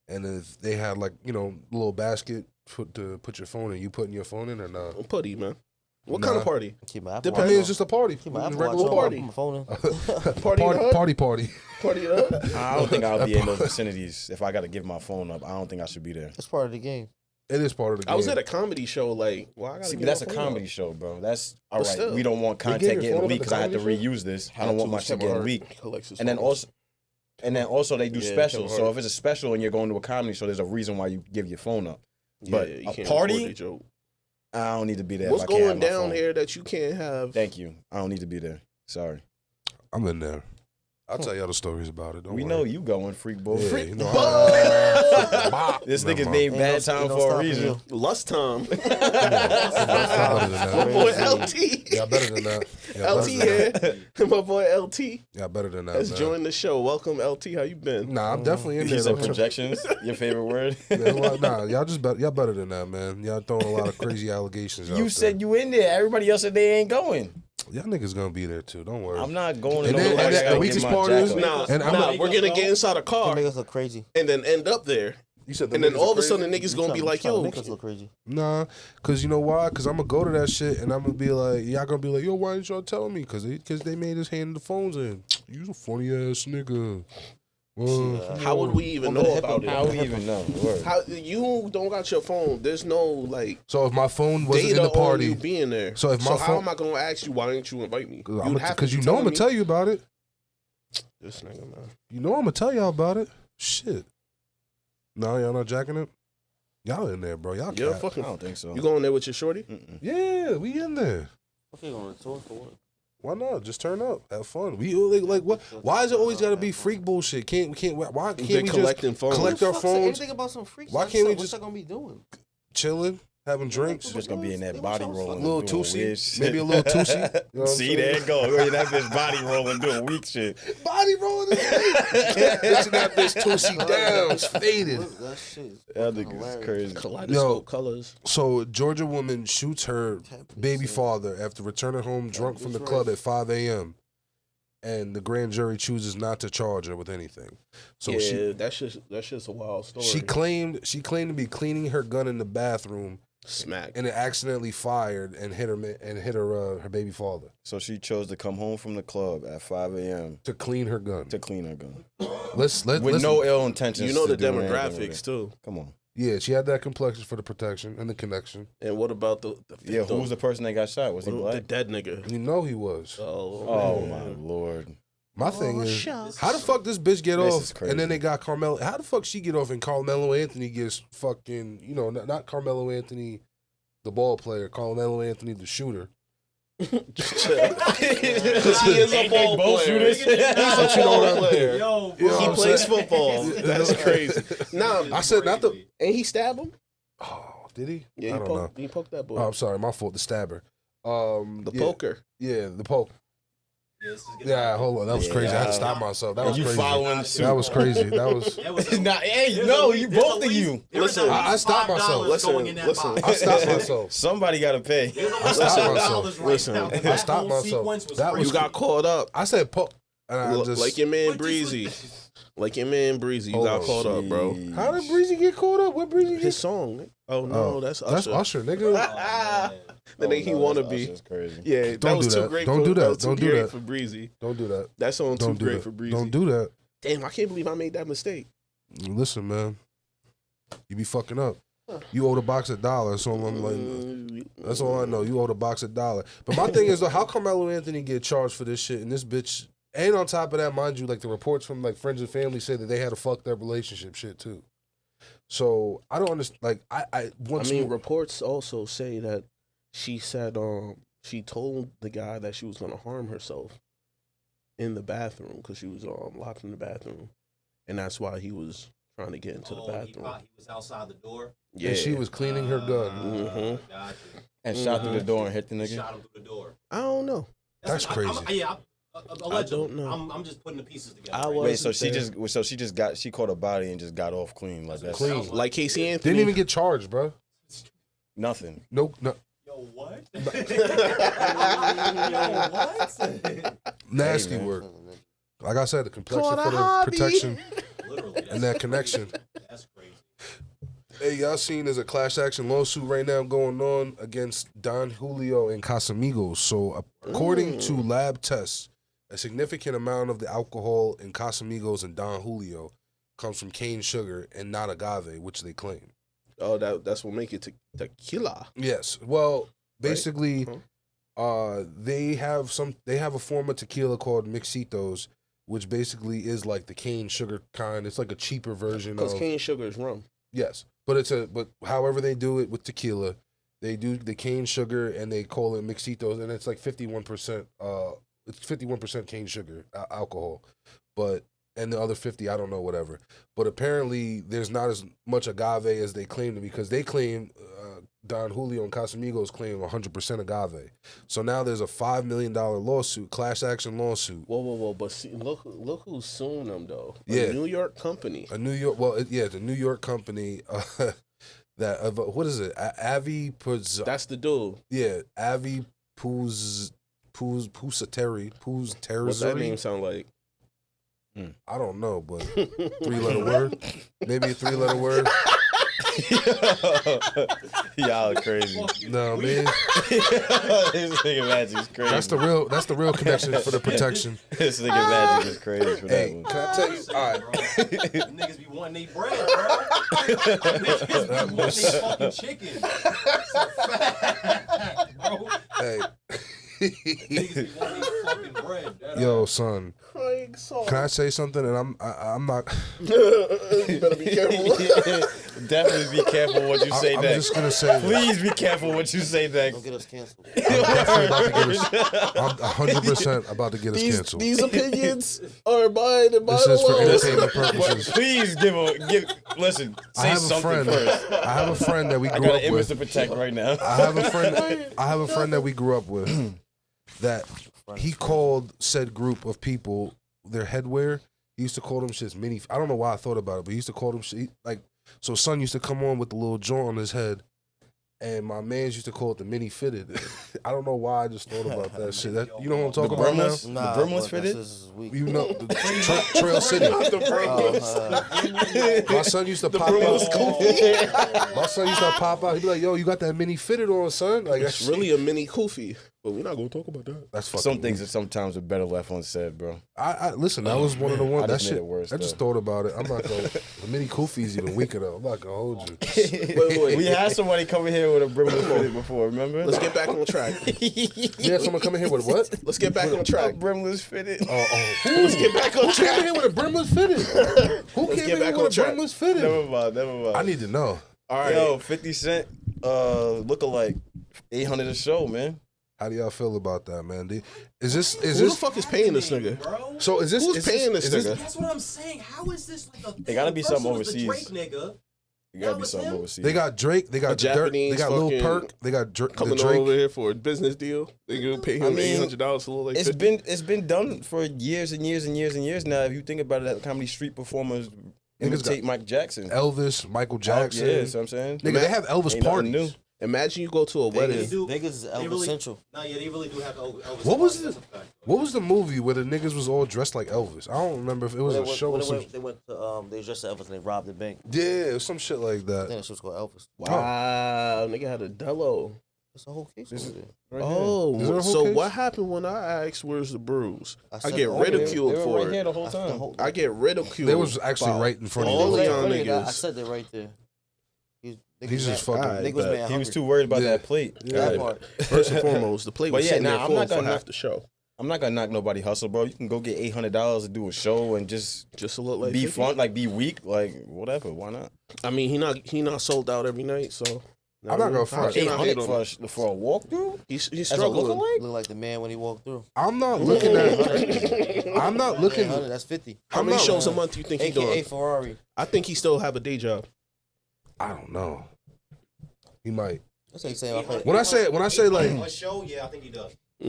Speaker 1: and if they had like a little basket to put your phone in, you putting your phone in or not?
Speaker 2: Putty, man. What
Speaker 1: Nah.
Speaker 2: kind of party?
Speaker 3: Keep my Apple
Speaker 2: Depends.
Speaker 1: I
Speaker 3: Watch
Speaker 1: mean,
Speaker 3: on.
Speaker 1: it's just a party.
Speaker 3: Keep my Apple
Speaker 1: Regular
Speaker 3: Watch on.
Speaker 2: party.
Speaker 3: Put my phone in.
Speaker 2: Party in the hood?
Speaker 1: Party.
Speaker 2: Party in the hood?
Speaker 4: I don't think I'll be in those vicinities if I got to give my phone up. I don't think I should be there.
Speaker 3: That's part of the game.
Speaker 1: It is part of the game.
Speaker 2: I was at a comedy show. Like, well, I gotta
Speaker 4: See,
Speaker 2: get
Speaker 4: but that's
Speaker 2: my
Speaker 4: a
Speaker 2: phone
Speaker 4: comedy
Speaker 2: up.
Speaker 4: show, bro. That's all
Speaker 2: But
Speaker 4: right.
Speaker 2: still.
Speaker 4: We don't want
Speaker 1: They gave
Speaker 4: content
Speaker 1: your
Speaker 4: getting
Speaker 1: phone up
Speaker 4: leaked
Speaker 1: at
Speaker 4: because
Speaker 1: the
Speaker 4: I have to
Speaker 1: comedy show?
Speaker 4: reuse this. I don't want my shit getting leaked.
Speaker 2: Collects his
Speaker 4: And then
Speaker 2: phones.
Speaker 4: also they do
Speaker 2: Yeah,
Speaker 4: specials.
Speaker 2: Kevin
Speaker 4: So
Speaker 2: Hart.
Speaker 4: if it's a special and you're going to a comedy show, there's a reason why you give your phone up.
Speaker 2: Yeah,
Speaker 4: but
Speaker 2: you
Speaker 4: a
Speaker 2: can't
Speaker 4: party?
Speaker 2: record a joke.
Speaker 4: I don't need to be there.
Speaker 2: What's
Speaker 4: if I can't have
Speaker 2: going
Speaker 4: my
Speaker 2: down
Speaker 4: phone.
Speaker 2: here that you can't have?
Speaker 4: Thank you. I don't need to be there. Sorry.
Speaker 1: I'm in there. I'll tell y'all the stories about it. Don't
Speaker 4: We
Speaker 1: worry.
Speaker 4: know you going, freak boy.
Speaker 1: Yeah,
Speaker 4: Freak
Speaker 1: you know,
Speaker 4: This
Speaker 1: Never
Speaker 4: nigga's
Speaker 1: mind.
Speaker 4: named
Speaker 3: Ain't
Speaker 4: Bad
Speaker 3: no-
Speaker 4: Time
Speaker 3: ain't no
Speaker 4: for a
Speaker 3: stopping
Speaker 4: reason.
Speaker 3: you.
Speaker 2: Lust time.
Speaker 1: Y'all better than
Speaker 2: My boy
Speaker 1: that.
Speaker 2: LT.
Speaker 1: Y'all better than that. Y'all
Speaker 2: LT
Speaker 1: better than that.
Speaker 2: here. My boy LT
Speaker 1: Y'all better than that.
Speaker 2: has
Speaker 1: man.
Speaker 2: joined the show. Welcome, LT. How you been?
Speaker 1: Nah, I'm definitely in
Speaker 4: You
Speaker 1: there.
Speaker 4: said
Speaker 1: though.
Speaker 4: projections, your favorite word.
Speaker 1: Yeah, well, nah, y'all better than that, man. Y'all throwing a lot of crazy allegations.
Speaker 4: You
Speaker 1: out
Speaker 4: said
Speaker 1: there.
Speaker 4: you in there. Everybody else said they ain't going.
Speaker 1: Y'all niggas gonna be there too. Don't worry.
Speaker 4: I'm not going to
Speaker 1: And
Speaker 4: no
Speaker 1: then-
Speaker 4: place.
Speaker 1: and then
Speaker 4: I gotta
Speaker 1: the
Speaker 4: get
Speaker 1: weakest
Speaker 4: my
Speaker 1: part
Speaker 4: jack
Speaker 1: is-
Speaker 4: up.
Speaker 2: Nah,
Speaker 1: And I'm
Speaker 2: nah,
Speaker 1: a-
Speaker 2: we're gonna get inside a
Speaker 3: They
Speaker 2: car
Speaker 3: make us look crazy.
Speaker 2: and then end up there.
Speaker 1: You said the
Speaker 2: And then
Speaker 1: niggas
Speaker 2: all
Speaker 1: are
Speaker 2: of a
Speaker 1: crazy?
Speaker 2: sudden, the niggas gonna be like, yo,
Speaker 3: make us look crazy.
Speaker 1: Nah, cause you know why? Cause I'm gonna go to that shit and I'm gonna be like, y'all gonna be like, yo, why didn't y'all tell me? Cause they made us hand the phones in. You a funny ass nigga.
Speaker 2: how would we even know about
Speaker 4: How
Speaker 2: it?
Speaker 4: we even know? Word.
Speaker 2: How you don't got your phone? There's no like
Speaker 1: So if my phone wasn't
Speaker 2: data
Speaker 1: in the
Speaker 2: on
Speaker 1: party,
Speaker 2: you being there.
Speaker 1: So if my
Speaker 2: how
Speaker 1: phone-
Speaker 2: am I gonna ask you why didn't you invite me? You'd have to
Speaker 1: cause
Speaker 2: be
Speaker 1: you know I'm
Speaker 2: telling
Speaker 1: gonna
Speaker 2: me.
Speaker 1: tell you about it.
Speaker 2: This nigga, man.
Speaker 1: You know I'm gonna tell y'all about it. Shit. No, y'all not jacking it. Y'all in there, bro. Y'all
Speaker 2: You're
Speaker 1: cat.
Speaker 2: fucking.
Speaker 4: I don't think so.
Speaker 2: You going there with your shorty?
Speaker 4: Mm-mm.
Speaker 1: Yeah, we in there.
Speaker 3: Okay, on the tour for what?
Speaker 1: Why not? Just turn up, have fun. We like what? Why is it always got to be freak bullshit? Why
Speaker 2: Been
Speaker 1: can't we just
Speaker 2: collecting phones.
Speaker 1: collect our phones,
Speaker 3: Anything about some freaks?
Speaker 1: Why can't we
Speaker 3: What's
Speaker 1: just-
Speaker 3: that gonna be doing?
Speaker 1: chilling, having drinks,
Speaker 4: Just gonna be in that body rolling,
Speaker 1: little
Speaker 4: doing
Speaker 1: Tusi,
Speaker 4: weird shit.
Speaker 1: maybe a little Tusi. You know what I'm
Speaker 4: See,
Speaker 1: saying?
Speaker 4: there it go. Look at that bitch body rolling, doing weak shit.
Speaker 1: Body rolling. Bitching that bitch Tusi down, it's faded.
Speaker 3: That shit.
Speaker 4: That nigga is crazy.
Speaker 2: Kaleidoscope colors.
Speaker 1: So Georgia woman shoots her baby father after returning home drunk from the club at 5 a.m. And the grand jury chooses not to charge her with anything. So
Speaker 2: Yeah, that's just a wild story.
Speaker 1: she claimed to be cleaning her gun in the bathroom
Speaker 2: Smack.
Speaker 1: and it accidentally fired and hit her baby father
Speaker 4: So she chose to come home from the club at 5 a.m.
Speaker 1: to clean her gun.
Speaker 4: to clean her gun.
Speaker 1: Let's
Speaker 4: With
Speaker 1: listen.
Speaker 4: no ill intentions.
Speaker 2: You know
Speaker 4: to
Speaker 2: the
Speaker 4: do anything with
Speaker 2: demographics
Speaker 4: it.
Speaker 2: too.
Speaker 4: Come on.
Speaker 1: Yeah, she had that complexion for the protection and the connection.
Speaker 2: And what about the
Speaker 4: Yeah, who was the person that got shot? Was he
Speaker 2: the
Speaker 4: black?
Speaker 2: dead nigga?
Speaker 1: You know he was.
Speaker 4: Oh my lord.
Speaker 1: My thing is, how the fuck this bitch get
Speaker 4: This
Speaker 1: off
Speaker 4: is crazy.
Speaker 1: and then they got Carmelo? How the fuck she get off and Carmelo Anthony gets fucking, you know, not Carmelo Anthony, the ball player, Carmelo Anthony, the shooter.
Speaker 2: Because he is a ball
Speaker 4: both
Speaker 2: player.
Speaker 4: shooters?
Speaker 2: He's a ball player.
Speaker 5: Yo,
Speaker 1: You know
Speaker 2: He
Speaker 1: what I'm
Speaker 2: plays
Speaker 1: saying?
Speaker 2: football. That's crazy. Nah,
Speaker 1: I said not the.
Speaker 2: and he stabbed him.
Speaker 1: Oh, did he?
Speaker 2: Yeah,
Speaker 1: I don't know.
Speaker 2: he poked that boy.
Speaker 1: Oh, I'm sorry, my fault. The stabber.
Speaker 2: The
Speaker 1: yeah,
Speaker 2: poker.
Speaker 1: Yeah, the poke.
Speaker 5: Yeah, this is getting
Speaker 1: Yeah,
Speaker 5: out.
Speaker 1: hold on. That was
Speaker 4: Yeah.
Speaker 1: crazy. I had to stop myself. That was
Speaker 4: You
Speaker 1: crazy.
Speaker 4: following suit.
Speaker 1: That was crazy. That was.
Speaker 5: That was
Speaker 4: Nah, hey,
Speaker 5: there's
Speaker 4: no,
Speaker 5: at
Speaker 4: you
Speaker 5: least-
Speaker 4: both of
Speaker 5: there's at
Speaker 4: you.
Speaker 5: least- there's
Speaker 2: Listen,
Speaker 5: at
Speaker 1: I
Speaker 5: least
Speaker 1: stopped
Speaker 5: $5
Speaker 1: myself.
Speaker 5: going in that
Speaker 2: Listen,
Speaker 5: box.
Speaker 1: I stopped myself.
Speaker 4: Somebody got to pay.
Speaker 5: There's
Speaker 1: I stopped
Speaker 5: $5
Speaker 1: myself.
Speaker 5: right
Speaker 2: Listen,
Speaker 5: now.
Speaker 2: I
Speaker 5: That
Speaker 1: stopped
Speaker 5: whole
Speaker 1: myself.
Speaker 5: sequence was
Speaker 1: That was
Speaker 2: you got caught up.
Speaker 1: I said poke. And I just.
Speaker 2: Like your man
Speaker 5: What just
Speaker 2: Breezy.
Speaker 5: was-
Speaker 2: Like your man Breezy. You
Speaker 1: Hold
Speaker 2: got
Speaker 1: on,
Speaker 2: caught up, bro.
Speaker 1: How did Breezy get caught up? What Breezy
Speaker 2: His
Speaker 1: get?
Speaker 2: song. Oh no,
Speaker 1: Oh,
Speaker 2: that's
Speaker 1: That's
Speaker 2: Usher.
Speaker 1: Usher, nigga.
Speaker 5: Oh, man.
Speaker 2: The nigga he wanna be.
Speaker 4: That's crazy.
Speaker 2: Yeah, that
Speaker 1: Don't
Speaker 2: was
Speaker 1: do
Speaker 2: too
Speaker 1: that.
Speaker 2: great.
Speaker 1: Don't
Speaker 2: for,
Speaker 1: do that.
Speaker 2: was too
Speaker 1: Don't do
Speaker 2: great
Speaker 1: that.
Speaker 2: for Breezy.
Speaker 1: Don't do that.
Speaker 2: That song too
Speaker 1: Don't do
Speaker 2: great
Speaker 1: that.
Speaker 2: for Breezy.
Speaker 1: Don't do that.
Speaker 2: Damn, I can't believe I made that mistake.
Speaker 1: Listen, man. You be fucking up. You owe the box $1, so I'm like, that's all I know. You owe the box $1. But my thing is, though, how Carmelo Anthony get charged for this shit and this bitch? And on top of that, mind you, like the reports from like friends and family say that they had a fucked up relationship shit too. So I don't understand. Like I
Speaker 2: mean, reports also say that she said she told the guy that she was gonna harm herself in the bathroom because she was locked in the bathroom, and that's why he was trying to get into the bathroom.
Speaker 5: He was outside the door.
Speaker 2: Yeah,
Speaker 1: and she was cleaning her gun.
Speaker 2: Mhm.
Speaker 5: Gotcha.
Speaker 4: And shot through the door and hit the
Speaker 5: He
Speaker 4: nigga.
Speaker 5: shot him through the door.
Speaker 2: I don't know.
Speaker 1: That's crazy.
Speaker 2: I don't know.
Speaker 5: I'm just putting the pieces together.
Speaker 2: I
Speaker 5: right
Speaker 2: was-
Speaker 4: Wait, so
Speaker 2: Wasn't
Speaker 4: she just caught a body and just got off clean like that.
Speaker 1: Clean.
Speaker 5: Sounds
Speaker 2: Like Casey Anthony.
Speaker 1: Didn't even get charged, bro.
Speaker 4: Nothing.
Speaker 1: Nope. No.
Speaker 5: Yo, what?
Speaker 1: Nasty
Speaker 4: Hey, man.
Speaker 1: work. Like I said, the complexion
Speaker 2: Caught a
Speaker 1: for the
Speaker 2: hobby.
Speaker 1: protection
Speaker 5: Literally.
Speaker 1: and that connection.
Speaker 5: That's crazy.
Speaker 1: Hey, y'all seen there's a class action lawsuit right now going on against Don Julio and Casamigos. So according to lab tests, a significant amount of the alcohol in Casamigos and Don Julio comes from cane sugar and not agave, which they claim.
Speaker 2: Oh, that's what make it tequila.
Speaker 1: Yes. Well, basically,
Speaker 2: Huh.
Speaker 1: they have a form of tequila called Mixitos, which basically is like the cane sugar kind. It's like a cheaper version
Speaker 2: Because
Speaker 1: of
Speaker 2: cane sugar is rum.
Speaker 1: yes. But however they do it with tequila, they do the cane sugar and they call it Mixitos, and it's like 51%. It's 51% cane sugar alcohol, and the other 50, I don't know, whatever. But apparently, there's not as much agave as they claim to, because they claim Don Julio and Casamigos claim 100% agave. So now there's a $5 million lawsuit, class action lawsuit.
Speaker 2: Whoa! But see, look who's suing them though.
Speaker 1: Yeah.
Speaker 2: A New York company.
Speaker 1: A New York, the New York company that what is it? Avi Puz.
Speaker 2: That's the dude.
Speaker 1: Yeah, Avi Pusateri.
Speaker 2: What's that name sound like?
Speaker 1: I don't know, but 3-letter word. Maybe a 3-letter word.
Speaker 4: Y'all are crazy.
Speaker 1: No, man.
Speaker 4: This nigga Magic's crazy.
Speaker 1: That's the real connection for the protection.
Speaker 4: This nigga Magic is crazy for that
Speaker 1: Hey,
Speaker 4: one.
Speaker 1: can I tell you? All right.
Speaker 5: Them niggas be wanting their bread, bro. Them niggas be wanting their fucking chicken. It's a fact, bro.
Speaker 1: Hey.
Speaker 5: Niggas be wanting their fucking bread.
Speaker 1: Yo, son.
Speaker 2: Craig Saul.
Speaker 1: Can I say something? And I'm not.
Speaker 2: You better be careful.
Speaker 4: Definitely be careful what you say
Speaker 1: I'm
Speaker 4: next.
Speaker 1: just gonna say.
Speaker 4: Please be careful what you say
Speaker 3: Don't
Speaker 4: next.
Speaker 3: get us canceled.
Speaker 1: I'm definitely about to get us. I'm 100% about to get us canceled.
Speaker 2: These opinions are mine and mine
Speaker 1: This is for
Speaker 2: alone.
Speaker 1: entertainment
Speaker 4: But
Speaker 1: purposes.
Speaker 4: please listen,
Speaker 1: I
Speaker 4: say
Speaker 1: have a
Speaker 4: something
Speaker 1: friend.
Speaker 4: first.
Speaker 1: I have a friend that we
Speaker 4: I
Speaker 1: grew
Speaker 4: got
Speaker 1: up
Speaker 4: an image to
Speaker 1: with.
Speaker 4: protect right now.
Speaker 1: I have a friend that we grew up with that he called said group of people their headwear. He used to call them shits mini. I don't know why I thought about it, but he used to call them shit like. So son used to come on with the little joint on his head, and my mans used to call it the mini fitted. I don't know why I just thought about that shit. You know what I'm talking about now?
Speaker 4: Brimless? The Brimless fitted?
Speaker 1: You know, Trail City. My son used to pop out. My son used to pop out. He'd be like, "Yo, you got that mini fitted on, son?" Like
Speaker 2: It's
Speaker 1: that's
Speaker 2: really a mini kufi. But we're not gonna talk about that.
Speaker 1: That's fucking.
Speaker 4: Some things that sometimes are better left unsaid, bro.
Speaker 1: I listen. That was one of the ones. That shit.
Speaker 4: Worse,
Speaker 1: I just thought about it. I'm not gonna. The mini Kofi's even weaker though. I'm not gonna hold you.
Speaker 2: Wait.
Speaker 4: We had somebody come in here with a brimless fitted before. Remember?
Speaker 2: Let's get back on track.
Speaker 1: Yeah, someone come in here with what?
Speaker 2: Let's get back on track.
Speaker 4: Brimless fitted.
Speaker 2: Let's get back on
Speaker 1: Who came in
Speaker 2: track.
Speaker 1: here with a brimless fitted? Who
Speaker 2: Let's
Speaker 1: came
Speaker 2: get
Speaker 1: in
Speaker 2: back
Speaker 1: here
Speaker 2: on
Speaker 1: with a
Speaker 2: track.
Speaker 1: brimless fitted?
Speaker 4: Never mind.
Speaker 1: I need to know.
Speaker 2: All right.
Speaker 4: Yo, 50 Cent, look alike. 800 a show, man.
Speaker 1: How do y'all feel about that, man? Is this
Speaker 2: Who the fuck is paying this nigga?
Speaker 5: Bro.
Speaker 1: So is this
Speaker 2: Who's paying this nigga?
Speaker 5: That's what I'm saying. How is this like a thing?
Speaker 4: It gotta be
Speaker 5: First
Speaker 4: something
Speaker 5: it was the
Speaker 4: overseas.
Speaker 5: Drake nigga.
Speaker 4: You gotta
Speaker 5: Now
Speaker 4: be
Speaker 5: it's
Speaker 4: something
Speaker 5: him?
Speaker 4: overseas.
Speaker 1: They got Drake, they got Dirt,
Speaker 2: Japanese
Speaker 1: they got Lil
Speaker 2: fucking
Speaker 1: Perk, they got the
Speaker 2: Coming
Speaker 1: Drake.
Speaker 2: over here for a business deal. They gonna pay him
Speaker 4: I mean,
Speaker 2: $800 to look like 50.
Speaker 4: it's been done for years and years and years and years now. If you think about it, how many street performers imitate Mike Jackson?
Speaker 1: Elvis, Michael Jackson.
Speaker 4: Yeah, that's what I'm saying.
Speaker 1: Nigga, they have Elvis
Speaker 4: Ain't nothing
Speaker 1: parties.
Speaker 2: Imagine you go to a wedding.
Speaker 3: Niggas is Elvis
Speaker 5: really,
Speaker 3: Central.
Speaker 5: No, yeah, they really do have Elvis.
Speaker 1: What was
Speaker 5: parties,
Speaker 1: the
Speaker 5: that's a fact.
Speaker 1: What was the movie where the niggas was all dressed like Elvis? I don't remember if it was a show or something.
Speaker 3: They went to they dressed as Elvis and they robbed the bank.
Speaker 1: Yeah, it was some shit like
Speaker 3: I think
Speaker 1: that.
Speaker 3: that shit was called Elvis.
Speaker 2: Wow, nigga had a Dello.
Speaker 3: That's the whole case.
Speaker 4: This
Speaker 3: over
Speaker 4: is-
Speaker 3: there.
Speaker 4: Right here.
Speaker 2: Oh,
Speaker 1: Is there a whole
Speaker 2: so
Speaker 1: case?
Speaker 2: what happened when I asked where's the bruise? I
Speaker 3: said
Speaker 2: get
Speaker 3: that-
Speaker 2: ridiculed
Speaker 4: They were
Speaker 2: for
Speaker 4: right here
Speaker 2: it.
Speaker 4: the whole
Speaker 3: That's the
Speaker 4: time.
Speaker 3: whole-
Speaker 2: I get ridiculed.
Speaker 1: They was actually
Speaker 2: by
Speaker 1: right in front of
Speaker 2: all
Speaker 1: you.
Speaker 2: of y'all
Speaker 3: I
Speaker 2: niggas.
Speaker 3: said that right there.
Speaker 1: He's just fucking.
Speaker 2: Alright,
Speaker 3: Niggas was
Speaker 2: bet.
Speaker 3: mad
Speaker 4: He was
Speaker 3: hungry.
Speaker 4: too worried about
Speaker 1: Yeah.
Speaker 4: that plate.
Speaker 1: Yeah.
Speaker 3: That part.
Speaker 2: First and foremost, the plate
Speaker 4: But
Speaker 2: was
Speaker 4: yeah,
Speaker 2: sitting
Speaker 4: nah,
Speaker 2: there
Speaker 4: I'm
Speaker 2: full
Speaker 4: not
Speaker 2: for
Speaker 4: gonna
Speaker 2: half
Speaker 4: knock-
Speaker 2: the show.
Speaker 4: I'm not gonna knock nobody hustle, bro. You can go get $800 to do a show and just
Speaker 2: Just to look like
Speaker 4: be
Speaker 2: 50.
Speaker 4: fun, like be weak, like whatever. Why not?
Speaker 2: I mean, he not sold out every night, so
Speaker 1: I'm not gonna front.
Speaker 2: How can I hate
Speaker 4: 800
Speaker 2: on him?
Speaker 4: for a walkthrough
Speaker 2: He's
Speaker 4: as a
Speaker 2: struggling.
Speaker 4: lookalike.
Speaker 3: Look like the man when he walked through.
Speaker 1: I'm not looking at. I'm not looking.
Speaker 3: 100, that's 50.
Speaker 2: How
Speaker 1: I'm
Speaker 2: many
Speaker 1: not-
Speaker 2: shows a month do you think he
Speaker 3: AKA
Speaker 2: doing?
Speaker 3: Ferrari.
Speaker 2: I think he still have a day job.
Speaker 1: I don't know. He might.
Speaker 3: That's what he's saying. I play.
Speaker 1: When I say like,
Speaker 5: One show, yeah, I think he does.
Speaker 1: I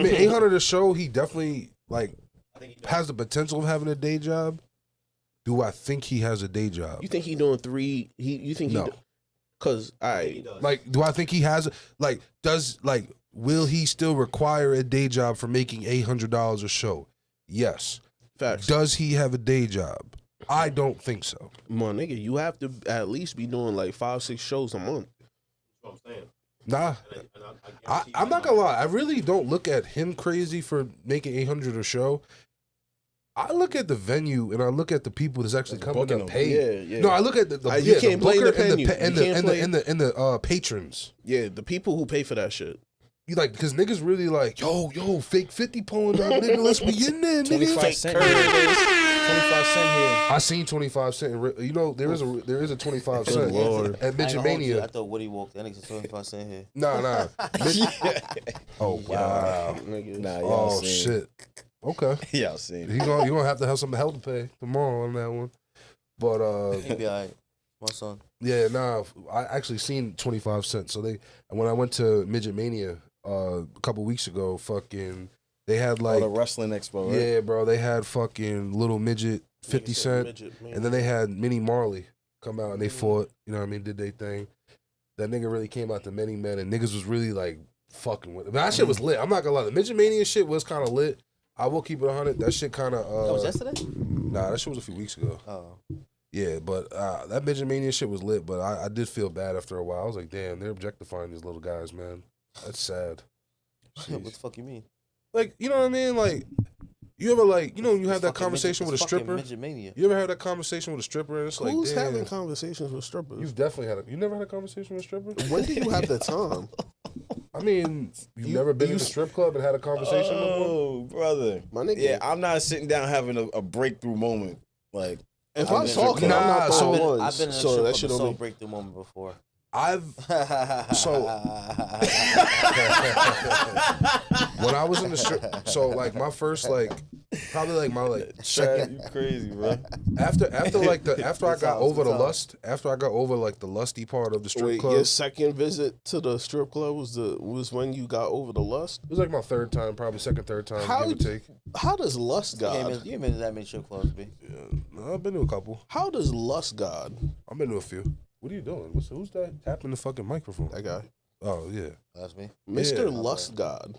Speaker 1: mean, 800 a show. He definitely like
Speaker 5: I think he does.
Speaker 1: has the potential of having a day job. Do I think he has a day job?
Speaker 2: You think he doing 3? You think
Speaker 1: No.
Speaker 2: he? Cause
Speaker 5: I think he
Speaker 2: I
Speaker 5: does.
Speaker 1: Like, do I think he has like will he still require a day job for making $800 a show? Yes.
Speaker 2: facts.
Speaker 1: Does he have a day job? I don't think so.
Speaker 2: My nigga, you have to at least be doing like 5-6 shows a month.
Speaker 5: That's what I'm saying.
Speaker 1: Nah.
Speaker 5: And I guarantee
Speaker 1: I'm
Speaker 5: you
Speaker 1: not gonna lie. I really don't look at him crazy for making 800 a show. I look at the venue and I look at the people that's actually coming
Speaker 4: booking
Speaker 1: to
Speaker 4: them.
Speaker 1: pay.
Speaker 2: Yeah.
Speaker 1: No, I look at the
Speaker 2: You
Speaker 1: yeah,
Speaker 2: can't
Speaker 1: the
Speaker 2: blame
Speaker 1: booker
Speaker 2: the venue.
Speaker 1: and
Speaker 2: You can't blame-
Speaker 1: the patrons.
Speaker 2: Yeah, the people who pay for that shit.
Speaker 1: You like because niggas really like yo fake 50 pulling up, nigga. Let's be in there, nigga.
Speaker 4: 25 cent. 25 cent here.
Speaker 1: I seen 25 cent. You know there is a 25 cent
Speaker 2: Lord.
Speaker 1: at
Speaker 3: I ain't
Speaker 1: Midget
Speaker 3: gonna hold you. I
Speaker 1: Mania.
Speaker 3: thought Woody walked. That nigga's 25 cent here.
Speaker 1: Nah. Oh wow.
Speaker 2: Niggas.
Speaker 4: Nah, y'all
Speaker 1: Oh
Speaker 4: seen.
Speaker 1: shit. Okay.
Speaker 4: Y'all seen.
Speaker 1: You gonna have to have some help to pay tomorrow on that one. But
Speaker 3: He be alright. My son.
Speaker 1: yeah, nah. I actually seen 25 cents. So when I went to Midget Mania a couple weeks ago, fucking they had like
Speaker 4: the wrestling expo, right?
Speaker 1: yeah, bro. They had fucking little midget 50 Cent,
Speaker 2: Midget, man.
Speaker 1: and then they had Mini Marley come out and they fought. You know what I mean? Did they thing? That nigga really came out to Many Men, and niggas was really like fucking with it. But that shit was lit. I'm not gonna lie. The Midget Mania shit was kind of lit. I will keep it 100. That shit kind of.
Speaker 3: That was yesterday?
Speaker 1: Nah, that shit was a few weeks ago.
Speaker 3: Oh.
Speaker 1: Yeah, but that Midget Mania shit was lit. But I did feel bad after a while. I was like, damn, they're objectifying these little guys, man. That's sad.
Speaker 3: What the fuck you mean?
Speaker 1: Like, you know what I mean? Like, you ever like, you know, you have that
Speaker 3: Fucking
Speaker 1: conversation
Speaker 3: midget-
Speaker 1: with a
Speaker 3: it's fucking
Speaker 1: stripper.
Speaker 3: Midget Mania.
Speaker 1: You ever had that conversation with a stripper and it's like,
Speaker 2: Who's
Speaker 1: damn.
Speaker 2: having conversations with strippers?
Speaker 1: You've definitely had you never had a conversation with a stripper?
Speaker 2: When do you have the time?
Speaker 1: I mean, you've never been in a strip club and had a conversation with one?
Speaker 4: Oh, brother.
Speaker 2: My nigga.
Speaker 4: Yeah, I'm not sitting down having a breakthrough moment. Like,
Speaker 2: If
Speaker 3: I've
Speaker 2: I'm
Speaker 3: been-
Speaker 2: talking,
Speaker 1: Nah,
Speaker 2: I'm not
Speaker 1: so-
Speaker 2: the
Speaker 3: I've
Speaker 2: ones.
Speaker 3: been in a
Speaker 2: So
Speaker 3: strip
Speaker 2: that
Speaker 3: club
Speaker 2: shit
Speaker 3: and
Speaker 2: don't
Speaker 3: saw a
Speaker 2: be.
Speaker 3: breakthrough moment before.
Speaker 1: I've when I was in the strip, so like my first like probably like my like second
Speaker 4: you crazy, bro.
Speaker 1: after I got over the
Speaker 3: time.
Speaker 1: lust after I got over like the lusty part of the strip
Speaker 2: Wait,
Speaker 1: club.
Speaker 2: your second visit to the strip club was when you got over the lust?
Speaker 1: It was like my third time, probably second, third time,
Speaker 2: How
Speaker 1: give or take.
Speaker 2: How does lust
Speaker 3: You
Speaker 2: God?
Speaker 3: ain't been to that many strip clubs, B.
Speaker 1: Yeah, no, I've been to a couple.
Speaker 2: How does lust God?
Speaker 1: I've been to a few. What are you doing? Who's that tapping the fucking microphone?
Speaker 2: That guy,
Speaker 1: Oh yeah,
Speaker 3: That's me.
Speaker 2: Mr.
Speaker 1: Yeah.
Speaker 2: Lust God,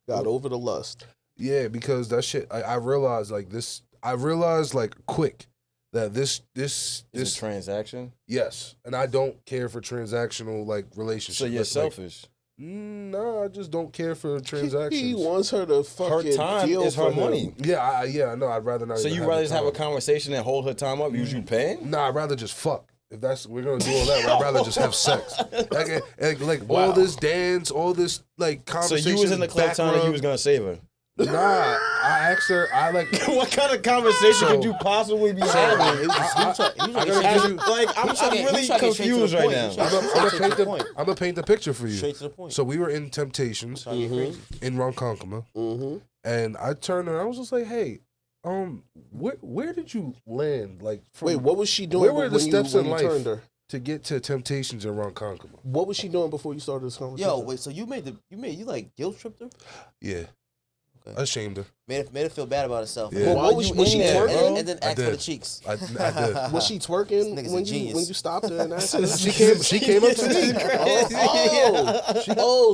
Speaker 2: got over the lust.
Speaker 1: yeah. Because that shit, I realized like this. I realized like quick that this
Speaker 4: It's a transaction.
Speaker 1: yes, and I don't care for transactional like relationships.
Speaker 4: So you're
Speaker 1: Like,
Speaker 4: selfish.
Speaker 1: Nah, I just don't care for transactions.
Speaker 2: He wants her to fucking
Speaker 4: Her time
Speaker 2: deal
Speaker 4: is
Speaker 2: for
Speaker 4: her
Speaker 2: him.
Speaker 4: money.
Speaker 1: Yeah, I know. I'd rather not.
Speaker 4: So
Speaker 1: even
Speaker 4: you rather just have a
Speaker 1: time.
Speaker 4: conversation and hold her time up? Use you paying?
Speaker 1: Nah, I'd rather just fuck. If that's we're gonna do all that, I'd rather just have sex. Like all this dance, all this like
Speaker 4: So
Speaker 1: conversation.
Speaker 4: you was in the club time and you was gonna save her.
Speaker 1: Nah, I asked her. I like.
Speaker 4: What kind of conversation could you possibly be having?
Speaker 1: I'm
Speaker 4: really confused right now.
Speaker 1: I'm gonna paint the picture for you.
Speaker 3: Straight to the point.
Speaker 1: So we were in Temptations in Ronkonkoma, and I turned her. I was just like, "Hey, where did you land? Like,
Speaker 2: Wait, what was she doing?
Speaker 1: Where were the
Speaker 2: when
Speaker 1: steps
Speaker 2: you,
Speaker 1: in
Speaker 2: when you
Speaker 1: life
Speaker 2: turned her?
Speaker 1: to get to Temptations in Ronkonkoma?"
Speaker 2: What was she doing before you started this conversation?
Speaker 3: Yo, wait. So you like guilt tripped her?
Speaker 1: Yeah,
Speaker 3: Okay.
Speaker 1: I shamed her.
Speaker 3: Made her feel bad about herself.
Speaker 1: Yeah.
Speaker 2: Well, was she twerking?
Speaker 3: And then
Speaker 1: I
Speaker 3: asked for
Speaker 1: did.
Speaker 3: the cheeks.
Speaker 1: I did.
Speaker 2: Was she twerking
Speaker 3: This nigga's a
Speaker 2: when
Speaker 3: genius.
Speaker 2: you stopped her and asked her?
Speaker 1: She came up to me.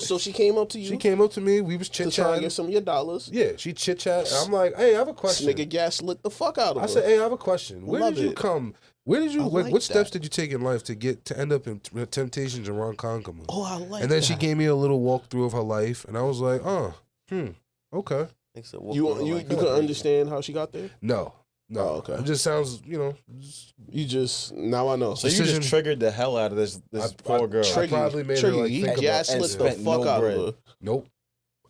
Speaker 2: So she came up to you
Speaker 1: She came up to me. We was
Speaker 2: to
Speaker 1: chit
Speaker 2: try and
Speaker 1: chatting.
Speaker 2: get some of your dollars.
Speaker 1: Yeah, she chit chat. I'm like, "Hey, I have a
Speaker 2: This
Speaker 1: question."
Speaker 2: nigga gaslit the fuck out of her.
Speaker 1: I said, "Hey, I have a question. Where
Speaker 2: Love
Speaker 1: did you
Speaker 2: it.
Speaker 1: come? Where did you?
Speaker 2: I
Speaker 1: What
Speaker 2: like
Speaker 1: steps
Speaker 2: that.
Speaker 1: did you take in life to end up in Temptations in Ronkonkoma?"
Speaker 2: Oh, I like
Speaker 1: And then
Speaker 2: that.
Speaker 1: she gave me a little walkthrough of her life, and I was like, okay.
Speaker 2: You can understand how she got there?
Speaker 1: No.
Speaker 2: Oh, okay.
Speaker 1: It just sounds,
Speaker 2: You just now I know.
Speaker 4: So you
Speaker 1: Decision-
Speaker 4: just triggered the hell out of this poor girl.
Speaker 1: I probably made her like
Speaker 2: you
Speaker 1: think about
Speaker 2: gaslit
Speaker 1: it.
Speaker 2: the
Speaker 4: Spent
Speaker 2: fuck
Speaker 4: no
Speaker 2: out
Speaker 4: bread.
Speaker 2: of her.
Speaker 1: Nope.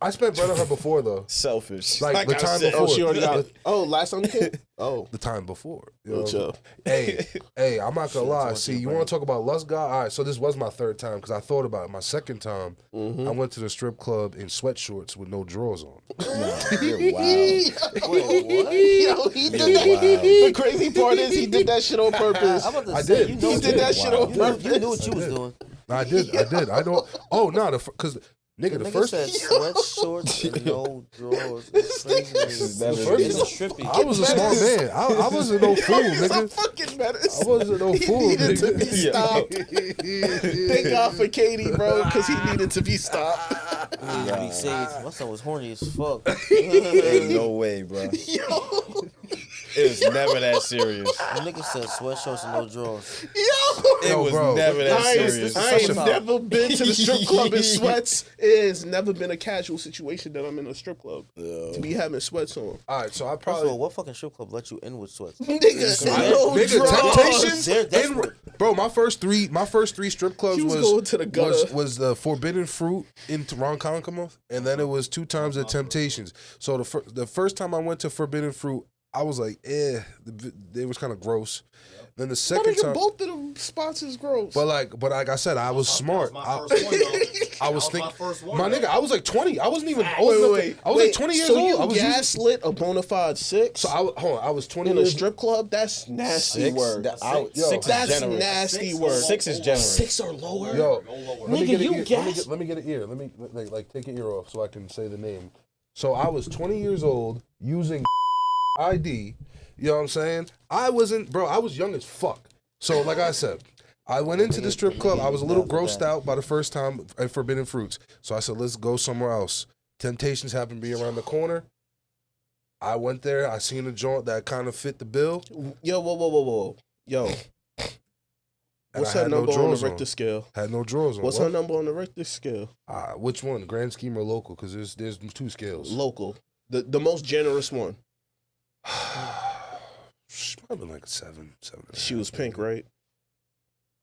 Speaker 1: I spent bread on her before though.
Speaker 4: Selfish.
Speaker 1: Like the
Speaker 4: I
Speaker 1: time
Speaker 4: said.
Speaker 1: before.
Speaker 2: Oh, she already got. Oh, last time you came. Oh,
Speaker 1: The time before. You
Speaker 2: no
Speaker 1: know?
Speaker 2: chill.
Speaker 1: Hey, I'm not gonna lie. See, you want to talk about lust, guy? All right, so this was my third time because I thought about it. My second time, I went to the strip club in sweatshorts with no drawers on.
Speaker 4: You're wild.
Speaker 2: Yo, he did that. The crazy part is he did that shit on purpose.
Speaker 3: I'm about to
Speaker 1: I
Speaker 3: say,
Speaker 1: did.
Speaker 3: You know
Speaker 2: He did that shit on purpose.
Speaker 3: You knew what you was doing.
Speaker 1: I did. I don't. Oh no, because nigga, the
Speaker 3: Nigga
Speaker 1: first.
Speaker 3: said sweatshorts and no drawers. It's crazy. It's trippy.
Speaker 1: I was a smart man. I wasn't no fool,
Speaker 2: He's a
Speaker 1: nigga.
Speaker 2: fucking menace.
Speaker 1: I wasn't no
Speaker 2: He
Speaker 1: fool,
Speaker 2: needed to be
Speaker 1: nigga.
Speaker 2: stopped. Thank God for Katie, bro, because he needed to be stopped.
Speaker 3: Big Sage. My son was horny as fuck.
Speaker 4: Ain't no way, bro.
Speaker 2: Yo,
Speaker 4: It was never that serious.
Speaker 3: The nigga said sweatshorts and no drawers.
Speaker 4: It
Speaker 1: Yo,
Speaker 4: was
Speaker 1: bro.
Speaker 4: never that
Speaker 2: I
Speaker 4: serious.
Speaker 2: ain't never been to the strip club in sweats. It has never been a casual situation that I'm in a strip club to be having sweats on.
Speaker 1: All right, so I
Speaker 3: First of all,
Speaker 1: probably.
Speaker 3: what fucking strip club let you in with sweats?
Speaker 2: Nigga, no
Speaker 1: Nigga,
Speaker 2: drawers.
Speaker 1: Temptations,
Speaker 3: They're desperate.
Speaker 1: bro. My first three strip clubs
Speaker 2: He was going to the gutter.
Speaker 1: was the Forbidden Fruit in Ronkonkoma, and then it was 2 times at Temptations. So the first time I went to Forbidden Fruit, I was like, they was kind of gross. Then the
Speaker 2: My
Speaker 1: second
Speaker 2: nigga,
Speaker 1: time,
Speaker 2: both of them spots is gross.
Speaker 1: but like I said, I was smart.
Speaker 5: My first one, though.
Speaker 1: I was
Speaker 5: my
Speaker 1: thinking,
Speaker 5: first one,
Speaker 1: my
Speaker 5: though.
Speaker 1: nigga, I was like 20. I wasn't even. I
Speaker 2: Wait.
Speaker 1: was like 20 years
Speaker 2: so
Speaker 1: old.
Speaker 2: you
Speaker 1: I was using,
Speaker 2: gaslit a bona fide six
Speaker 1: so I was 20
Speaker 2: in a
Speaker 1: years.
Speaker 2: strip club? That's nasty
Speaker 4: 6?
Speaker 2: work.
Speaker 1: Yo,
Speaker 4: Six
Speaker 2: That's
Speaker 4: is generous.
Speaker 2: nasty
Speaker 5: Six
Speaker 2: work.
Speaker 5: or
Speaker 4: 6 is generous.
Speaker 2: 6 or lower?
Speaker 1: Yo,
Speaker 5: No lower.
Speaker 1: let me
Speaker 2: Nigga,
Speaker 1: get an
Speaker 2: you
Speaker 1: ear.
Speaker 2: gas-
Speaker 1: Let me get an ear. Let me like take an ear off so I can say the name. So I was 20 years old using ID. You know what I'm saying? I wasn't, bro. I was young as fuck. So like I said, I went into the strip club. I was a little grossed out by the first time at Forbidden Fruits. So I said, let's go somewhere else. Temptations happened to be around the corner. I went there. I seen a joint that kind of fit the bill.
Speaker 2: Yo, whoa. Yo,
Speaker 1: and
Speaker 2: what's
Speaker 1: I
Speaker 2: her
Speaker 1: had
Speaker 2: number on the
Speaker 1: drawers
Speaker 2: Richter scale?
Speaker 1: Had no drawers on.
Speaker 2: What's
Speaker 1: What?
Speaker 2: her number on the Richter scale?
Speaker 1: Which one? Grand scheme or local? Because there's 2 scales.
Speaker 2: Local. The most generous one.
Speaker 1: She might have been like 7.
Speaker 2: She was pink, right?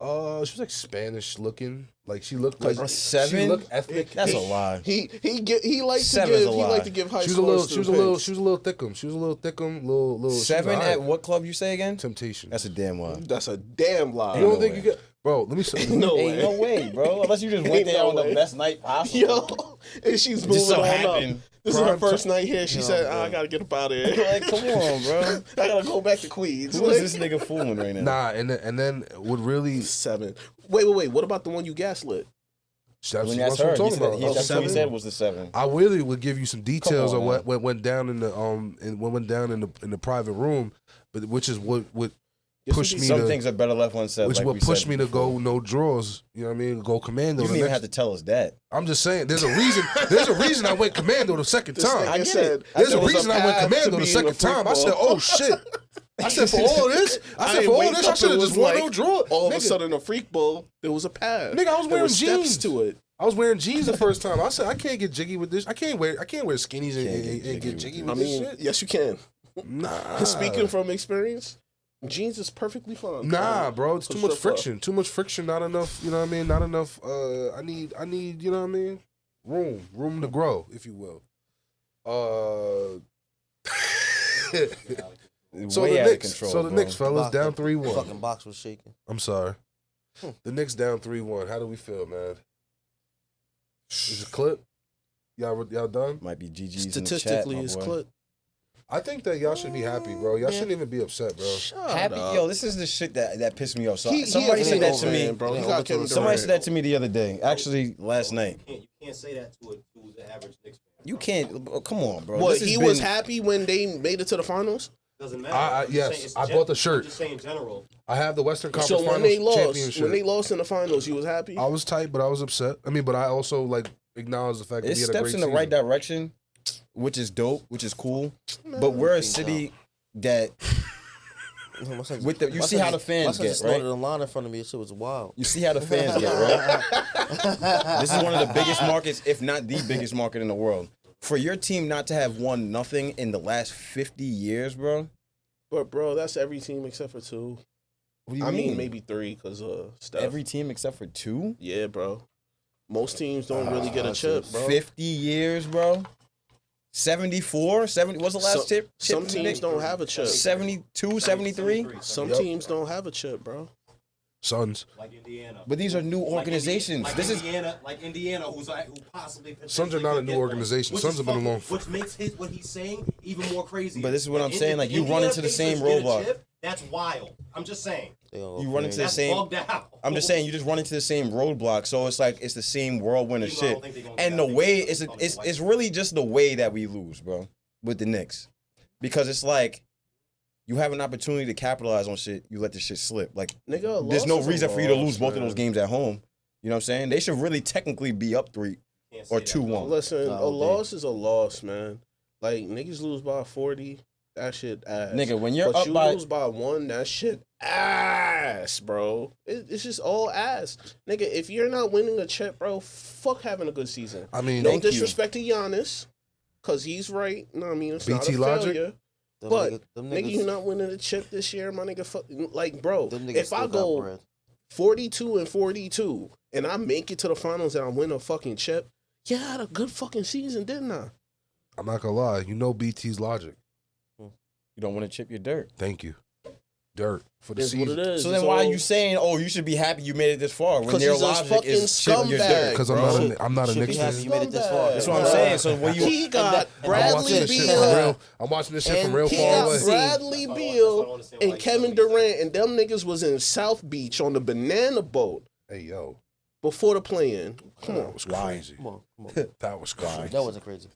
Speaker 1: She was like Spanish looking. Like she looked like
Speaker 4: A 7?
Speaker 1: She looked ethnic.
Speaker 4: That's a lie.
Speaker 2: He liked to
Speaker 4: 7's
Speaker 2: give
Speaker 4: a
Speaker 2: he
Speaker 4: lie.
Speaker 2: liked to give high
Speaker 1: She was a
Speaker 2: scores
Speaker 1: little.
Speaker 2: to
Speaker 1: She was
Speaker 2: the
Speaker 1: a little.
Speaker 2: pinks.
Speaker 1: She was a little thickum. Little.
Speaker 4: 7
Speaker 1: she was
Speaker 4: at
Speaker 1: alright.
Speaker 4: what club you say again?
Speaker 1: Temptation.
Speaker 4: That's a damn lie.
Speaker 2: That's a damn lie.
Speaker 1: You don't
Speaker 4: no
Speaker 1: think
Speaker 4: way.
Speaker 1: you get, bro? Let me say.
Speaker 2: No
Speaker 4: Ain't
Speaker 2: way.
Speaker 4: no way, bro. Unless you just
Speaker 2: Ain't
Speaker 4: went there
Speaker 2: no
Speaker 4: on
Speaker 2: way.
Speaker 4: the best night possible.
Speaker 2: Yo, and she's moving
Speaker 4: Just so
Speaker 2: on
Speaker 4: happened.
Speaker 2: up. This is her
Speaker 1: Prime
Speaker 2: first night here. She said,
Speaker 3: bro.
Speaker 2: I gotta get up out of here.
Speaker 4: Like, come on, bro.
Speaker 2: I gotta go back to Queens.
Speaker 4: Who is this nigga fooling right now?
Speaker 1: Nah, and then what really?
Speaker 2: 7. Wait. What about the one you gaslit?
Speaker 1: That's
Speaker 4: When
Speaker 1: what
Speaker 4: that's
Speaker 1: I'm
Speaker 4: her,
Speaker 1: talking about.
Speaker 4: that's what he
Speaker 2: 7?
Speaker 4: said was the 7.
Speaker 1: I really would give you some details
Speaker 4: Come
Speaker 1: of
Speaker 4: on,
Speaker 1: what went down in the and what went down in the private room, but which is what pushed me
Speaker 4: Some
Speaker 1: to
Speaker 4: things are better left unsaid.
Speaker 1: which
Speaker 4: like
Speaker 1: would
Speaker 4: we
Speaker 1: push
Speaker 4: said
Speaker 1: me to
Speaker 4: before.
Speaker 1: go no drawers. You know what I mean? Go commando.
Speaker 4: You
Speaker 1: the
Speaker 4: didn't even
Speaker 1: next-
Speaker 4: have to tell us that.
Speaker 1: I'm just saying. There's a reason. There's a reason I went commando the second
Speaker 2: This
Speaker 1: time.
Speaker 2: nigga
Speaker 4: get
Speaker 2: said,
Speaker 1: There's
Speaker 2: there
Speaker 1: a
Speaker 2: was
Speaker 1: reason I went
Speaker 2: path to
Speaker 1: commando the
Speaker 2: being a
Speaker 1: second
Speaker 2: freak
Speaker 1: time. I said,
Speaker 2: ball.
Speaker 1: oh shit. I said, for all this? I said,
Speaker 2: ain't
Speaker 1: for all
Speaker 2: wake
Speaker 1: this? I
Speaker 2: up
Speaker 1: should have
Speaker 2: and
Speaker 1: just
Speaker 2: was
Speaker 1: worn
Speaker 2: like,
Speaker 1: no drawer.
Speaker 2: All of a
Speaker 1: Nigga,
Speaker 2: sudden, a freak bowl, there was a path.
Speaker 1: Nigga, I was
Speaker 2: There
Speaker 1: wearing
Speaker 2: were steps
Speaker 1: jeans.
Speaker 2: to it.
Speaker 1: I was wearing jeans the first time. I said I can't get jiggy with this. I can't wear skinnies and get jiggy with this shit.
Speaker 2: Yes, you can.
Speaker 1: Nah.
Speaker 2: Speaking from experience, jeans is perfectly fine.
Speaker 1: Nah, bro, it's too much friction. Too much friction. Not enough. You know what I mean? Not enough. I need. You know what I mean? Room to grow, if you will. So the Knicks, fellas, down 3-1.
Speaker 3: Fucking box was shaking.
Speaker 1: I'm sorry. The Knicks down 3-1. How do we feel, man? Is it clip? Y'all done?
Speaker 4: Might be GG's
Speaker 2: Statistically,
Speaker 4: in the chat,
Speaker 2: it's
Speaker 4: my boy.
Speaker 2: clip.
Speaker 1: I think that y'all should be happy, bro. Y'all shouldn't even be upset, bro.
Speaker 4: Happy, yo. This is the shit that pissed me off. So
Speaker 2: He
Speaker 4: somebody said that to me,
Speaker 2: bro.
Speaker 4: Somebody said that to me the other day. Actually, last night.
Speaker 5: You can't say that to the average Knicks fan.
Speaker 4: You can't. Oh, come on, bro.
Speaker 2: What, he was happy when they made it to the finals?
Speaker 5: Doesn't matter.
Speaker 1: Yes, I bought the shirt.
Speaker 5: I'm just saying in general.
Speaker 1: I have the Western Conference
Speaker 2: So when
Speaker 1: Finals
Speaker 2: they
Speaker 1: championship.
Speaker 2: when they lost in the finals, you was happy?
Speaker 1: I was tight, but I was upset. I mean, but I also like acknowledge the fact that
Speaker 4: It
Speaker 1: we had a great
Speaker 4: steps in the
Speaker 1: season.
Speaker 4: right direction, which is dope, which is cool. But we're a city that with the you see how the fans get, right?
Speaker 3: The line in front of me, shit was wild.
Speaker 4: You see how the fans get, right? This is one of the biggest markets, if not the biggest market in the world. For your team not to have won nothing in the last 50 years, bro.
Speaker 2: But bro, that's every team except for 2.
Speaker 4: What do you
Speaker 2: I
Speaker 4: mean?
Speaker 2: mean maybe 3 because Steph.
Speaker 4: Every team except for 2?
Speaker 2: Yeah, bro. Most teams don't really get a chip, bro.
Speaker 4: 50 years, bro. 74, 70. What's the last chip?
Speaker 2: Some teams don't have a chip.
Speaker 4: 72, 73.
Speaker 2: Some teams don't have a chip, bro.
Speaker 1: Suns.
Speaker 5: Like Indiana.
Speaker 4: But these are new organizations.
Speaker 5: Like
Speaker 4: This is
Speaker 5: Indiana, who possibly.
Speaker 1: Suns are not a new organization. Suns have been along.
Speaker 5: Which makes what he's saying even more crazy.
Speaker 4: But this is what I'm saying. Like, you run into the same roadblock.
Speaker 5: That's wild. I'm just saying.
Speaker 4: You run into the
Speaker 5: That's
Speaker 4: same.
Speaker 5: bugged out.
Speaker 4: I'm just saying you just run into the same roadblock. So it's like it's the same whirlwind of
Speaker 5: Even though I
Speaker 4: shit.
Speaker 5: don't think they gonna
Speaker 4: And
Speaker 5: do
Speaker 4: the
Speaker 5: that.
Speaker 4: way
Speaker 5: They gonna
Speaker 4: it's really just the way that we lose, bro, with the Knicks, because it's like you have an opportunity to capitalize on shit, you let the shit slip. Like
Speaker 2: Nigga,
Speaker 4: there's no
Speaker 2: loss is a
Speaker 4: reason for you to
Speaker 2: loss,
Speaker 4: lose both of
Speaker 2: man.
Speaker 4: those games at home. You know what I'm saying? They should really technically be up 3
Speaker 5: Can't say
Speaker 4: or
Speaker 5: that.
Speaker 4: 2-1.
Speaker 2: Listen,
Speaker 3: Nah,
Speaker 2: a loss is a loss, man. Like niggas lose by 40, that shit ass.
Speaker 4: Nigga, when you're
Speaker 2: but
Speaker 4: up
Speaker 2: you
Speaker 4: by
Speaker 2: lose by 1, that shit ass, bro. It's just all ass, nigga. If you're not winning a chip, bro, fuck having a good season.
Speaker 1: I mean,
Speaker 2: No
Speaker 4: Thank you.
Speaker 2: disrespect to Giannis, cause he's right. No, I mean it's not
Speaker 1: BT
Speaker 2: a
Speaker 1: Logic?
Speaker 2: failure.
Speaker 3: Them
Speaker 2: But
Speaker 3: them
Speaker 2: nigga, you not winning a chip this year, my nigga. Like, bro,
Speaker 3: them niggas
Speaker 2: if
Speaker 3: still
Speaker 2: I
Speaker 3: got
Speaker 2: go
Speaker 3: bread.
Speaker 2: 42-42 and I make it to the finals and I win a fucking chip, yeah, I had a good fucking season, didn't I?
Speaker 1: I'm not gonna lie. You know BT's logic.
Speaker 4: You don't want to chip your dirt.
Speaker 1: Thank you. Dirt for the
Speaker 2: That's what
Speaker 1: season.
Speaker 2: it is.
Speaker 4: So then why are you saying, oh, you should be happy you made it this far when
Speaker 2: 'Cause
Speaker 4: their
Speaker 2: he's a
Speaker 4: logic
Speaker 2: fucking
Speaker 4: is chip your
Speaker 2: scumbag.
Speaker 4: dirt?
Speaker 1: Because
Speaker 2: Bro.
Speaker 1: I'm not a
Speaker 3: Should be
Speaker 1: Knicks
Speaker 3: happy
Speaker 1: fan.
Speaker 3: you made it this far.
Speaker 4: That's what I'm saying. So when you
Speaker 2: He got
Speaker 1: I'm watching
Speaker 2: Bradley
Speaker 1: this shit from
Speaker 2: Beal.
Speaker 1: real. I'm watching this shit from real
Speaker 2: He
Speaker 1: far
Speaker 2: got
Speaker 1: away.
Speaker 2: Bradley
Speaker 5: That's
Speaker 2: Beal
Speaker 5: what I understand why
Speaker 2: and
Speaker 5: you
Speaker 2: Kevin
Speaker 5: tell me
Speaker 2: Durant, and them niggas was in South Beach on the banana boat
Speaker 1: Hey yo,
Speaker 2: before the play-in. Come
Speaker 1: that
Speaker 2: on.
Speaker 1: was crazy.
Speaker 3: Come on.
Speaker 1: That was crazy.
Speaker 3: That wasn't crazy.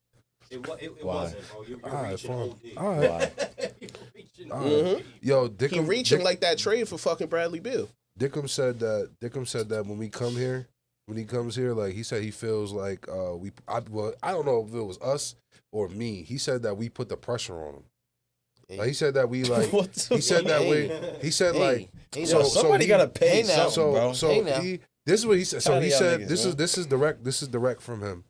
Speaker 5: It
Speaker 4: Why?
Speaker 5: wasn't, bro. You're
Speaker 1: All right,
Speaker 5: reaching
Speaker 1: fine.
Speaker 5: OD.
Speaker 1: All right.
Speaker 5: You're reaching
Speaker 1: All
Speaker 5: OD.
Speaker 1: right. Yo, Dickum,
Speaker 2: He reaching like that trade for fucking Bradley Beal.
Speaker 1: Dickum said that when we come here, when he comes here, like he said he feels like I don't know if it was us or me. He said that we put the pressure on him. Like, he said that we like.
Speaker 4: What the
Speaker 1: He said that
Speaker 3: Hey.
Speaker 1: way. He said like.
Speaker 3: Hey,
Speaker 1: So-
Speaker 3: now.
Speaker 4: somebody
Speaker 1: he-
Speaker 4: gotta pay
Speaker 3: hey now.
Speaker 4: something, bro.
Speaker 1: So
Speaker 3: Hey, now.
Speaker 1: this is what he said. So
Speaker 4: Tired
Speaker 1: he
Speaker 4: of y'all
Speaker 1: said
Speaker 4: niggas,
Speaker 1: this is direct. This is direct from him.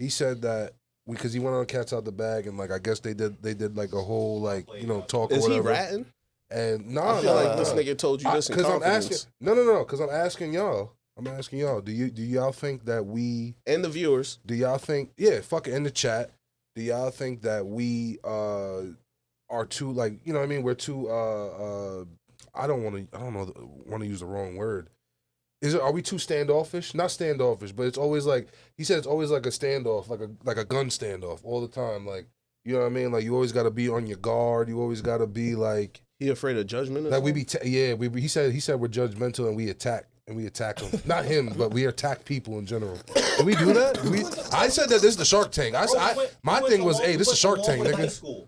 Speaker 1: He said that because he went on Cats Out the Bag and like I guess they did like a whole like talk or
Speaker 2: Is he
Speaker 1: whatever.
Speaker 2: ratting?
Speaker 1: And
Speaker 2: I feel like this nigga told you this in
Speaker 1: because I'm
Speaker 2: confidence.
Speaker 1: asking no because I'm asking y'all. I'm asking y'all. Do y'all think that we?
Speaker 2: And the viewers.
Speaker 1: Do y'all think? Yeah, fuck it in the chat. Do y'all think that we are too like you know what I mean? We're too I don't want to use the wrong word. Are we too standoffish? Not standoffish, but it's always like he said. It's always like a standoff, like a gun standoff all the time. Like you know what I mean? Like you always got to be on your guard. You always got to be like
Speaker 2: He afraid of judgment? Or
Speaker 1: like we
Speaker 2: something?
Speaker 1: be. He said we're judgmental and we attack him. Not him, but we attack people in general. Do we do that? I said that this is the Shark Tank. My thing was, hey, this is Shark Tank, nigga.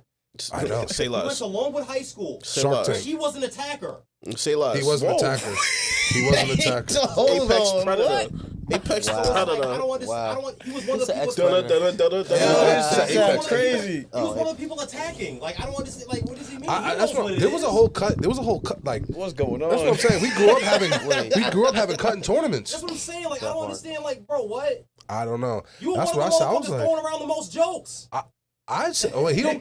Speaker 1: I know.
Speaker 2: Say
Speaker 5: He went
Speaker 2: less.
Speaker 5: along with high school.
Speaker 2: Say
Speaker 1: Shark
Speaker 2: less.
Speaker 1: Tank.
Speaker 5: He was an attacker.
Speaker 2: Say less.
Speaker 1: He was an
Speaker 2: Whoa.
Speaker 1: attacker. He was an attacker.
Speaker 2: Apex predator. Apex
Speaker 3: Wow.
Speaker 5: Like, I
Speaker 2: predator.
Speaker 5: don't want this. I don't want. He was one of the
Speaker 3: He's
Speaker 5: people.
Speaker 3: an expert.
Speaker 4: That's crazy.
Speaker 5: He was one of the people attacking. Like, I don't understand. Like, what does he mean? He
Speaker 1: That's
Speaker 5: knows
Speaker 1: what,
Speaker 5: what it
Speaker 1: there was
Speaker 5: is.
Speaker 1: a whole cut. There was a whole cut. Like
Speaker 4: What's going on?
Speaker 1: that's what I'm saying. We grew up having cutting tournaments.
Speaker 5: That's what I'm saying. Like, I don't understand. Like, bro, what?
Speaker 1: I don't know.
Speaker 5: You were
Speaker 1: That's
Speaker 5: one
Speaker 1: what
Speaker 5: of
Speaker 1: I
Speaker 5: the
Speaker 1: said. I was
Speaker 5: motherfuckers
Speaker 1: like,
Speaker 5: throwing around the most jokes.
Speaker 1: I said, oh, he don't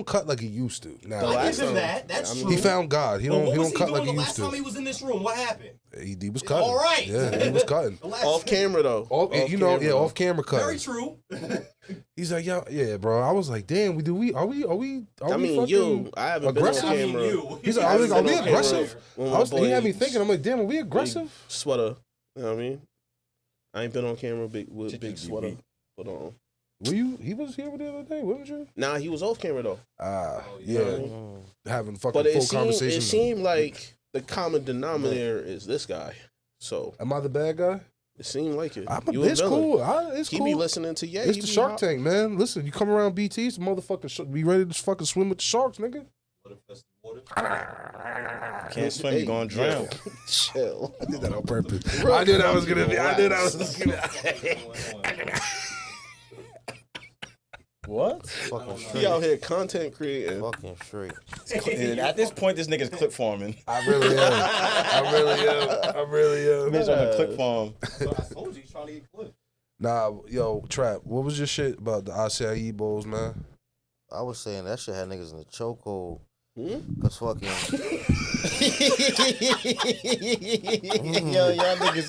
Speaker 1: cut like he used to. Now
Speaker 5: I give him that. That's true.
Speaker 1: he found God. He
Speaker 5: But
Speaker 1: don't
Speaker 5: what was
Speaker 1: cut
Speaker 5: doing
Speaker 1: like he
Speaker 5: the
Speaker 1: used
Speaker 5: last
Speaker 1: to.
Speaker 5: time he was in this room? What happened?
Speaker 1: He was cutting.
Speaker 5: All right.
Speaker 1: Yeah, he was cutting.
Speaker 5: The last
Speaker 2: Off camera though.
Speaker 1: Off camera cutting.
Speaker 5: Very true.
Speaker 1: He's like, yeah, bro. I was like, damn, are we
Speaker 2: I mean,
Speaker 1: fucking
Speaker 2: I haven't
Speaker 1: aggressive?
Speaker 2: been on camera.
Speaker 5: you.
Speaker 1: He's like, are we aggressive? He had me thinking, I'm like, damn, are we aggressive?
Speaker 2: Sweater. You know what I mean? I ain't been on camera with big sweater. Put on.
Speaker 1: He was here the other day, wasn't you?
Speaker 2: Nah, he was off camera though.
Speaker 1: Yeah. Having fucking
Speaker 2: But
Speaker 1: full
Speaker 2: it
Speaker 1: conversations.
Speaker 2: seemed like the common denominator is this guy. So
Speaker 1: Am I the bad guy?
Speaker 2: it seemed like it.
Speaker 1: It's cool. It's
Speaker 2: He
Speaker 1: cool.
Speaker 2: be listeling to
Speaker 1: It's the Shark Tank, man. Listen, you come around BT, it's the motherfucker. Be ready to fucking swim with the sharks, nigga.
Speaker 4: Can't swim, you're gonna drown.
Speaker 2: Chill.
Speaker 1: I did that on purpose. I knew that was gonna be. I knew that was gonna.
Speaker 4: What?
Speaker 3: Fucking
Speaker 2: He
Speaker 3: straight.
Speaker 2: out here content creating.
Speaker 3: Fucking straight.
Speaker 4: And at this point, this nigga's clip farming.
Speaker 1: I really am. I really am.
Speaker 4: Bitch on the clip farm.
Speaker 5: I told you he's trying to get clipped.
Speaker 1: Nah, yo, Trap. What was your shit about the Acai bowls, man?
Speaker 3: I was saying that shit had niggas in the chokehold.
Speaker 2: Hmm?
Speaker 3: Cause fucking.
Speaker 4: Yo, y'all niggas.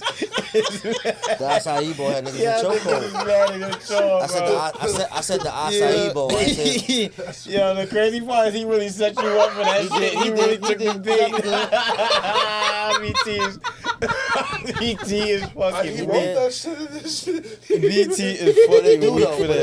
Speaker 3: The acai bowl had niggas
Speaker 4: Y'all
Speaker 3: in
Speaker 4: niggas is
Speaker 3: chokehold.
Speaker 4: mad in the show,
Speaker 3: I said the acai bowl. I said,
Speaker 4: Yo, the crazy part is he really set you up for that shit. He really took the bait. BT is fucking
Speaker 3: He
Speaker 4: weak.
Speaker 3: did.
Speaker 1: that shit in this shit.
Speaker 4: BT is
Speaker 3: But it
Speaker 4: fucking
Speaker 3: do
Speaker 4: weak
Speaker 3: though.
Speaker 4: for
Speaker 3: But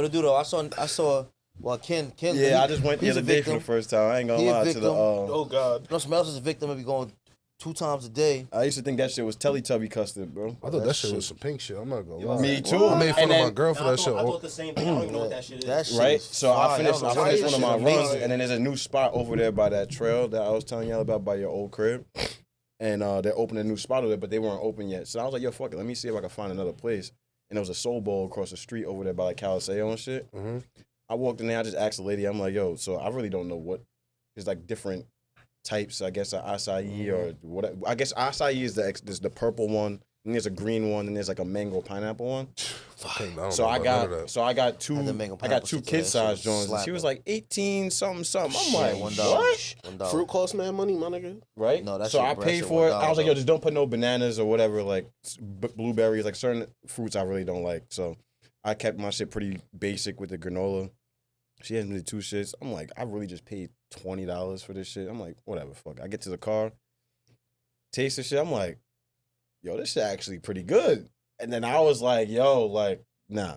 Speaker 3: it
Speaker 4: that.
Speaker 3: do though. I saw. Well, Ken.
Speaker 4: Yeah, I just went the
Speaker 3: he's
Speaker 4: other
Speaker 3: a
Speaker 4: day for
Speaker 3: victim.
Speaker 4: the first time. I ain't gonna
Speaker 3: He a
Speaker 4: lie to
Speaker 3: victim.
Speaker 4: the.
Speaker 2: Oh God.
Speaker 3: You know, somebody else is a victim of be going 2 times a day.
Speaker 4: I used to think that shit was Teletubby custard, bro.
Speaker 1: I thought that shit was some pink shit. I'm not gonna lie.
Speaker 4: Me too.
Speaker 1: I made fun
Speaker 4: And
Speaker 1: of my
Speaker 4: then-
Speaker 1: girl for that shit.
Speaker 5: I thought the same thing. I don't even know what that shit is.
Speaker 3: That shit
Speaker 4: Right,
Speaker 3: is
Speaker 4: so
Speaker 3: fire.
Speaker 4: I finished
Speaker 3: That was
Speaker 4: one of
Speaker 3: shit
Speaker 4: my runs,
Speaker 3: amazing.
Speaker 4: and then there's a new spot over there by that trail that I was telling y'all about by your old crib, and they're opening a new spot over there, but they weren't open yet. So I was like, yo, fuck it, let me see if I can find another place. And there was a Soul Bowl across the street over there by like Caliseo and shit.
Speaker 1: Mm-hmm.
Speaker 4: I walked in there, I just asked the lady, I'm like, yo, so I really don't know what, there's like different types, I guess, of acai or what. I guess acai is there's the purple one, and there's a green one, and there's like a mango pineapple one. So I got two
Speaker 3: And the mango
Speaker 4: I got
Speaker 3: pineapple
Speaker 4: two
Speaker 3: shit,
Speaker 4: kid
Speaker 3: that
Speaker 4: size
Speaker 3: shit
Speaker 4: joints. And she
Speaker 3: slapping.
Speaker 4: was like 18 something. I'm
Speaker 3: Shit,
Speaker 4: like,
Speaker 3: $1.
Speaker 4: what?
Speaker 3: $1.
Speaker 2: Fruit costs mad money, my nigga.
Speaker 4: Right?
Speaker 3: No, that
Speaker 4: so
Speaker 3: shit-
Speaker 4: I
Speaker 3: that
Speaker 4: paid
Speaker 3: shit
Speaker 4: for it.
Speaker 3: $1
Speaker 4: I was like, yo,
Speaker 3: though.
Speaker 4: just don't put no bananas or whatever, like blueberries, like certain fruits I really don't like. So I kept my shit pretty basic with the granola. She had me the 2 shits. I'm like, I really just paid $20 for this shit. I'm like, whatever, fuck. I get to the car, taste the shit. I'm like, yo, this shit actually pretty good. And then I was like, yo, like, nah.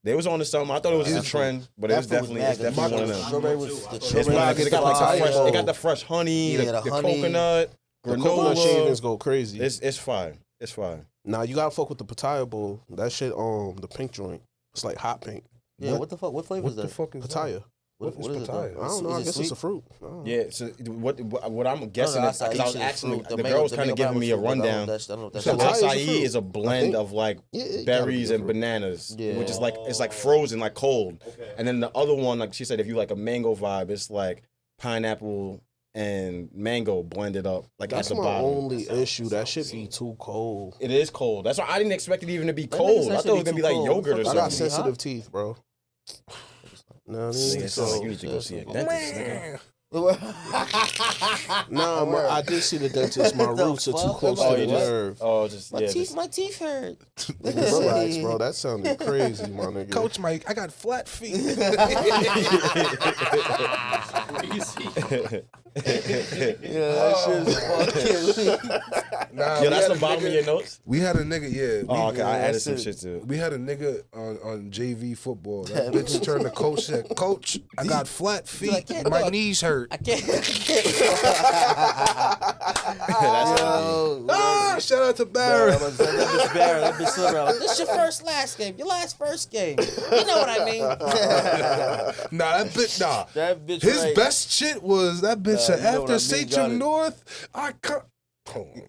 Speaker 4: They was on to something. I thought it was just a trend, but it's definitely one of them.
Speaker 3: Strawberry was the
Speaker 4: It's
Speaker 3: strawberry
Speaker 4: not,
Speaker 3: was
Speaker 4: it got like the
Speaker 3: fire.
Speaker 4: fresh, it got the fresh honey,
Speaker 3: Yeah,
Speaker 4: the
Speaker 3: honey.
Speaker 4: coconut,
Speaker 2: The coconut
Speaker 4: granola.
Speaker 2: shavings go crazy.
Speaker 4: It's fire. It's fire.
Speaker 2: Nah, you gotta fuck with the pitaya bowl. That shit the pink joint. It's like hot pink.
Speaker 3: Yeah, what the fuck? What flavor
Speaker 1: What
Speaker 3: is
Speaker 1: the
Speaker 3: that?
Speaker 1: fuck is that?
Speaker 2: Pitaya.
Speaker 3: What
Speaker 1: is
Speaker 3: is it?
Speaker 1: pitaya?
Speaker 3: though?
Speaker 2: I don't know. I
Speaker 3: Is it
Speaker 2: guess
Speaker 3: sweet?
Speaker 2: it's a fruit. I don't know.
Speaker 4: Yeah. So what I'm guessing
Speaker 3: No,
Speaker 4: is because I was
Speaker 3: acai
Speaker 4: asking
Speaker 3: shit is fruit.
Speaker 4: the
Speaker 3: mango-
Speaker 4: girl was kind
Speaker 3: mango
Speaker 4: of giving me a
Speaker 3: pineapple fruit, but I don't
Speaker 4: rundown.
Speaker 3: know if that's- I don't know if that's
Speaker 4: So
Speaker 2: Pitaya is a
Speaker 4: acai
Speaker 2: fruit,
Speaker 4: is a
Speaker 2: I
Speaker 4: blend
Speaker 2: think.
Speaker 4: of like
Speaker 2: Yeah, it gotta be
Speaker 4: berries
Speaker 2: a
Speaker 4: and
Speaker 2: fruit.
Speaker 4: bananas,
Speaker 3: Yeah.
Speaker 4: which is like it's like frozen, like cold.
Speaker 5: Okay.
Speaker 4: And then the other one, like she said, if you like a mango vibe, it's like pineapple and mango blended up. Like
Speaker 2: That's
Speaker 4: at the
Speaker 2: my
Speaker 4: bottom.
Speaker 2: only issue. That should be too cold.
Speaker 4: It is cold. That's why I didn't expect it even to be
Speaker 3: That
Speaker 4: cold.
Speaker 3: nigga
Speaker 4: I
Speaker 3: said
Speaker 4: thought it was
Speaker 3: it
Speaker 4: gonna be
Speaker 3: too
Speaker 4: like
Speaker 3: cold.
Speaker 4: yogurt or
Speaker 3: What the
Speaker 2: I
Speaker 3: fuck?
Speaker 2: got
Speaker 4: something.
Speaker 3: Is it
Speaker 2: sensitive
Speaker 3: hot?
Speaker 2: teeth, bro. No, I mean,
Speaker 4: Nigga, it sound like
Speaker 2: so
Speaker 4: you need to go see a
Speaker 3: Man.
Speaker 4: dentist, nigga.
Speaker 2: nah, I did see the dentist. My
Speaker 3: What the
Speaker 2: roots are too
Speaker 3: fuck?
Speaker 2: close
Speaker 4: Oh,
Speaker 2: to
Speaker 4: you
Speaker 2: the
Speaker 4: just
Speaker 2: nerve.
Speaker 3: My teeth hurt.
Speaker 2: Relax, bro. That sounded crazy, my nigga.
Speaker 1: Coach Mike, I got flat feet.
Speaker 3: Yeah, that shit's fucking.
Speaker 1: Nah,
Speaker 4: Yo,
Speaker 1: we
Speaker 4: that's
Speaker 1: had
Speaker 4: the
Speaker 1: a
Speaker 4: bottom of
Speaker 1: nigga-
Speaker 4: your notes.
Speaker 1: We had a nigga, yeah.
Speaker 4: Oh, okay. I added
Speaker 3: that's
Speaker 4: some
Speaker 3: it.
Speaker 4: shit to it.
Speaker 1: We had a nigga on JV football. That bitch turned to coach said, "Coach, I got flat feet.
Speaker 3: can't
Speaker 1: My
Speaker 3: do it.
Speaker 1: knees hurt."
Speaker 3: I can't.
Speaker 1: Shout out to
Speaker 3: Barrett.
Speaker 1: Barrett.
Speaker 3: That bitch Barrett. That bitch Silver. This your last game. Your last first game. You know what I mean?
Speaker 1: Nah, that bitch. Nah,
Speaker 3: That bitch.
Speaker 1: his
Speaker 3: right.
Speaker 1: best shit was that bitch said
Speaker 3: you know what I
Speaker 1: after
Speaker 3: mean,
Speaker 1: St.
Speaker 3: got it.
Speaker 1: North, I come. Hold on.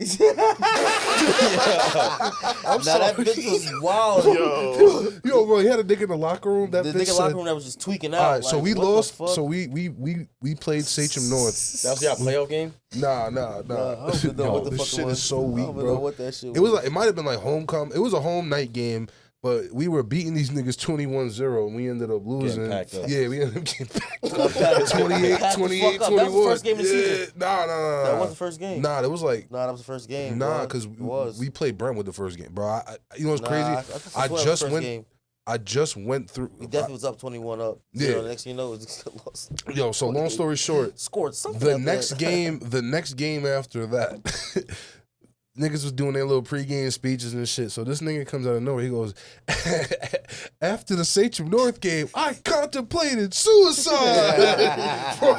Speaker 3: That bitch was wild.
Speaker 1: Yo, bro, he had a nigga in the locker room. That
Speaker 3: The
Speaker 1: bitch
Speaker 3: nigga
Speaker 1: said,
Speaker 3: locker room that was just tweaking out.
Speaker 1: all right, so
Speaker 3: like,
Speaker 1: we
Speaker 3: what the
Speaker 1: lost.
Speaker 3: fuck?
Speaker 1: So we played Sachem North.
Speaker 4: That was y'all playoff game?
Speaker 1: Nah.
Speaker 3: I don't even know what the
Speaker 1: This
Speaker 3: fuck
Speaker 1: shit
Speaker 3: it was.
Speaker 1: is so
Speaker 3: I
Speaker 1: weak,
Speaker 3: don't even
Speaker 1: bro.
Speaker 3: know what that shit
Speaker 1: It was like, it might have been like homecoming. It was a home night game, but we were beating these niggas 21-0, and we ended up losing.
Speaker 4: packed up.
Speaker 1: Yeah, we ended up getting packed
Speaker 3: Got
Speaker 1: up.
Speaker 3: packed
Speaker 1: 28,
Speaker 3: packed the
Speaker 1: 28,
Speaker 3: fuck up.
Speaker 1: 21.
Speaker 3: That was the first game of the season.
Speaker 1: Nah.
Speaker 3: That was the first game.
Speaker 1: Nah, that was like.
Speaker 3: Nah, that was the first game.
Speaker 1: Nah,
Speaker 3: bro.
Speaker 1: because
Speaker 3: It was.
Speaker 1: we played Brentwood the first game, bro. You know what's
Speaker 3: Nah,
Speaker 1: crazy?
Speaker 3: I
Speaker 1: I
Speaker 3: swear it was
Speaker 1: just
Speaker 3: the first
Speaker 1: went.
Speaker 3: game.
Speaker 1: I just went through.
Speaker 3: We definitely was up 21 up.
Speaker 1: Yeah.
Speaker 3: You know, next thing you know, it just lost.
Speaker 1: Yo, so long story short,
Speaker 3: Scored something.
Speaker 1: the
Speaker 3: after
Speaker 1: next
Speaker 3: that.
Speaker 1: game after that, niggas was doing their little pregame speeches and shit. So this nigga comes out of nowhere. He goes, after the Sachem North game, I contemplated suicide. Bro,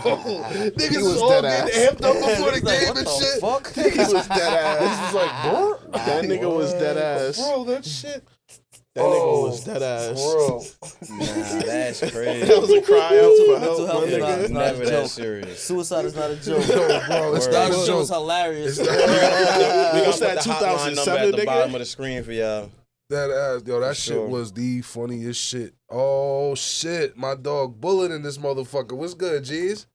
Speaker 1: niggas was all getting amped up before the
Speaker 3: He's like,
Speaker 1: game
Speaker 3: what
Speaker 1: and
Speaker 3: the
Speaker 1: shit.
Speaker 3: fuck?
Speaker 2: He was dead ass.
Speaker 1: This is like, bro.
Speaker 2: That nigga was dead ass.
Speaker 1: Bro, that shit.
Speaker 2: That nigga was dead ass.
Speaker 1: Bro.
Speaker 4: Nah, that's crazy.
Speaker 2: That was a cry out for help,
Speaker 3: Mental
Speaker 2: my
Speaker 3: health is not-
Speaker 2: nigga.
Speaker 3: it's not
Speaker 4: Never
Speaker 3: a
Speaker 4: that
Speaker 3: joke.
Speaker 4: serious.
Speaker 3: Suicide is not a joke.
Speaker 1: Bro, it's not a
Speaker 3: That shit
Speaker 1: joke.
Speaker 3: was hilarious.
Speaker 1: It's not-
Speaker 4: We
Speaker 2: What's
Speaker 4: gonna
Speaker 2: that,
Speaker 4: put the hotline number
Speaker 2: 2007,
Speaker 4: at the
Speaker 2: nigga?
Speaker 4: bottom of the screen for y'all.
Speaker 1: That ass, yo, that shit
Speaker 4: sure.
Speaker 1: was the funniest shit. Oh shit, my dog Bullet in this motherfucker. What's good, G's?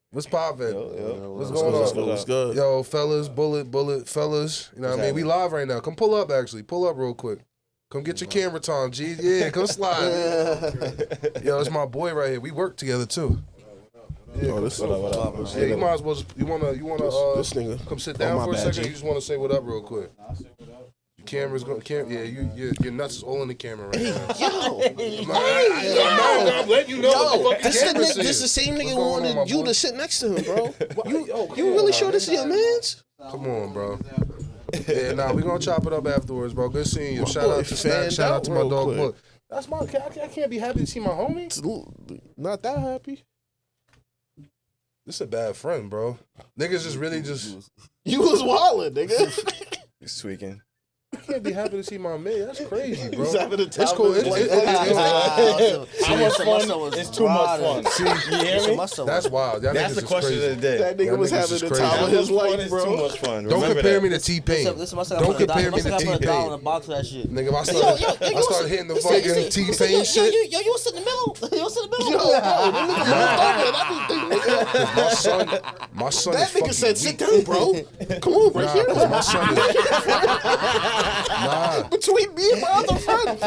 Speaker 1: What's poppin'? What's going on?
Speaker 2: What's good?
Speaker 1: Yo, fellas, Bullet, fellas. You know what I mean? We live right now. Come pull up, actually. Pull up real quick. Come get your camera time, G. Yeah, come slide. Yo, it's my boy right here. We work together too. Yeah,
Speaker 2: Oh, this
Speaker 1: yeah, you might as well just, you wanna
Speaker 2: this nigga.
Speaker 1: come sit
Speaker 2: Oh,
Speaker 1: down
Speaker 2: my
Speaker 1: for a
Speaker 2: bad,
Speaker 1: second.
Speaker 2: G.
Speaker 1: You just wanna say what up real quick. Your camera's going. Yeah, your nuts is all in the camera right now. I'm letting you know what the fuck the camera's saying.
Speaker 2: This the same nigga
Speaker 1: What's
Speaker 2: who
Speaker 1: going on, my
Speaker 2: wanted you
Speaker 1: boy?
Speaker 2: to sit next to him, bro.
Speaker 1: You
Speaker 2: You really sure this is your man's?
Speaker 1: Come on, bro. Yeah, nah, we gonna chop it up afterwards, bro. Good seeing you.
Speaker 2: My
Speaker 1: Shout
Speaker 2: boy
Speaker 1: out to
Speaker 2: fanned
Speaker 1: Shout out to my
Speaker 2: out
Speaker 1: dog.
Speaker 2: real
Speaker 1: Book. That's my. I can't be happy to see my homie.
Speaker 2: It's not that happy.
Speaker 1: This is a bad friend, bro. Niggas just really just.
Speaker 2: You was wildin', nigga.
Speaker 4: He's tweaking.
Speaker 1: I can't be happy to see my man. That's crazy, bro.
Speaker 2: He's having a time
Speaker 1: It's cool.
Speaker 2: of his life.
Speaker 4: How much fun? It's too much fun.
Speaker 1: See,
Speaker 4: You hear me?
Speaker 1: that's wild. Y'all
Speaker 4: That's
Speaker 1: niggas
Speaker 4: the
Speaker 1: is
Speaker 4: question
Speaker 1: crazy.
Speaker 4: of the day.
Speaker 2: That nigga
Speaker 1: Y'all
Speaker 2: was
Speaker 1: niggas
Speaker 2: having
Speaker 1: is
Speaker 2: the
Speaker 1: crazy.
Speaker 2: time of his life,
Speaker 4: It's
Speaker 2: bro.
Speaker 4: too much fun.
Speaker 1: Don't
Speaker 4: Remember
Speaker 1: compare
Speaker 4: that.
Speaker 1: me to T-Pain.
Speaker 3: Listen, must have
Speaker 1: Don't
Speaker 3: put a
Speaker 1: compare me
Speaker 3: dollar.
Speaker 1: to
Speaker 3: Must have put a dollar in
Speaker 1: T-Pain.
Speaker 3: the box for that shit.
Speaker 1: Nigga, if I started hitting the fucking T-Pain shit.
Speaker 3: Yo, you was in the middle. You was in the middle.
Speaker 2: Yo, bro, them niggas moved over and everything, nigga.
Speaker 1: My son
Speaker 2: That
Speaker 1: is
Speaker 2: nigga
Speaker 1: fucking
Speaker 2: said, sit
Speaker 1: weak.
Speaker 2: down, bro. Come on, right
Speaker 1: Nah,
Speaker 2: here.
Speaker 1: 'cause my son is. Nah.
Speaker 2: Between me and my other friend.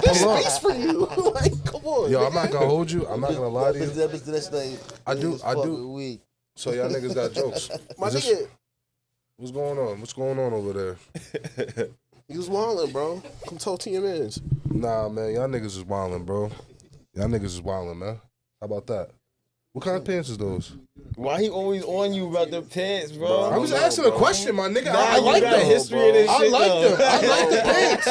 Speaker 2: There's space for you. Like, come on.
Speaker 1: Yo, I'm not gonna hold you. I'm not gonna lie to you.
Speaker 3: That bitch did that shit.
Speaker 1: I do.
Speaker 3: Weak.
Speaker 1: So y'all niggas got jokes.
Speaker 2: My
Speaker 1: Is this-
Speaker 2: nigga,
Speaker 1: What's going on? What's going on over there?
Speaker 2: he was wildin', bro. Come talk to your mans.
Speaker 1: Nah, man, y'all niggas is wildin', bro. Y'all niggas is wildin', man. How about that? What kind of pants is those?
Speaker 4: Why he always on you about the pants, bro?
Speaker 1: I'm just asking a question, my nigga. I
Speaker 4: you
Speaker 1: like
Speaker 4: got a
Speaker 1: them.
Speaker 4: history of this
Speaker 1: I
Speaker 4: shit,
Speaker 1: like
Speaker 4: though.
Speaker 1: them. I like the pants.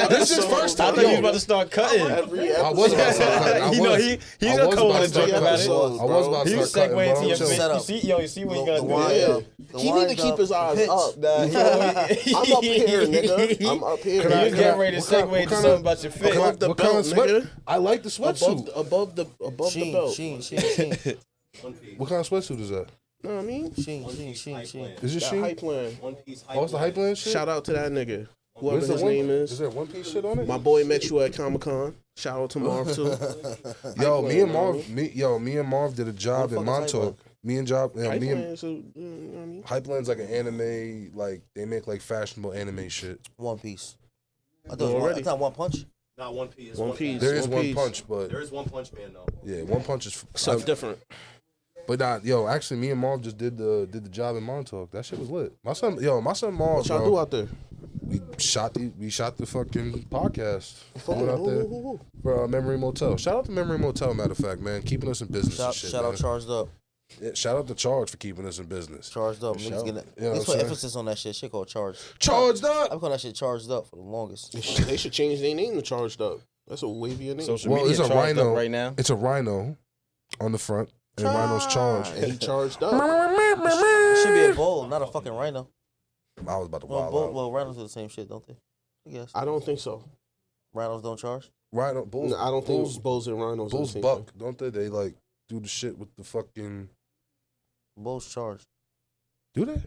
Speaker 1: This is
Speaker 2: episode,
Speaker 1: first
Speaker 4: I
Speaker 1: time.
Speaker 4: thought you was about to start cutting.
Speaker 2: Every
Speaker 1: I was about to start cutting. I
Speaker 4: You know,
Speaker 1: was.
Speaker 4: he's
Speaker 1: I
Speaker 4: gonna
Speaker 1: was
Speaker 4: come
Speaker 1: about
Speaker 4: on
Speaker 1: to
Speaker 4: and
Speaker 1: start
Speaker 4: joke
Speaker 1: cutting.
Speaker 4: about it.
Speaker 1: I was about
Speaker 4: He
Speaker 1: to
Speaker 4: was
Speaker 1: start cutting,
Speaker 4: segueing
Speaker 1: bro.
Speaker 4: to your
Speaker 1: Chill.
Speaker 4: bitch.
Speaker 3: Set
Speaker 4: You
Speaker 3: up.
Speaker 4: see, yo, you see what he
Speaker 3: The
Speaker 4: got to
Speaker 3: wind
Speaker 4: do.
Speaker 3: up. The
Speaker 2: He need
Speaker 3: wind
Speaker 2: to keep
Speaker 3: up.
Speaker 2: his eyes
Speaker 3: Pitch.
Speaker 2: up.
Speaker 4: Nah, he always-
Speaker 2: I'm up here, nigga. I'm up here.
Speaker 1: Can I-
Speaker 4: He was getting ready to
Speaker 1: what kind-
Speaker 4: segue
Speaker 1: what
Speaker 4: to
Speaker 1: kind
Speaker 4: something
Speaker 1: of-
Speaker 4: about your fit.
Speaker 2: Above the
Speaker 1: What kind of
Speaker 2: belt,
Speaker 1: sweat?
Speaker 2: nigga.
Speaker 1: I like the sweatsuit.
Speaker 2: Above the belt.
Speaker 3: Sheen.
Speaker 1: What kind of sweatsuit is that?
Speaker 2: Know what I mean?
Speaker 3: Sheen.
Speaker 1: Is it
Speaker 2: That
Speaker 1: Sheen?
Speaker 2: hype plan.
Speaker 1: Oh, it's the hype land shit?
Speaker 2: Shout out to that nigga. Whoever
Speaker 1: Where's the
Speaker 2: his
Speaker 1: one-
Speaker 2: name
Speaker 1: Is
Speaker 2: is.
Speaker 1: there one piece shit on it?
Speaker 2: My boy met you at Comic-Con. Shout out to Marv too.
Speaker 1: Yo, me and
Speaker 2: Hypeland,
Speaker 1: Marv did a job in
Speaker 3: What the fuck is
Speaker 1: Montauk. Me and
Speaker 2: Hype
Speaker 1: me and
Speaker 2: plan, so, you know what I mean?
Speaker 1: Hypeland's like an anime, like they make like fashionable anime shit.
Speaker 3: One Piece. I thought it was one,
Speaker 2: Already.
Speaker 3: it's not One Punch.
Speaker 5: Not One Piece.
Speaker 2: One Piece.
Speaker 1: There is
Speaker 2: One
Speaker 1: One
Speaker 2: Piece.
Speaker 1: Punch, but
Speaker 5: There is One Punch Man though.
Speaker 1: yeah, One Punch is.
Speaker 2: Something different.
Speaker 1: But nah, yo, actually, me and Marv just did the job in Montauk. That shit was lit. My son Marv,
Speaker 2: What y'all
Speaker 1: bro,
Speaker 2: do out there?
Speaker 1: we shot the fucking podcast. We went out there for Memory Motel. Shout out to Memory Motel, matter of fact, man, keeping us in business. and shit,
Speaker 3: Shout out
Speaker 1: man.
Speaker 3: Charged Up.
Speaker 1: Yeah, shout out to Charge for keeping us in business.
Speaker 3: Charged Up.
Speaker 1: Shout-
Speaker 3: Niggas getting
Speaker 1: you know what
Speaker 3: Let's
Speaker 1: I'm
Speaker 3: put
Speaker 1: saying?
Speaker 3: emphasis on that shit. Shit called Charged.
Speaker 1: Charged
Speaker 3: I
Speaker 1: up.
Speaker 3: call that shit Charged Up for the longest.
Speaker 2: They should change their name to Charged Up. That's a wavy name.
Speaker 4: Social
Speaker 1: Well,
Speaker 4: media
Speaker 1: it's a
Speaker 4: charged
Speaker 1: rhino
Speaker 4: up right now.
Speaker 1: It's a rhino on the front, and rhino's charged.
Speaker 2: And he charged up.
Speaker 3: It should be a bull, not a fucking rhino.
Speaker 1: I was about to
Speaker 3: Well,
Speaker 1: wild out.
Speaker 3: well, rhinos do the same shit, don't they? I guess.
Speaker 2: I don't think so.
Speaker 3: Rhinos don't charge.
Speaker 1: Rhino, bulls,
Speaker 2: I don't think bulls and rhinos are the
Speaker 1: bulls
Speaker 2: same
Speaker 1: buck, don't they? They like do the shit with the fucking.
Speaker 3: Bulls charge.
Speaker 1: Do they?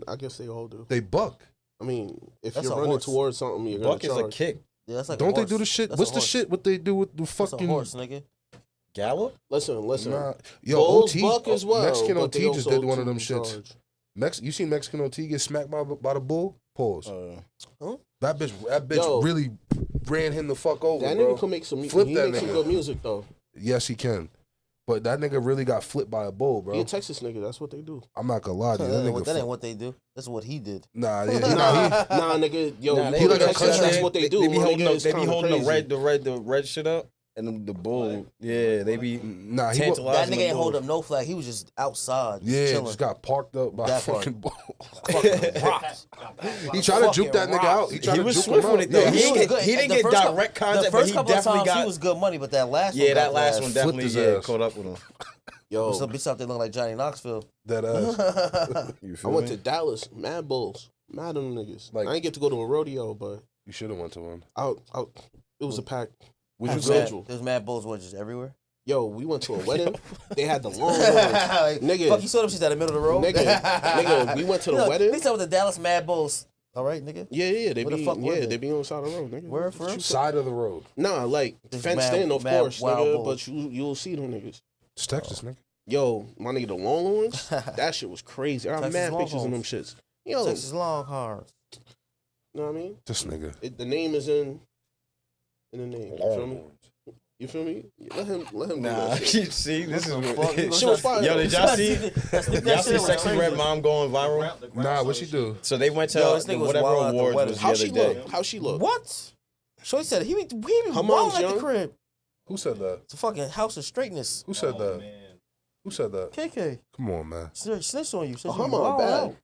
Speaker 2: I guess they all do.
Speaker 1: They buck.
Speaker 2: I mean, if
Speaker 3: That's
Speaker 2: you're
Speaker 3: a
Speaker 2: running
Speaker 3: horse.
Speaker 2: towards something, you're gonna
Speaker 4: Buck is
Speaker 2: charge.
Speaker 4: a kick.
Speaker 3: Yeah, that's like
Speaker 1: Don't
Speaker 3: a
Speaker 1: they
Speaker 3: horse.
Speaker 1: do the shit?
Speaker 3: That's
Speaker 1: What's
Speaker 3: a
Speaker 1: the
Speaker 3: horse.
Speaker 1: shit? What they do with the
Speaker 3: That's a
Speaker 1: fucking
Speaker 3: horse, nigga.
Speaker 4: Gallop?
Speaker 2: Listen.
Speaker 1: Nah. Yo,
Speaker 2: Bulls
Speaker 1: OT,
Speaker 2: buck as well.
Speaker 1: Mexican
Speaker 2: but
Speaker 1: OT
Speaker 2: they
Speaker 1: just
Speaker 2: also
Speaker 1: did one of them
Speaker 2: do
Speaker 1: shits.
Speaker 2: charge.
Speaker 1: You seen Mexican OT get smacked by the bull? Pause.
Speaker 3: Huh?
Speaker 1: That bitch
Speaker 2: Yo.
Speaker 1: really ran him the fuck over,
Speaker 2: That
Speaker 1: bro.
Speaker 2: nigga can make some.
Speaker 1: Flip
Speaker 2: He
Speaker 1: that
Speaker 2: makes some
Speaker 1: nigga.
Speaker 2: good music though.
Speaker 1: Yes, he can. But that nigga really got flipped by a bull, bro.
Speaker 2: He a Texas nigga. That's what they do.
Speaker 1: I'm not gonna lie to you.
Speaker 3: That ain't
Speaker 1: That nigga.
Speaker 3: what they do. That's what he did.
Speaker 1: Nah, yeah,
Speaker 2: Nah, nigga. Yo,
Speaker 4: Nah,
Speaker 2: you go
Speaker 1: like
Speaker 2: to
Speaker 1: a
Speaker 2: Texas.
Speaker 1: country-
Speaker 2: That's what they do.
Speaker 4: They be
Speaker 2: my
Speaker 4: holding,
Speaker 2: nigga. It's
Speaker 4: they be
Speaker 2: kinda
Speaker 4: holding
Speaker 2: crazy.
Speaker 4: the red shit up, and the bull. Yeah, they be
Speaker 1: nah, he
Speaker 4: tantalizing.
Speaker 3: That nigga
Speaker 4: the
Speaker 3: ain't
Speaker 4: bull.
Speaker 3: hold up no flag. He was just outside,
Speaker 1: yeah,
Speaker 3: chilling.
Speaker 1: just got parked up by a
Speaker 3: That part.
Speaker 1: fucking bull.
Speaker 3: Fucking rocks.
Speaker 1: He tried to juke that
Speaker 3: Fucking
Speaker 1: nigga out.
Speaker 3: rocks.
Speaker 1: He tried
Speaker 4: He
Speaker 1: to
Speaker 4: was
Speaker 1: juke
Speaker 4: swift
Speaker 1: him
Speaker 4: with
Speaker 1: out.
Speaker 4: it, though.
Speaker 1: Yeah,
Speaker 4: He
Speaker 1: he
Speaker 4: ain't
Speaker 1: was-
Speaker 4: get- he didn't
Speaker 3: The
Speaker 4: get
Speaker 3: first cou-
Speaker 4: direct contact,
Speaker 3: The
Speaker 4: but
Speaker 3: first
Speaker 4: he
Speaker 3: couple of
Speaker 4: definitely
Speaker 3: times
Speaker 4: got.
Speaker 3: he was good money, but that last
Speaker 4: Yeah,
Speaker 3: one
Speaker 4: that last
Speaker 3: got
Speaker 4: one
Speaker 3: their ass.
Speaker 4: definitely
Speaker 1: his ass.
Speaker 4: caught up with him.
Speaker 2: Yo,
Speaker 3: Some bitch out there looking like Johnny Knoxville.
Speaker 1: that ass.
Speaker 4: You
Speaker 2: I
Speaker 4: feel
Speaker 2: went
Speaker 4: me?
Speaker 2: to Dallas. Mad Bulls. Mad them niggas.
Speaker 1: Like-
Speaker 2: I ain't get to go to a rodeo, but
Speaker 1: You should have went to one.
Speaker 2: it was a pack.
Speaker 1: Would you
Speaker 3: There's
Speaker 1: go?
Speaker 3: mad- There's mad bulls just everywhere.
Speaker 2: Yo, we went to a wedding. They had the long ones.
Speaker 3: Like,
Speaker 2: Nigga.
Speaker 3: Fuck, you saw them shit at the middle of the road?
Speaker 2: Nigga, we went to the wedding.
Speaker 3: These are with the Dallas Mad Bulls. All right, nigga.
Speaker 2: Yeah, they
Speaker 3: Where the
Speaker 2: be
Speaker 3: fuck were they?
Speaker 2: they be on the side of the road, nigga.
Speaker 3: Where for real?
Speaker 1: Side of the road.
Speaker 2: Nah, like
Speaker 3: There's
Speaker 2: fenced
Speaker 3: mad-
Speaker 2: in, of
Speaker 3: mad
Speaker 2: course,
Speaker 3: wild
Speaker 2: nigga.
Speaker 3: bulls.
Speaker 2: But you'll see them niggas.
Speaker 1: It's Texas, nigga.
Speaker 2: Yo, my nigga, the long ones. That shit was crazy. I got
Speaker 3: Texas
Speaker 2: mad pictures of them
Speaker 3: Longhorns.
Speaker 2: shits. Yo,
Speaker 3: Texas Longhorns.
Speaker 2: you know what I mean?
Speaker 1: This nigga.
Speaker 2: The name is in the name. You feel me? You feel me? Let him do
Speaker 4: Nah,
Speaker 2: that shit.
Speaker 4: see, this is
Speaker 3: Fuck, you
Speaker 2: Shit was fire.
Speaker 4: Yo, did y'all see?
Speaker 3: Y'all
Speaker 4: Y'all see Sexy Red Mom going viral?
Speaker 1: Nah, what she do?
Speaker 4: So they went to
Speaker 3: Yo, this nigga was
Speaker 4: whatever
Speaker 3: wild at the
Speaker 4: awards
Speaker 3: wedding.
Speaker 4: was the
Speaker 2: How
Speaker 4: other
Speaker 2: she
Speaker 4: day.
Speaker 2: look? How she look?
Speaker 3: What? Shorty said he be
Speaker 2: Her mom's
Speaker 3: balling at
Speaker 2: young.
Speaker 3: the crib.
Speaker 1: Who said that?
Speaker 3: It's a fucking house of straightness.
Speaker 1: Who said that? Who said that?
Speaker 3: KK.
Speaker 1: Come on, man.
Speaker 3: Snitch on you. Said
Speaker 2: Her
Speaker 3: you
Speaker 2: mom
Speaker 3: wild
Speaker 2: bad.
Speaker 3: out.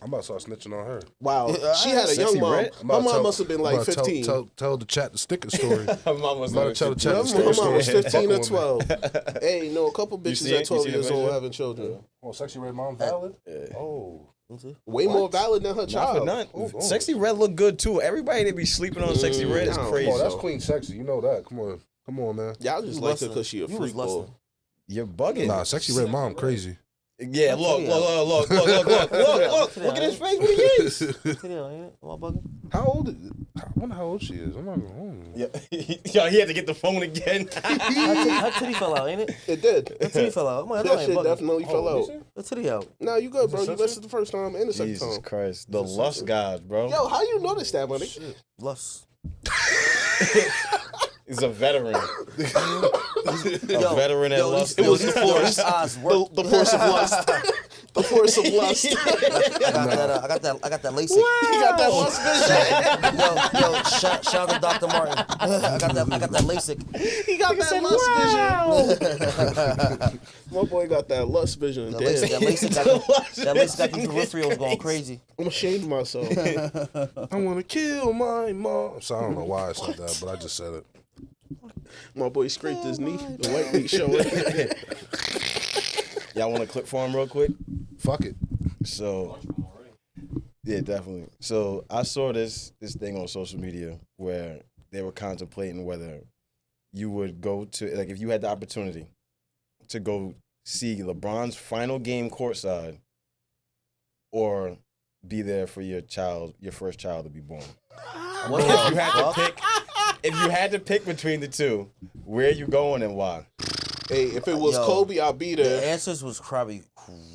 Speaker 1: I'm about to start snitching on her.
Speaker 2: Wow,
Speaker 3: Yeah,
Speaker 2: she had a
Speaker 4: Sexy
Speaker 2: young mom.
Speaker 4: Red?
Speaker 1: I'm
Speaker 2: Her
Speaker 1: about to
Speaker 2: mom
Speaker 1: tell-
Speaker 2: must have been
Speaker 1: I'm
Speaker 2: like
Speaker 1: about to
Speaker 2: 15.
Speaker 1: Tell the chat the sticker story.
Speaker 4: Her mom was
Speaker 1: I'm about to tell the chat the
Speaker 2: Her
Speaker 1: sticker
Speaker 2: mom
Speaker 1: story.
Speaker 2: was 15 or
Speaker 1: Fuck
Speaker 2: 12. Hey, no, a couple
Speaker 4: You
Speaker 2: bitches
Speaker 4: see it?
Speaker 2: at 12
Speaker 4: You see the
Speaker 2: years old
Speaker 4: video?
Speaker 2: having children.
Speaker 1: Oh, Sexy Red Mom valid?
Speaker 4: Yeah.
Speaker 1: Oh.
Speaker 2: Way more valid than her
Speaker 4: Not for
Speaker 2: child.
Speaker 4: none.
Speaker 1: Hold on.
Speaker 4: Sexy Red look good too. Everybody that be sleeping on Sexy Red is
Speaker 2: Nah,
Speaker 4: crazy.
Speaker 1: Oh, that's
Speaker 2: so.
Speaker 1: Queen Sexy. You know that. Come on, man.
Speaker 2: Y'all just
Speaker 3: You
Speaker 2: like her
Speaker 3: lusting.
Speaker 2: because she a
Speaker 3: You was
Speaker 2: freak boy.
Speaker 3: lusting.
Speaker 4: You're bugging.
Speaker 1: Nah, Sexy Red Mom crazy.
Speaker 4: Yeah, look. Look at his face. What he is?
Speaker 3: Ain't it? Am I bugging?
Speaker 1: How old? I wonder how old she is. I'm not going home.
Speaker 4: Yeah. Yo, he had to get the phone again.
Speaker 3: Her titty fell out, ain't it?
Speaker 2: It did.
Speaker 3: Her titty fell out. I'm like, I
Speaker 2: That
Speaker 3: ain't
Speaker 2: shit
Speaker 3: bugging.
Speaker 2: definitely fell out.
Speaker 3: Her titty out.
Speaker 2: Nah, you good, bro.
Speaker 1: Is it
Speaker 2: You
Speaker 1: censored?
Speaker 2: listened the first time and the second
Speaker 4: Jesus
Speaker 2: time.
Speaker 4: Christ. The lust gods, bro.
Speaker 2: Yo, how you notice that, man?
Speaker 3: Lust.
Speaker 4: He's a veteran.
Speaker 3: Yo,
Speaker 4: veteran at
Speaker 3: yo,
Speaker 4: lust.
Speaker 3: these-
Speaker 2: It was
Speaker 3: yo,
Speaker 2: the
Speaker 3: these-
Speaker 2: force.
Speaker 3: these eyes work.
Speaker 2: The force of lust. The force of lust.
Speaker 3: I got that LASIK.
Speaker 2: He got that lust vision.
Speaker 3: Yo, shout out to Dr. Martin. I got that LASIK.
Speaker 2: He got that lust vision. My boy got that lust vision.
Speaker 3: That
Speaker 2: Damn.
Speaker 3: LASIK got these peripherals going crazy.
Speaker 2: I'm ashamed of myself.
Speaker 1: I want to kill my mom. So I don't know why I said that, but I just said it.
Speaker 2: My boy scraped his knee. The white meat showing.
Speaker 4: Y'all want to clip for him real quick?
Speaker 1: Fuck it.
Speaker 4: So, yeah, definitely. So I saw this thing on social media where they were contemplating whether you would go to, like, if you had the opportunity to go see LeBron's final game courtside or be there for your first child to be born.
Speaker 3: What
Speaker 4: If you had to pick between the two, where are you going and why?
Speaker 2: Hey, if it was
Speaker 3: Yo,
Speaker 2: Kobe, I'd be
Speaker 3: The
Speaker 2: there.
Speaker 3: answers was probably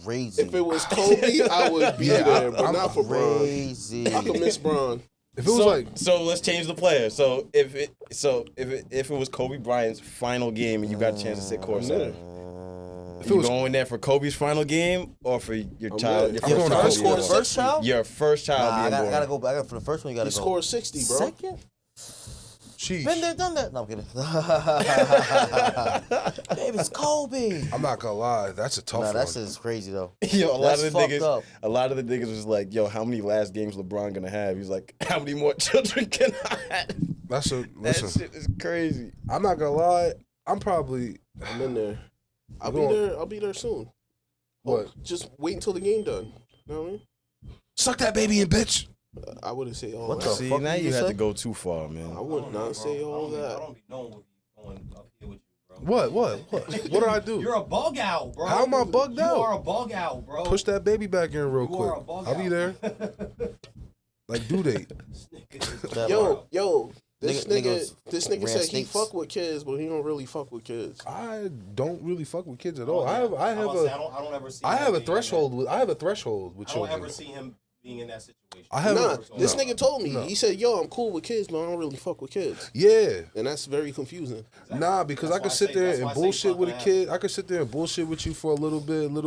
Speaker 3: crazy.
Speaker 2: If it was Kobe, I would be
Speaker 1: Yeah,
Speaker 2: there, but
Speaker 1: I'm
Speaker 2: not for Bron.
Speaker 3: crazy.
Speaker 2: I could miss Bron.
Speaker 1: If it was
Speaker 4: So let's change the player. So if it was Kobe Bryant's final game and you got a chance to sit courtside,
Speaker 1: If it
Speaker 4: you
Speaker 1: was-
Speaker 4: going there for Kobe's final game or for your
Speaker 2: I'm
Speaker 4: child?
Speaker 2: there.
Speaker 4: Your
Speaker 1: I'm going to
Speaker 4: first,
Speaker 1: Kobe.
Speaker 3: The first child?
Speaker 4: your first child
Speaker 3: Nah, I
Speaker 4: being born.
Speaker 3: gotta go back. For the first one, you gotta
Speaker 2: He
Speaker 3: go.
Speaker 2: scored 60, bro.
Speaker 3: Second?
Speaker 1: Sheesh.
Speaker 3: Been there, done that. No, I'm kidding. Baby, it's Kobe.
Speaker 1: I'm not gonna lie, that's a tough
Speaker 3: Nah,
Speaker 1: one.
Speaker 3: that's just crazy though.
Speaker 4: Yo, a
Speaker 3: That's fucked up.
Speaker 4: lot of the niggas was like, yo, how many last games LeBron gonna have? He's like, how many more children can I have?
Speaker 1: That's a
Speaker 4: That
Speaker 1: listen.
Speaker 4: shit is crazy.
Speaker 1: I'm not gonna lie. I'm probably
Speaker 2: I'm in there. I'll be
Speaker 1: Go on.
Speaker 2: there. I'll be there soon.
Speaker 1: what?
Speaker 2: Just wait until the game done. You know what I mean?
Speaker 1: Suck that baby in, bitch.
Speaker 2: I wouldn't say all
Speaker 3: What
Speaker 2: that.
Speaker 3: the
Speaker 4: See,
Speaker 3: fuck
Speaker 4: now
Speaker 3: did
Speaker 4: you
Speaker 3: you
Speaker 4: had
Speaker 3: say?
Speaker 4: to go too far,
Speaker 2: I
Speaker 4: man.
Speaker 2: would not say all
Speaker 5: I
Speaker 2: that.
Speaker 5: don't be knowing what be going up here with you,
Speaker 1: What? What did I do?
Speaker 5: You're a bug out, bro.
Speaker 1: How am I bugged out?
Speaker 5: You are a bug out, bro.
Speaker 1: Push that baby back in real
Speaker 5: You
Speaker 1: quick.
Speaker 5: are a bug
Speaker 1: I'll be
Speaker 5: out.
Speaker 1: there. Like due date.
Speaker 2: Yo, this
Speaker 3: Niggas
Speaker 2: nigga
Speaker 3: ran
Speaker 2: said he
Speaker 3: states.
Speaker 2: fuck with kids, but he don't really fuck with kids.
Speaker 1: I don't really fuck with kids at all. I
Speaker 5: I don't ever see.
Speaker 1: have
Speaker 5: him
Speaker 1: a
Speaker 5: being
Speaker 1: threshold
Speaker 5: in
Speaker 1: with I have a threshold with
Speaker 5: that. I don't
Speaker 1: children.
Speaker 5: ever see him being in that situation.
Speaker 1: I have
Speaker 2: Nah, this
Speaker 1: no.
Speaker 2: nigga told me.
Speaker 1: No.
Speaker 2: He said, "Yo, I'm cool with kids, but I don't really fuck with kids,"
Speaker 1: Yeah.
Speaker 2: and that's very confusing.
Speaker 1: Nah, because
Speaker 5: That's
Speaker 1: I could
Speaker 5: why I
Speaker 1: sit
Speaker 5: say-
Speaker 1: there
Speaker 5: that's
Speaker 1: and
Speaker 5: why I say
Speaker 1: bullshit
Speaker 5: fuck
Speaker 1: with a
Speaker 5: with
Speaker 1: kid. I could sit there and bullshit with you for a little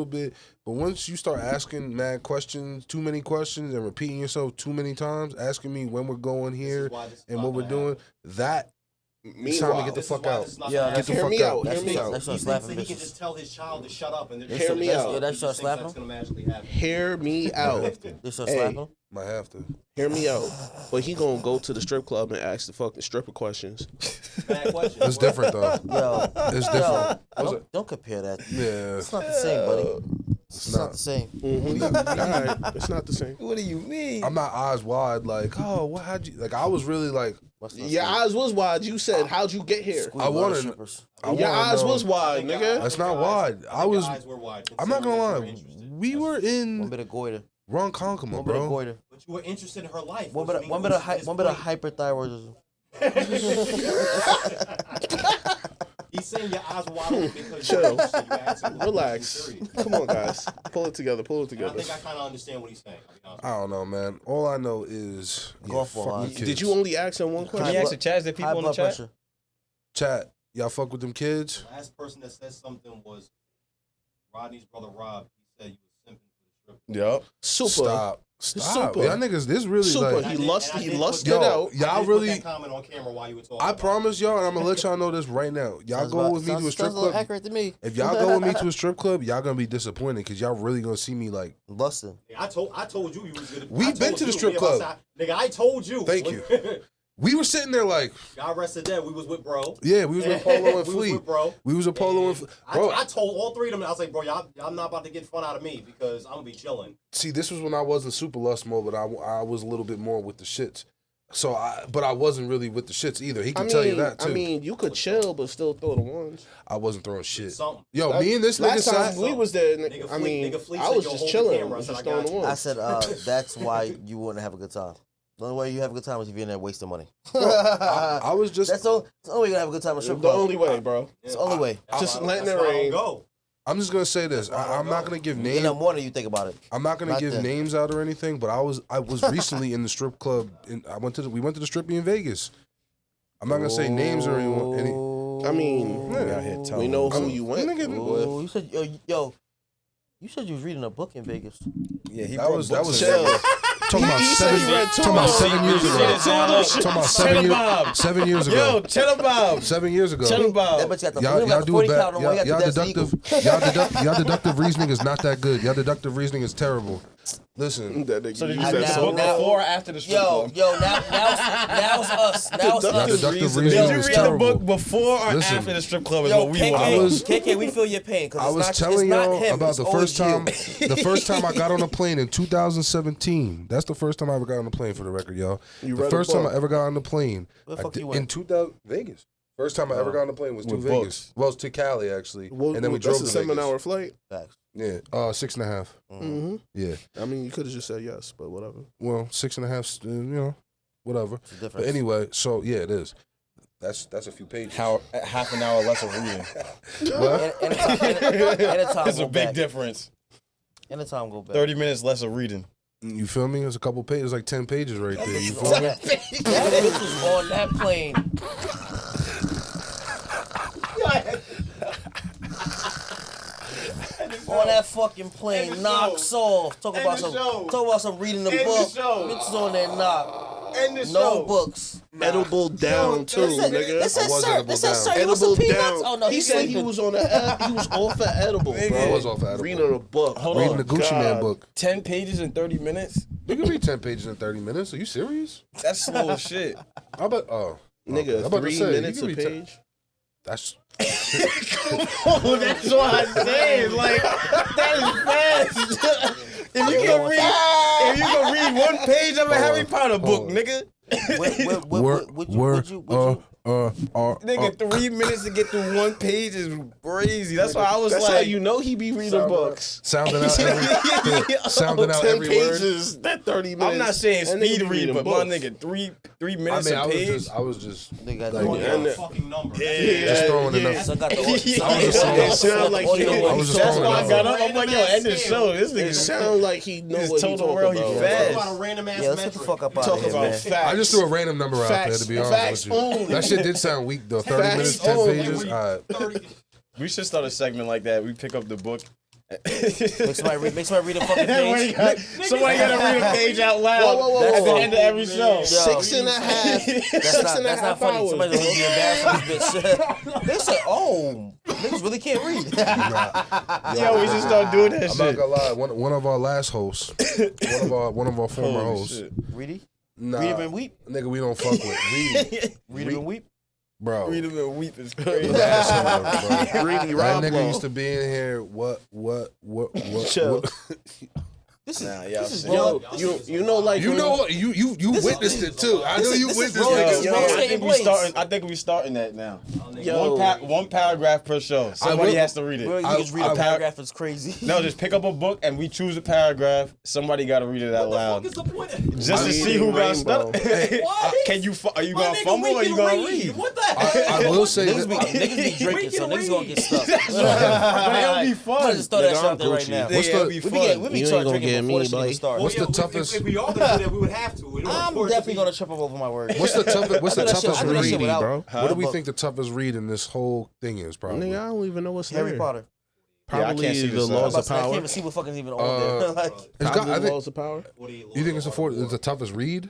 Speaker 1: bit. But once you start asking mad questions, too many questions, and repeating yourself too many times, asking me when we're going here and what we're doing, that it's time to get the fuck out.
Speaker 3: Yeah,
Speaker 1: Get the
Speaker 2: Hear
Speaker 1: fuck
Speaker 2: me
Speaker 1: out.
Speaker 2: out. Hear
Speaker 3: That's
Speaker 2: me
Speaker 3: what-
Speaker 2: out.
Speaker 3: that's
Speaker 5: He
Speaker 3: what
Speaker 5: thinks
Speaker 3: slapping
Speaker 5: that he can
Speaker 3: bitches.
Speaker 5: just tell his child to shut up and
Speaker 2: Hear me out.
Speaker 3: Yeah, that's
Speaker 5: He
Speaker 3: your
Speaker 5: thinks
Speaker 3: slap
Speaker 5: that's
Speaker 3: him.
Speaker 5: gonna magically happen.
Speaker 2: Hear me out.
Speaker 3: This your
Speaker 2: Hey.
Speaker 3: slap him.
Speaker 1: Might have to.
Speaker 2: Hear me out. But he gonna go to the strip club and ask the fucking stripper questions.
Speaker 5: Bad question.
Speaker 1: It's different though.
Speaker 3: Yo,
Speaker 1: It's different.
Speaker 3: don't compare that.
Speaker 1: Yeah.
Speaker 3: It's not the same, buddy. It's not the same.
Speaker 2: Alright, it's not the same.
Speaker 4: What do you mean?
Speaker 1: I'm not eyes wide. Like, oh, what? How'd you? Like, I was really like,
Speaker 3: What's not
Speaker 2: Your
Speaker 3: same?
Speaker 2: eyes was wide. You said, "How'd you get here?"
Speaker 3: We
Speaker 1: I
Speaker 3: love
Speaker 1: wanted-
Speaker 3: strippers.
Speaker 1: I
Speaker 2: Your
Speaker 1: wanna
Speaker 2: eyes
Speaker 1: know.
Speaker 2: was wide, nigga.
Speaker 1: That's not wide. I was.
Speaker 5: Eyes were wide,
Speaker 1: I'm not gonna
Speaker 5: considering that
Speaker 1: lie.
Speaker 5: you were interested.
Speaker 1: We were
Speaker 3: One
Speaker 1: in
Speaker 3: bit of goiter.
Speaker 1: Ronkonkoma,
Speaker 3: One bit of
Speaker 1: bro.
Speaker 3: goiter.
Speaker 5: But you were interested in her life.
Speaker 3: One
Speaker 5: which
Speaker 3: bit
Speaker 5: means-
Speaker 3: of
Speaker 5: which is
Speaker 3: hyperthyroidism.
Speaker 5: He's saying your eyes were wide open because
Speaker 2: Chill.
Speaker 5: you had to.
Speaker 2: Relax.
Speaker 5: Serious.
Speaker 2: Come on, guys. Pull it together. Pull it
Speaker 5: And I
Speaker 2: together.
Speaker 5: think I kind of understand what he's saying. I'll be honest.
Speaker 1: I don't know, man. All I know is
Speaker 3: Golf
Speaker 1: fuck
Speaker 3: ball
Speaker 1: with
Speaker 3: odds.
Speaker 1: kids.
Speaker 2: Did you only ask him one
Speaker 4: Can
Speaker 2: question?
Speaker 4: you ask the chat? Is there
Speaker 3: High
Speaker 4: people in the
Speaker 3: blood
Speaker 4: chat?
Speaker 3: pressure.
Speaker 1: chat? Y'all fuck with them kids?
Speaker 5: The last person that said something was Rodney's brother Rob. He said you were simping for the strip.
Speaker 4: Yup.
Speaker 2: Super.
Speaker 1: Stop.
Speaker 2: Super.
Speaker 1: Y'all niggas, this really
Speaker 2: Super.
Speaker 1: like.
Speaker 2: He
Speaker 5: And I
Speaker 2: lusted
Speaker 5: did
Speaker 2: it
Speaker 1: Yo,
Speaker 2: out.
Speaker 1: y'all
Speaker 5: I did
Speaker 1: really.
Speaker 5: put that comment on camera while you were talking.
Speaker 1: I
Speaker 5: about
Speaker 1: promise y'all, and I'm gonna let y'all know this right now. Y'all
Speaker 3: Sounds
Speaker 1: go
Speaker 3: about-
Speaker 1: with me to a
Speaker 3: sounds-
Speaker 1: strip
Speaker 3: sounds a little
Speaker 1: club.
Speaker 3: accurate to me.
Speaker 1: If y'all go with me to a strip club, y'all gonna be disappointed because y'all really gonna see me like.
Speaker 3: Busting.
Speaker 5: it. I told you was gonna.
Speaker 1: We've
Speaker 5: I
Speaker 1: been
Speaker 5: told
Speaker 1: to the
Speaker 5: you,
Speaker 1: strip
Speaker 5: me and
Speaker 1: club.
Speaker 5: my side- Nigga, I told you.
Speaker 1: Thank you. We were sitting there like,
Speaker 5: God rest the dead. We was with bro.
Speaker 1: yeah, we was with Polo and
Speaker 5: We was
Speaker 1: Flea.
Speaker 5: with bro.
Speaker 1: We was with Polo and bro.
Speaker 5: I told all three of them. I was like, bro, y'all not about to get fun out of me because I'm gonna be chilling.
Speaker 1: See, this was when I wasn't super lust mode, but I was a little bit more with the shits. So but I wasn't really with the shits either. He can tell you that too.
Speaker 2: I mean, you could chill, but still throw the ones.
Speaker 1: I wasn't throwing shit.
Speaker 5: Something.
Speaker 1: Yo, me and this nigga
Speaker 2: Last time
Speaker 1: sat.
Speaker 2: we was there,
Speaker 5: Nigga
Speaker 2: I
Speaker 5: Flea-
Speaker 2: mean,
Speaker 5: nigga Flea
Speaker 2: I
Speaker 5: said,
Speaker 2: was
Speaker 5: "Yo,
Speaker 2: just
Speaker 5: hold the
Speaker 2: chilling.
Speaker 5: camera." I
Speaker 2: Just
Speaker 5: said, "I
Speaker 2: throwing
Speaker 5: got
Speaker 2: the
Speaker 5: you."
Speaker 3: I
Speaker 2: ones.
Speaker 3: said, that's why you wouldn't have a good time. The only way you have a good time is if you're in there wasting money.
Speaker 1: I was just.
Speaker 3: That's the only way you're gonna have a good time at strip
Speaker 2: The
Speaker 3: club.
Speaker 2: only way, bro.
Speaker 3: It's the only way.
Speaker 2: Just letting
Speaker 5: That's
Speaker 2: it
Speaker 5: why I don't
Speaker 2: rain.
Speaker 5: go.
Speaker 1: I'm just gonna say this. I'm not gonna give
Speaker 3: In
Speaker 1: names.
Speaker 3: the morning, you think about it.
Speaker 1: I'm not gonna
Speaker 3: Not
Speaker 1: give
Speaker 3: then.
Speaker 1: names out or anything. But I was recently in the strip club. We went to the strippy in Vegas. I'm not gonna say names or anyone.
Speaker 2: I mean,
Speaker 4: We out here telling
Speaker 2: we know
Speaker 4: them.
Speaker 2: who you went.
Speaker 1: Nigga,
Speaker 3: Oh, you said, yo, you said you was reading a book in Vegas.
Speaker 4: Yeah, he
Speaker 1: That
Speaker 4: brought
Speaker 1: was
Speaker 4: books
Speaker 2: Chill.
Speaker 4: in.
Speaker 1: talking about
Speaker 2: He said
Speaker 1: 7
Speaker 2: he read two
Speaker 1: talking about
Speaker 2: of them.
Speaker 1: 7 years
Speaker 4: You
Speaker 1: ago.
Speaker 4: said two of them.
Speaker 1: Talking about
Speaker 4: Cheddar Bob.
Speaker 1: 7 years
Speaker 4: Yo,
Speaker 1: ago.
Speaker 4: Cheddar Bob.
Speaker 1: 7 years ago.
Speaker 4: Cheddar
Speaker 3: That
Speaker 4: Bob.
Speaker 3: bitch got the,
Speaker 1: Y'all,
Speaker 3: got
Speaker 1: y'all
Speaker 3: the
Speaker 1: do
Speaker 3: 40
Speaker 1: it
Speaker 3: count
Speaker 1: bad.
Speaker 3: on one.
Speaker 1: Y'all
Speaker 3: That's legal.
Speaker 1: deductive. Y'all deductive reasoning is not that good. Y'all deductive reasoning is terrible. Listen,
Speaker 2: That nigga,
Speaker 4: So did
Speaker 2: you
Speaker 4: you
Speaker 3: I
Speaker 2: said
Speaker 4: read the
Speaker 3: now-
Speaker 4: book
Speaker 2: something.
Speaker 3: now-
Speaker 4: before or after the strip
Speaker 3: Yo,
Speaker 4: club?
Speaker 3: now it's us. Now it's
Speaker 1: y'all
Speaker 3: us.
Speaker 1: deductive
Speaker 2: reasoning.
Speaker 1: reasoning
Speaker 4: Did you
Speaker 1: is
Speaker 4: read the
Speaker 1: terrible.
Speaker 4: book before or
Speaker 1: Listen.
Speaker 4: after the strip club is
Speaker 3: Yo,
Speaker 4: what we
Speaker 3: KK,
Speaker 4: want.
Speaker 1: I was-
Speaker 3: KK, we feel your pain because
Speaker 1: I was telling
Speaker 3: it's not
Speaker 1: y'all
Speaker 3: him,
Speaker 1: about
Speaker 3: it's
Speaker 1: the
Speaker 3: always
Speaker 1: first time.
Speaker 3: you.
Speaker 1: The first time I got on a plane in 2017. That's the first time I ever got on a plane, for the record, y'all.
Speaker 2: You
Speaker 1: The
Speaker 2: read a
Speaker 1: first time
Speaker 2: book.
Speaker 1: I ever got on the plane.
Speaker 3: Where the
Speaker 1: I
Speaker 3: fuck
Speaker 1: did-
Speaker 3: you went?
Speaker 1: in 2000 Vegas. First time I ever got on the plane was to
Speaker 4: With
Speaker 1: Vegas.
Speaker 4: books.
Speaker 1: Well, it's to Cali actually,
Speaker 2: Well,
Speaker 1: and then we drove
Speaker 2: that's
Speaker 1: to
Speaker 2: a
Speaker 1: Vegas.
Speaker 2: 7-hour flight.
Speaker 3: Facts.
Speaker 1: Yeah, 6.5.
Speaker 2: Mm-hmm.
Speaker 1: Yeah,
Speaker 2: I mean, you could have just said yes, but whatever.
Speaker 1: well, 6.5. You know, whatever.
Speaker 3: It's a difference.
Speaker 1: But anyway, so yeah, it is. That's a few pages.
Speaker 4: Half an hour less of reading.
Speaker 1: What?
Speaker 3: Anytime
Speaker 4: That's
Speaker 3: go
Speaker 4: a big
Speaker 3: back.
Speaker 4: difference.
Speaker 3: Anytime go back.
Speaker 4: 30 minutes less of reading.
Speaker 1: You feel me? There's a couple pages, like 10 pages right there. You feel me?
Speaker 3: That bitch was on that plane. On that fucking plane,
Speaker 5: End the
Speaker 3: knocks
Speaker 5: show.
Speaker 3: off. Talk
Speaker 5: End
Speaker 3: about
Speaker 5: the
Speaker 3: some.
Speaker 5: show.
Speaker 3: Talk about some reading the
Speaker 5: End the
Speaker 3: book.
Speaker 5: show.
Speaker 3: Bitches on there knock.
Speaker 5: End the
Speaker 3: No
Speaker 5: show.
Speaker 3: books.
Speaker 2: Edible down too,
Speaker 3: They said,
Speaker 2: nigga.
Speaker 3: they said,
Speaker 1: I was
Speaker 3: sir.
Speaker 1: edible
Speaker 3: They said,
Speaker 1: down.
Speaker 3: sir, you want some
Speaker 2: Edible
Speaker 3: peanuts?
Speaker 2: down.
Speaker 3: Oh no,
Speaker 2: he
Speaker 3: he's
Speaker 2: said
Speaker 3: sleeping.
Speaker 2: he was on he was off of edible, bro.
Speaker 4: Nigga.
Speaker 1: I was off of edible.
Speaker 2: Reading a book.
Speaker 4: Hold
Speaker 1: Reading
Speaker 4: on.
Speaker 1: the Gucci
Speaker 2: God.
Speaker 1: Man book.
Speaker 4: 10 pages in 30 minutes?
Speaker 1: You can read 10 pages in 30 minutes. Are you serious?
Speaker 4: That's slow as shit.
Speaker 1: How about
Speaker 2: Nigga,
Speaker 1: okay. I'm about to
Speaker 2: 3
Speaker 1: say, you
Speaker 2: minutes
Speaker 1: can
Speaker 2: a
Speaker 1: read 10
Speaker 2: page.
Speaker 1: That's
Speaker 4: Oh, that's what I'm saying. Like, that is fast. If you can read one page of a Harry Potter book, nigga.
Speaker 3: Would you
Speaker 4: Nigga, 3 minutes to get through one page is crazy. That's why I was
Speaker 2: That's
Speaker 4: like,
Speaker 2: how you know he be reading books.
Speaker 1: Sounding out sounding out
Speaker 2: 10
Speaker 1: every word.
Speaker 2: pages, that 30 minutes.
Speaker 4: I'm not saying
Speaker 2: That nigga
Speaker 4: speed
Speaker 2: be
Speaker 4: read,
Speaker 2: reading
Speaker 4: but
Speaker 2: books.
Speaker 4: my nigga, three
Speaker 1: I
Speaker 4: minutes
Speaker 1: mean,
Speaker 4: a page.
Speaker 1: I was just
Speaker 3: They got
Speaker 1: like,
Speaker 3: the
Speaker 2: yeah.
Speaker 5: a fucking number.
Speaker 1: just throwing enough.
Speaker 3: So I got the
Speaker 2: It sound like he
Speaker 1: I was just
Speaker 4: That's
Speaker 1: throwing
Speaker 4: why I
Speaker 1: enough.
Speaker 4: got up. I'm like, yo, end the show. This
Speaker 2: It
Speaker 4: nigga
Speaker 2: sound like he know
Speaker 4: His
Speaker 2: what he
Speaker 4: total
Speaker 2: talking
Speaker 4: world, he
Speaker 2: about.
Speaker 4: fast.
Speaker 5: Talk about a random ass
Speaker 3: Yeah, let's get the
Speaker 5: metric.
Speaker 3: fuck up out
Speaker 2: Talk
Speaker 3: of here,
Speaker 2: about
Speaker 3: man.
Speaker 2: facts.
Speaker 1: I just threw a random number out there,
Speaker 2: Facts-
Speaker 1: to be honest
Speaker 2: facts
Speaker 1: with you.
Speaker 2: only.
Speaker 1: That shit did sound weak, though. 30
Speaker 2: Facts
Speaker 1: minutes, 10
Speaker 2: only.
Speaker 1: pages. All right.
Speaker 5: 30.
Speaker 4: We should start a segment like that. We pick up the book.
Speaker 3: Make somebody read a fucking
Speaker 4: Somebody
Speaker 3: page.
Speaker 4: gotta read a page out loud
Speaker 2: Whoa,
Speaker 4: at the
Speaker 2: whoa.
Speaker 4: end of every show.
Speaker 3: Yo.
Speaker 2: 6 and a half.
Speaker 3: That's not funny.
Speaker 2: hours.
Speaker 3: Somebody's gonna be embarrassed on this bitch. They said, "Oh, niggas really can't read."
Speaker 4: Yo, we should start doing that
Speaker 1: I'm not
Speaker 4: shit.
Speaker 1: gonna lie. One of our last hosts, one of our former
Speaker 4: Holy
Speaker 1: hosts,
Speaker 4: shit.
Speaker 3: Reedy,
Speaker 1: nah,
Speaker 3: read him and weep.
Speaker 1: nigga, we don't fuck with.
Speaker 3: Read him and weep.
Speaker 1: Bro.
Speaker 4: Read him and weep is crazy.
Speaker 1: Asshole, bro.
Speaker 2: Greedy
Speaker 1: That
Speaker 2: Rob
Speaker 1: nigga
Speaker 2: Lowe.
Speaker 1: used to be in here. What?
Speaker 2: Chill.
Speaker 3: This is
Speaker 4: Nah, y'all
Speaker 3: this is
Speaker 4: sick.
Speaker 3: wrong.
Speaker 2: You know, like
Speaker 1: You
Speaker 2: when-
Speaker 1: know what? You witnessed it too. I know you
Speaker 3: this is
Speaker 1: witnessed
Speaker 3: wrong.
Speaker 1: niggas.
Speaker 3: This is
Speaker 4: Yo,
Speaker 3: wrong.
Speaker 4: I think we starting that now.
Speaker 2: Yo.
Speaker 4: One paragraph per show. Somebody
Speaker 1: will-
Speaker 4: has to read
Speaker 3: Bro,
Speaker 4: it.
Speaker 3: you just read a
Speaker 1: I-
Speaker 3: paragraph. It's crazy.
Speaker 4: No, just pick up a book and we choose a paragraph. Somebody got to read it out loud.
Speaker 5: What the fuck is the point of
Speaker 4: Just to see who got stuck.
Speaker 5: What?
Speaker 4: Can you? Are you
Speaker 5: My
Speaker 4: gonna
Speaker 5: nigga,
Speaker 4: fumble
Speaker 5: we
Speaker 4: or you
Speaker 5: can
Speaker 4: gonna read?
Speaker 5: What the hell?
Speaker 1: I will say
Speaker 3: Niggas
Speaker 1: that.
Speaker 3: be drinking, so niggas gonna get stuck.
Speaker 4: But it'll be
Speaker 3: I'm
Speaker 4: fun.
Speaker 3: gonna just throw that
Speaker 2: Nigga,
Speaker 3: shit out there
Speaker 2: I'm
Speaker 3: right
Speaker 2: Gucci.
Speaker 3: now.
Speaker 1: What's
Speaker 4: It'll
Speaker 1: the-
Speaker 4: be
Speaker 3: We
Speaker 4: fun.
Speaker 3: be
Speaker 2: You
Speaker 3: trying
Speaker 2: ain't
Speaker 3: to
Speaker 2: gonna
Speaker 3: drink
Speaker 2: get
Speaker 3: before
Speaker 2: me,
Speaker 3: the shit even
Speaker 2: buddy.
Speaker 3: start.
Speaker 1: What's the
Speaker 5: If
Speaker 1: toughest?
Speaker 5: we all gonna do that, we would have to. It would
Speaker 3: I'm
Speaker 5: force
Speaker 3: definitely
Speaker 5: it.
Speaker 3: gonna trip up over my words.
Speaker 1: What's the toughest? What's the
Speaker 3: I do that shit-
Speaker 1: toughest
Speaker 3: I do that shit
Speaker 1: read?
Speaker 3: without-
Speaker 2: bro?
Speaker 1: What do we
Speaker 3: Book.
Speaker 1: think the toughest read in this whole thing is? Probably.
Speaker 2: Nigga, I don't even know what's
Speaker 3: Harry
Speaker 2: there.
Speaker 3: Potter.
Speaker 4: Yeah, I
Speaker 2: Probably
Speaker 4: can't see
Speaker 2: the
Speaker 4: this,
Speaker 2: laws
Speaker 3: I
Speaker 2: of
Speaker 3: can't
Speaker 2: power.
Speaker 3: even see what fucking even on there. Like,
Speaker 1: It's got,
Speaker 2: Probably
Speaker 1: I
Speaker 2: the
Speaker 1: think.
Speaker 2: laws of power.
Speaker 1: You think it's the toughest read?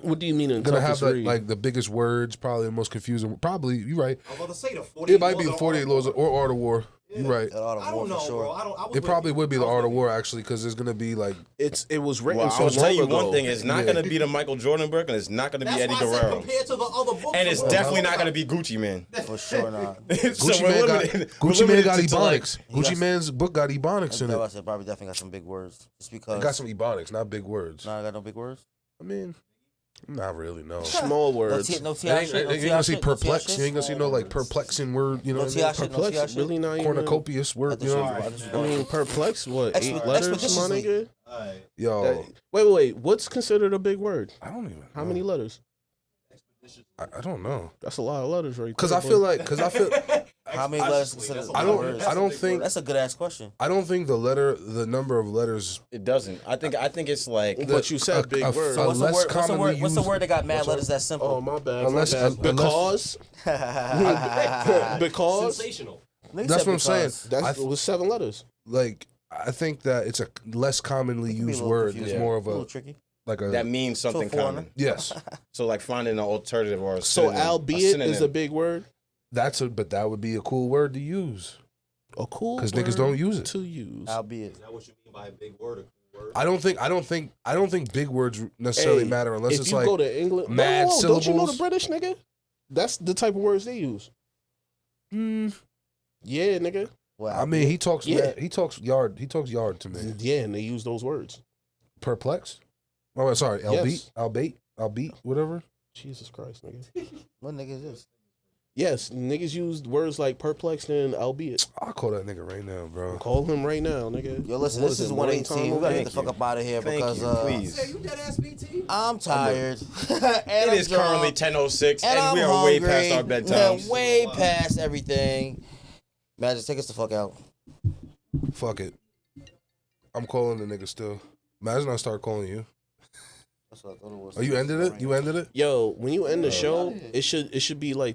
Speaker 2: What do you mean in
Speaker 1: Gonna have
Speaker 2: toughest read?
Speaker 1: like the biggest words, probably the most confusing. Probably you're right.
Speaker 5: I'm about to say the 40.
Speaker 1: It might be the 48 laws or Art of War. You're right.
Speaker 3: that Art of
Speaker 5: I
Speaker 3: War
Speaker 5: don't know,
Speaker 3: for sure.
Speaker 5: bro. I was
Speaker 1: It probably would be the
Speaker 5: I was
Speaker 1: Art of
Speaker 5: with
Speaker 1: War actually, because there's gonna be like
Speaker 2: it was written
Speaker 4: Well,
Speaker 2: so
Speaker 4: I'll
Speaker 2: long
Speaker 4: tell you
Speaker 2: ago.
Speaker 4: one thing: it's not
Speaker 1: Yeah.
Speaker 4: gonna be the Michael Jordan book, and it's not gonna be
Speaker 5: That's
Speaker 4: Eddie
Speaker 5: why I said
Speaker 4: Guerrero,
Speaker 5: compared to the other books.
Speaker 4: and it's
Speaker 5: bro.
Speaker 4: definitely not gonna be Gucci Man.
Speaker 3: For sure not.
Speaker 4: So
Speaker 1: Gucci
Speaker 4: we're
Speaker 1: Man got
Speaker 4: limited- we're
Speaker 1: Gucci Man
Speaker 4: limited
Speaker 1: got
Speaker 4: to, like,
Speaker 1: ebonics.
Speaker 3: He got-
Speaker 1: Gucci Man's book got ebonics in
Speaker 3: That's why I
Speaker 1: it.
Speaker 3: said probably definitely got some big words. Just because.
Speaker 1: It got some ebonics, not big words.
Speaker 3: Nah, I got no big words.
Speaker 1: I mean, not really. No.
Speaker 2: Small
Speaker 3: No
Speaker 2: words.
Speaker 3: T, no
Speaker 1: You
Speaker 3: T.I.
Speaker 1: ain't,
Speaker 3: shit. No
Speaker 1: you ain't
Speaker 3: T.I.
Speaker 1: gonna see
Speaker 3: shit, no T.I.
Speaker 1: perplex.
Speaker 3: shit.
Speaker 1: You ain't gonna see no like perplexing word. You know
Speaker 3: No
Speaker 1: what I
Speaker 3: T.I.
Speaker 1: mean?
Speaker 3: shit. No T.I.
Speaker 2: Perplex,
Speaker 3: shit.
Speaker 2: really not even.
Speaker 1: Cornucopious word. You know.
Speaker 2: I mean, perplex. What? 8 letters, my
Speaker 3: Expeditiously.
Speaker 2: nigga.
Speaker 5: Alright.
Speaker 1: Yo,
Speaker 2: Wait. What's considered a big word?
Speaker 1: I don't even.
Speaker 2: How
Speaker 1: know.
Speaker 2: many letters?
Speaker 1: I don't know.
Speaker 2: That's a lot of letters, right?
Speaker 1: Cause
Speaker 2: there,
Speaker 1: I feel
Speaker 2: boy.
Speaker 1: like,
Speaker 3: How many letters consider?
Speaker 5: That's a
Speaker 1: I
Speaker 5: lot of
Speaker 1: don't.
Speaker 5: words.
Speaker 1: I don't think.
Speaker 3: That's a good ass question.
Speaker 1: I don't think the number of letters.
Speaker 4: It doesn't. I think it's like
Speaker 2: But you said big word.
Speaker 1: a
Speaker 3: What's the
Speaker 1: less
Speaker 3: word? What's the
Speaker 1: commonly
Speaker 3: word? What's the
Speaker 1: used-
Speaker 3: word that got mad
Speaker 1: what's
Speaker 3: letters? That's simple.
Speaker 2: Oh my bad.
Speaker 1: Unless-
Speaker 2: my bad.
Speaker 1: unless-
Speaker 2: Because
Speaker 5: Sensational.
Speaker 3: Nigga
Speaker 1: That's
Speaker 3: said
Speaker 1: what I'm saying.
Speaker 3: because.
Speaker 2: that's
Speaker 1: I-
Speaker 2: was 7 letters.
Speaker 1: Like I think that it's a less commonly
Speaker 3: It can be a
Speaker 1: used
Speaker 3: little
Speaker 1: word. It's
Speaker 3: confusing.
Speaker 1: more of
Speaker 3: a little
Speaker 1: a
Speaker 3: tricky.
Speaker 1: like a
Speaker 4: that means something
Speaker 3: So foreigner.
Speaker 4: common.
Speaker 1: yes.
Speaker 4: So like finding an alternative or a
Speaker 2: So
Speaker 4: synonym,
Speaker 2: albeit
Speaker 4: synonym.
Speaker 2: is a big word.
Speaker 1: But that would be a cool word to use
Speaker 2: A cool
Speaker 1: because
Speaker 2: word
Speaker 1: niggas don't use it.
Speaker 2: to use.
Speaker 3: Albeit.
Speaker 5: Is that what you mean by a big word? A cool word?
Speaker 1: I don't think big words necessarily
Speaker 2: Hey,
Speaker 1: matter unless
Speaker 2: if
Speaker 1: it's
Speaker 2: you
Speaker 1: like
Speaker 2: go to England,
Speaker 1: mad
Speaker 2: don't you know the
Speaker 1: syllables.
Speaker 2: British nigga? That's the type of words they use. Yeah, nigga.
Speaker 3: Well,
Speaker 1: I mean, he talks.
Speaker 2: Yeah.
Speaker 1: He talks yard. He talks yard to me.
Speaker 2: Yeah, and they use those words.
Speaker 1: Perplexed. Oh, sorry.
Speaker 2: Yes.
Speaker 1: Albeit, whatever.
Speaker 2: Jesus Christ, nigga.
Speaker 3: what nigga is this?
Speaker 2: Yes, niggas used words like perplexed and albeit.
Speaker 1: I'll call that nigga right now, bro.
Speaker 2: Call him right now, nigga.
Speaker 3: Yo, listen,
Speaker 2: What
Speaker 3: this is
Speaker 2: it, morning
Speaker 3: 118. We
Speaker 2: time?
Speaker 3: gotta get
Speaker 4: Thank
Speaker 3: the fuck
Speaker 4: you.
Speaker 3: up out of here
Speaker 4: Thank
Speaker 3: because
Speaker 4: you, please.
Speaker 5: Hey, you dead ass BT?
Speaker 3: I'm tired.
Speaker 4: It is currently 10:06, and we are way past our bedtimes.
Speaker 3: Way past everything. Magic, take us the fuck out.
Speaker 1: Fuck it. I'm calling the nigga still. Imagine I start calling you.
Speaker 3: That's what I thought it was.
Speaker 1: Oh, you ended it? You ended it?
Speaker 2: Yo, when you end the show, it should be like